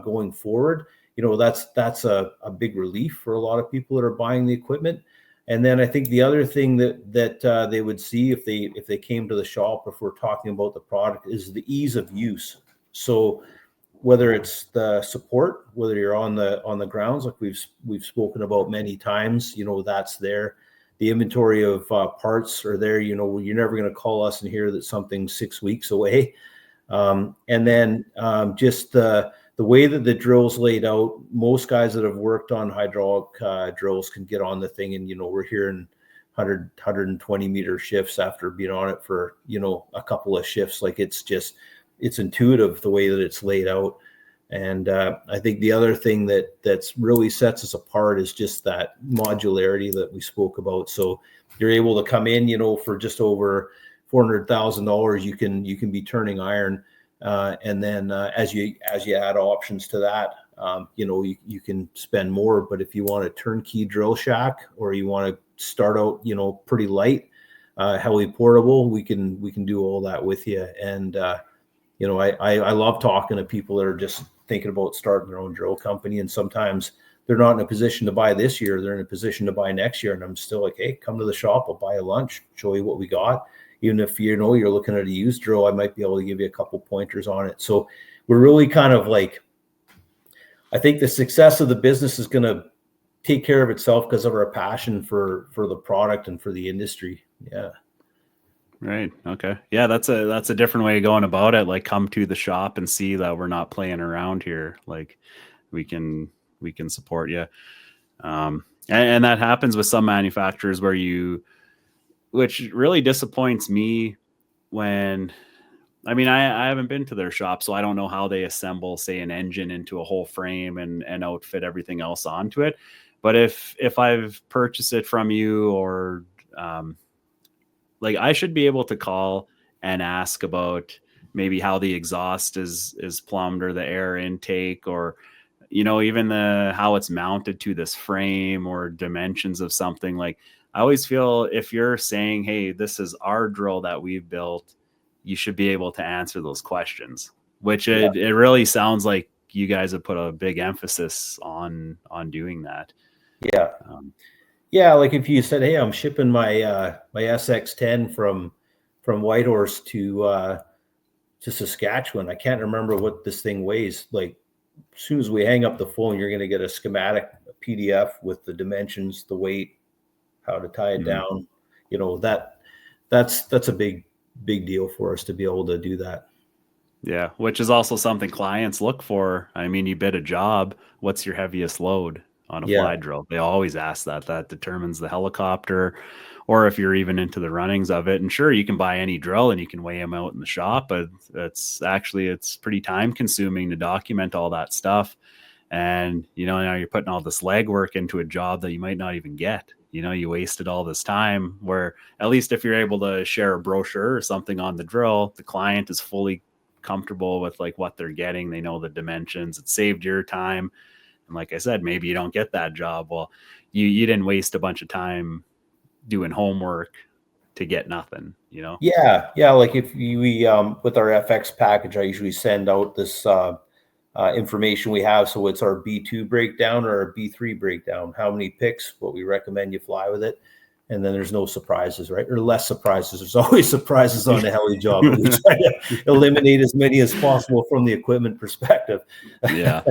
going forward, that's a big relief for a lot of people that are buying the equipment. And then I think the other thing that they would see if they came to the shop, if we're talking about the product, is the ease of use. So whether it's the support, whether you're on the grounds, like we've spoken about many times, that's there. The inventory of parts are there. You're never going to call us and hear that something's 6 weeks away. And then just the way that the drill's laid out, most guys that have worked on hydraulic drills can get on the thing, and we're hearing 120 meter shifts after being on it for a couple of shifts. Like it's intuitive the way that it's laid out. And I think the other thing that's really sets us apart is just that modularity that we spoke about. So you're able to come in, for just over $400,000, you can be turning iron, and then as you add options to that, you can spend more. But if you want a turnkey drill shack, or you want to start out, pretty light, heli portable, we can do all that with you. And I love talking to people that are just thinking about starting their own drill company, and sometimes they're not in a position to buy this year, they're in a position to buy next year. And I'm still like, hey, come to the shop, I'll buy you lunch, show you what we got. Even if you're looking at a used drill, I might be able to give you a couple pointers on it. So we're really kind of like, I think the success of the business is going to take care of itself because of our passion for the product and for the industry. Yeah. Right. Okay. Yeah, that's a different way of going about it. Like, come to the shop and see that we're not playing around here. Like, we can support you. And that happens with some manufacturers which really disappoints me when, I haven't been to their shop, so I don't know how they assemble, say, an engine into a whole frame and outfit everything else onto it. But if I've purchased it from you, or like, I should be able to call and ask about maybe how the exhaust is plumbed, or the air intake, or, even how it's mounted to this frame, or dimensions of something. Like, I always feel if you're saying, hey, this is our drill that we've built, you should be able to answer those questions, which it really sounds like you guys have put a big emphasis on doing that. Yeah. Yeah, like if you said, hey, I'm shipping my SX10 from Whitehorse to Saskatchewan. I can't remember what this thing weighs. Like, as soon as we hang up the phone, you're going to get a schematic, a PDF with the dimensions, the weight, how to tie it down. That's a big deal for us to be able to do that. Yeah, which is also something clients look for. You bid a job, what's your heaviest load on a fly drill? They always ask that. That determines the helicopter, or if you're even into the runnings of it. And sure, you can buy any drill and you can weigh them out in the shop, but it's pretty time consuming to document all that stuff. And, now you're putting all this legwork into a job that you might not even get. You wasted all this time, where at least if you're able to share a brochure or something on the drill, the client is fully comfortable with like what they're getting. They know the dimensions. It saved your time. And like I said, maybe you don't get that job. Well, you didn't waste a bunch of time doing homework to get nothing, Yeah. Like if we with our FX package, I usually send out this information we have. So it's our B2 breakdown or our B3 breakdown, how many picks, what we recommend you fly with it. And then there's no surprises, right? Or less surprises. There's always surprises on the heli job. We try to eliminate as many as possible from the equipment perspective. Yeah.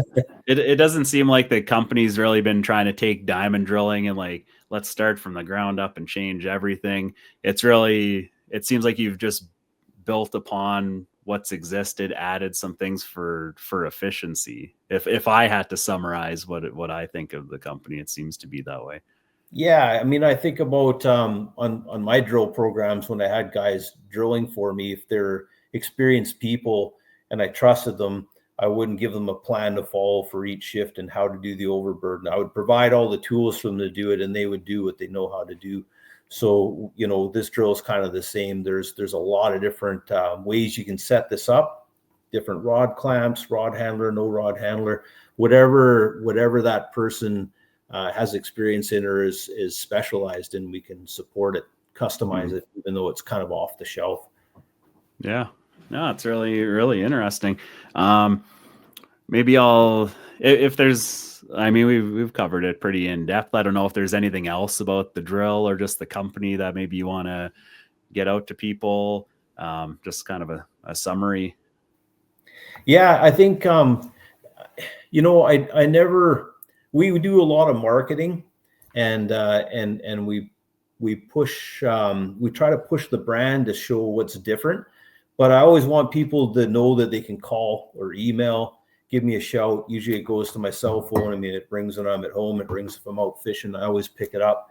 It doesn't seem like the company's really been trying to take diamond drilling and like, let's start from the ground up and change everything. It seems like you've just built upon what's existed, added some things for efficiency. If I had to summarize what I think of the company, it seems to be that way. Yeah, I think about on my drill programs, when I had guys drilling for me, if they're experienced people and I trusted them, I wouldn't give them a plan to follow for each shift and how to do the overburden. I would provide all the tools for them to do it, and they would do what they know how to do. So, this drill is kind of the same. There's a lot of different ways you can set this up, different rod clamps, rod handler, no rod handler, whatever that person has experience in or is specialized in, we can support it, customize it, even though it's kind of off the shelf. Yeah. No, it's really, really interesting. Maybe if there's, I mean, we've covered it pretty in depth. I don't know if there's anything else about the drill or just the company that maybe you want to get out to people. Just kind of a summary. Yeah, I think, we do a lot of marketing, and we push, we try to push the brand to show what's different. But I always want people to know that they can call or email, give me a shout. Usually it goes to my cell phone. I mean, it rings when I'm at home. It rings if I'm out fishing. I always pick it up.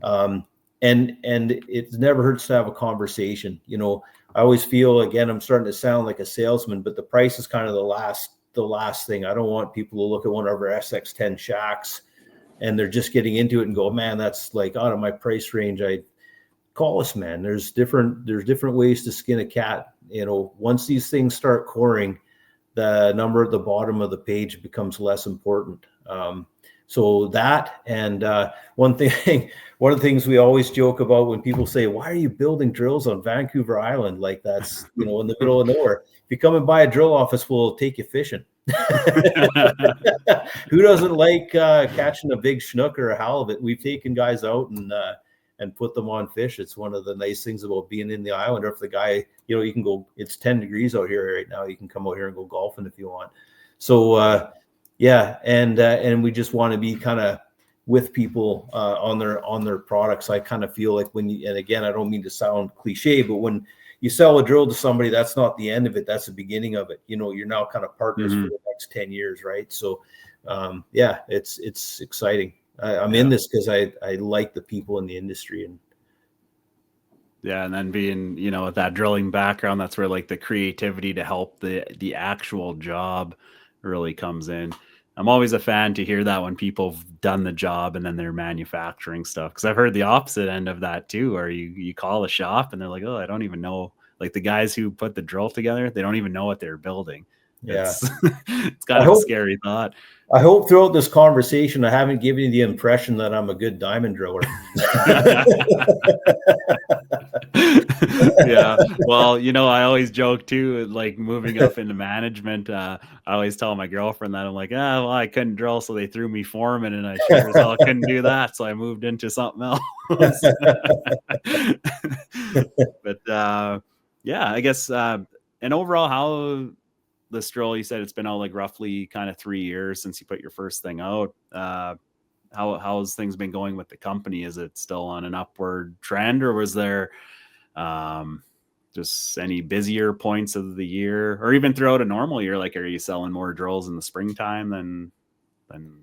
And it never hurts to have a conversation. I always feel, again, I'm starting to sound like a salesman, but the price is kind of the last thing. I don't want people to look at one of our SX10 shacks and they're just getting into it and go, man, that's like out of my price range. Call us, man. There's different ways to skin a cat. Once these things start coring, the number at the bottom of the page becomes less important. So that, and one of the things we always joke about when people say, why are you building drills on Vancouver Island? Like that's, in the middle of nowhere. If you come and buy a drill office, we'll take you fishing. Who doesn't like catching a big snook or a halibut? We've taken guys out and put them on fish. It's one of the nice things about being in the island. Or if the guy, you can go, it's 10 degrees out here right now. You can come out here and go golfing if you want. So, yeah. And we just want to be kind of with people on their products. I kind of feel like and again, I don't mean to sound cliche, but when you sell a drill to somebody, that's not the end of it. That's the beginning of it. You're now kind of partners for the next 10 years. Right. So, yeah, it's exciting. I'm in this because I like the people in the industry. And then being, with that drilling background, that's where like the creativity to help the actual job really comes in. I'm always a fan to hear that when people have done the job and then they're manufacturing stuff. Because I've heard the opposite end of that too, where you call a shop and they're like, oh, I don't even know. Like the guys who put the drill together, they don't even know what they're building. Yeah. It's kind of a scary thought. I hope throughout this conversation, I haven't given you the impression that I'm a good diamond driller. Yeah. Well, I always joke too, like moving up into management. I always tell my girlfriend that I'm like, well, I couldn't drill, so they threw me foreman, and I sure as hell couldn't do that. So I moved into something else. But yeah, I guess, and overall, how this drill, you said it's been out like roughly kind of 3 years since you put your first thing out. How's things been going with the company? Is it still on an upward trend, or was there just any busier points of the year, or even throughout a normal year? Like, are you selling more drills in the springtime than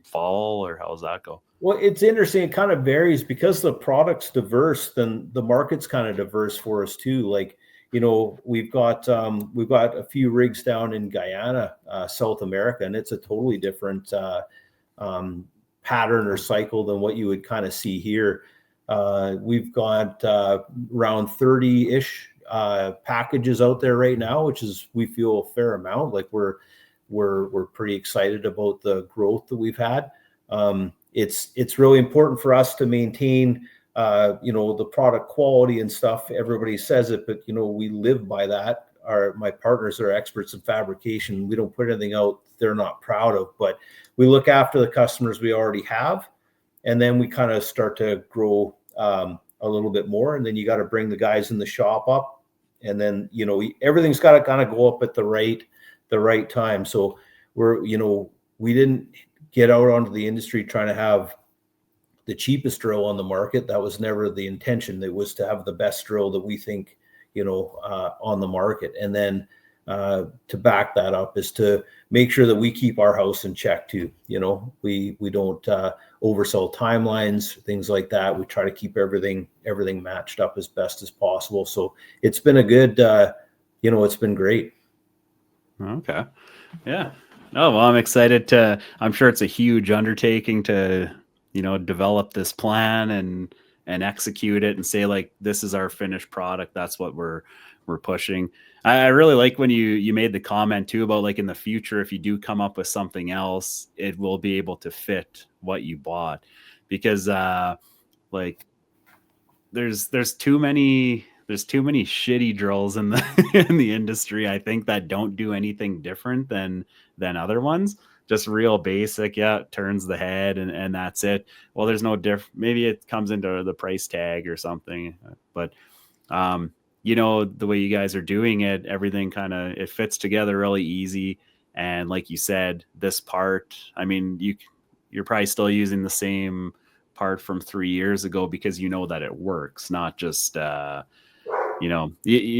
fall, or how's that go? Well, it's interesting. It kind of varies because the product's diverse, then the market's kind of diverse for us too. Like, we've got a few rigs down in Guyana, South America, and it's a totally different pattern or cycle than what you would kind of see here. We've got around 30-ish packages out there right now, which is, we feel, a fair amount. Like we're pretty excited about the growth that we've had. It's really important for us to maintain the product quality and stuff. Everybody says it, but we live by that. My partners are experts in fabrication. We don't put anything out they're not proud of, but we look after the customers we already have, and then we kind of start to grow a little bit more. And then you got to bring the guys in the shop up, and then everything's got to kind of go up at the right time. So we didn't get out onto the industry trying to have the cheapest drill on the market. That was never the intention. It was to have the best drill that we think, on the market. And then to back that up is to make sure that we keep our house in check too. We don't oversell timelines, things like that. We try to keep everything matched up as best as possible. So it's been a good, it's been great. Okay. Yeah. Oh, well, I'm excited to, I'm sure it's a huge undertaking to, develop this plan and execute it and say like, this is our finished product. That's what we're pushing. I really like when you made the comment too about like in the future, if you do come up with something else, it will be able to fit what you bought because, like there's too many shitty drills in the in the industry, I think, that don't do anything different than other ones. Just real basic, yeah, it turns the head and that's it. Well, there's no maybe it comes into the price tag or something, but the way you guys are doing it, everything kind of it fits together really easy. And like you said, this part, I mean, you're probably still using the same part from 3 years ago because you know that it works, not just you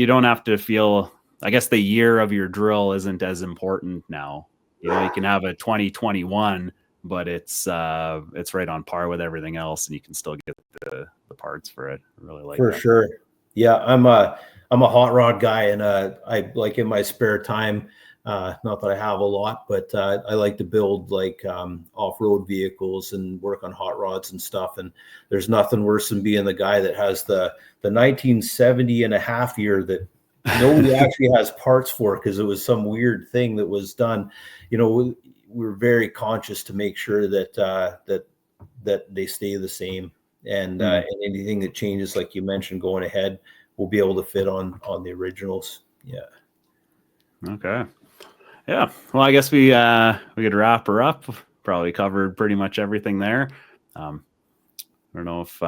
don't have to feel, I guess the year of your drill isn't as important now. You can have a 2021, but it's right on par with everything else and you can still get the parts for it. I really like For that. sure. Yeah, I'm a hot rod guy, and I like in my spare time. Not that I have a lot, but I like to build like off-road vehicles and work on hot rods and stuff. And there's nothing worse than being the guy that has the 1970 and a half year that nobody actually has parts for because it was some weird thing that was done. We're very conscious to make sure that they stay the same. And anything that changes, like you mentioned, going ahead, will be able to fit on the originals. Yeah. Okay. Yeah. Well, I guess we could wrap her up. Probably covered pretty much everything there. I don't know if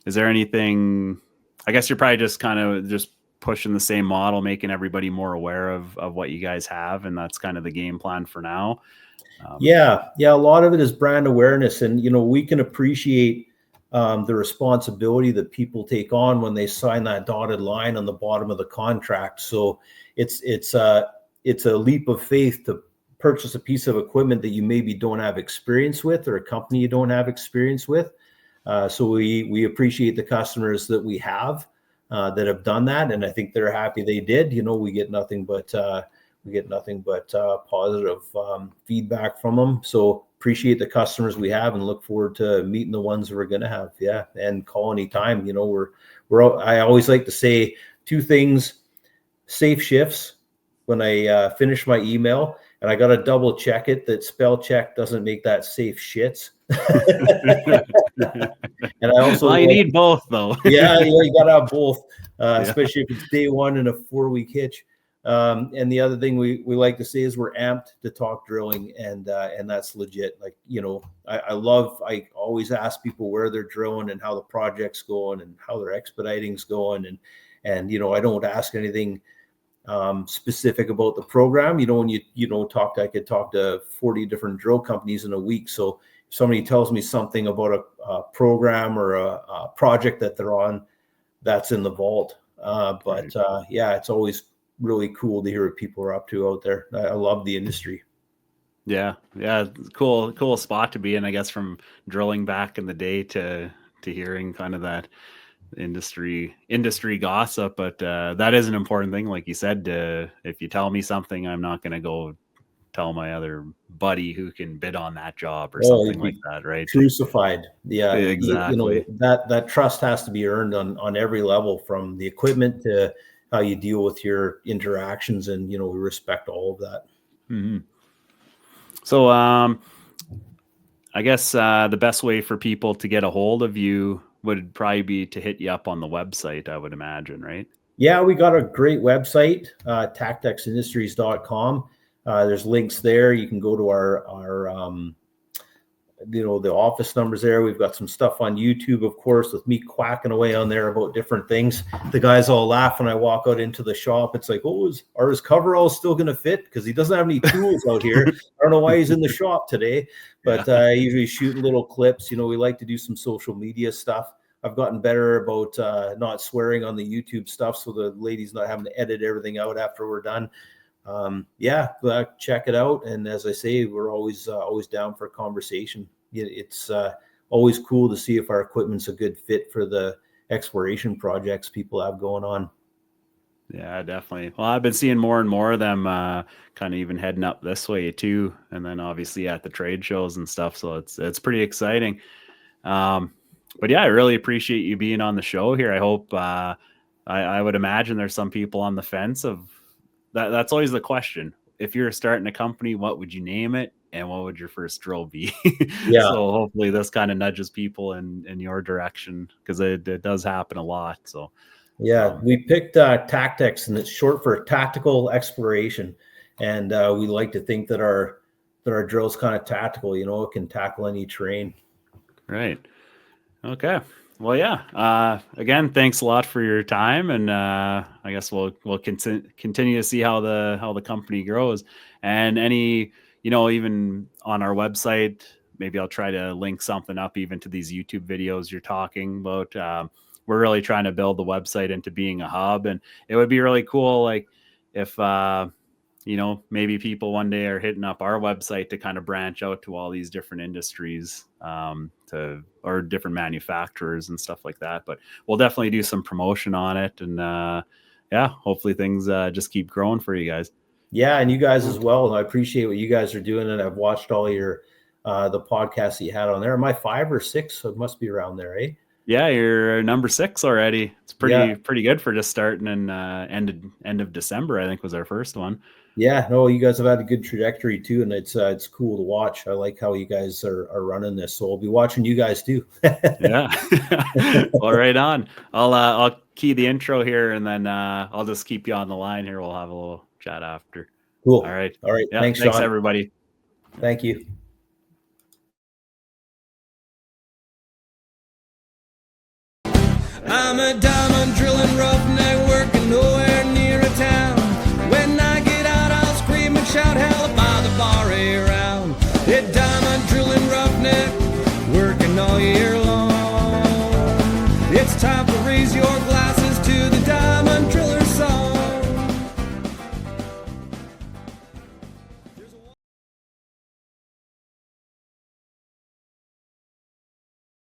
is there anything. I guess you're probably just kind of just pushing the same model, making everybody more aware of what you guys have, and that's kind of the game plan for now. Yeah. A lot of it is brand awareness, and we can appreciate the responsibility that people take on when they sign that dotted line on the bottom of the contract. So it's a leap of faith to purchase a piece of equipment that you maybe don't have experience with, or a company you don't have experience with. So we appreciate the customers that we have that have done that, and I think they're happy they did. We get nothing but positive feedback from them. So appreciate the customers we have and look forward to meeting the ones we're going to have. Yeah. And call anytime. I always like to say two things: safe shifts when I finish my email, and I got to double check it that spell check doesn't make that safe shits. And I also you need both though. yeah, you got to have both, especially if it's day one in a 4-week hitch. And the other thing we like to say is we're amped to talk drilling, and that's legit. Like, I always ask people where they're drilling and how the project's going and how their expediting's going. And I don't ask anything specific about the program. When you talk, I could talk to 40 different drill companies in a week. So if somebody tells me something about a program or a project that they're on, that's in the vault. But it's always really cool to hear what people are up to out there. I love the industry. Yeah. Cool spot to be in, I guess, from drilling back in the day to hearing kind of that industry gossip. But that is an important thing, like you said. If you tell me something, I'm not going to go tell my other buddy who can bid on that job or something like that, right? Crucified. Yeah, exactly. That trust has to be earned on every level, from the equipment to how you deal with your interactions, and we respect all of that. Mm-hmm. So I guess the best way for people to get a hold of you would probably be to hit you up on the website, I would imagine, right? Yeah, we got a great website, tactexindustries.com. There's links there. You can go to our the office numbers there. We've got some stuff on YouTube, of course, with me quacking away on there about different things. The guys all laugh when I walk out into the shop. It's like, are his coveralls still going to fit? Because he doesn't have any tools out here. I don't know why he's in the shop today, but I usually shoot little clips. We like to do some social media stuff. I've gotten better about not swearing on the YouTube stuff, so the ladies not having to edit everything out after we're done. Check it out. And as I say, we're always down for a conversation. It's always cool to see if our equipment's a good fit for the exploration projects people have going on. Yeah, definitely. Well, I've been seeing more and more of them kind of even heading up this way too, and then obviously at the trade shows and stuff. So it's pretty exciting. But yeah, I really appreciate you being on the show here. I hope I would imagine there's some people on the fence of that. That's always the question. If you're starting a company, what would you name it, and what would your first drill be? Yeah. So hopefully this kind of nudges people in your direction, because it does happen a lot. So. Yeah, we picked Tactex, and it's short for tactical exploration. And we like to think that our drill's kind of tactical. You know, it can tackle any terrain. Right. Okay. Well, yeah. Again, thanks a lot for your time, and I guess we'll continue to see how the company grows, and any, even on our website, maybe I'll try to link something up even to these YouTube videos you're talking about. We're really trying to build the website into being a hub, and it would be really cool, like if maybe people one day are hitting up our website to kind of branch out to all these different industries, or different manufacturers and stuff like that. But we'll definitely do some promotion on it, and hopefully things just keep growing for you guys. Yeah, and you guys as well. And I appreciate what you guys are doing. And I've watched all your the podcasts that you had on there. Am I 5 or 6? So it must be around there, eh? Yeah, you're number 6 already. It's pretty good for just starting in end of December, I think, was our first one. Yeah, no, you guys have had a good trajectory too, and it's cool to watch. I like how you guys are running this, so I'll be watching you guys too. Yeah. Well, right on. I'll key the intro here, and then I'll just keep you on the line here. We'll have a little chat after. Cool. All right. Yeah, thanks Sean. everybody. Thank you. I'm a diamond drilling roughneck working nowhere near a town. When I get out, I'll scream and shout hell by the bar around. It diamond drilling roughneck working all year long. It's time to raise your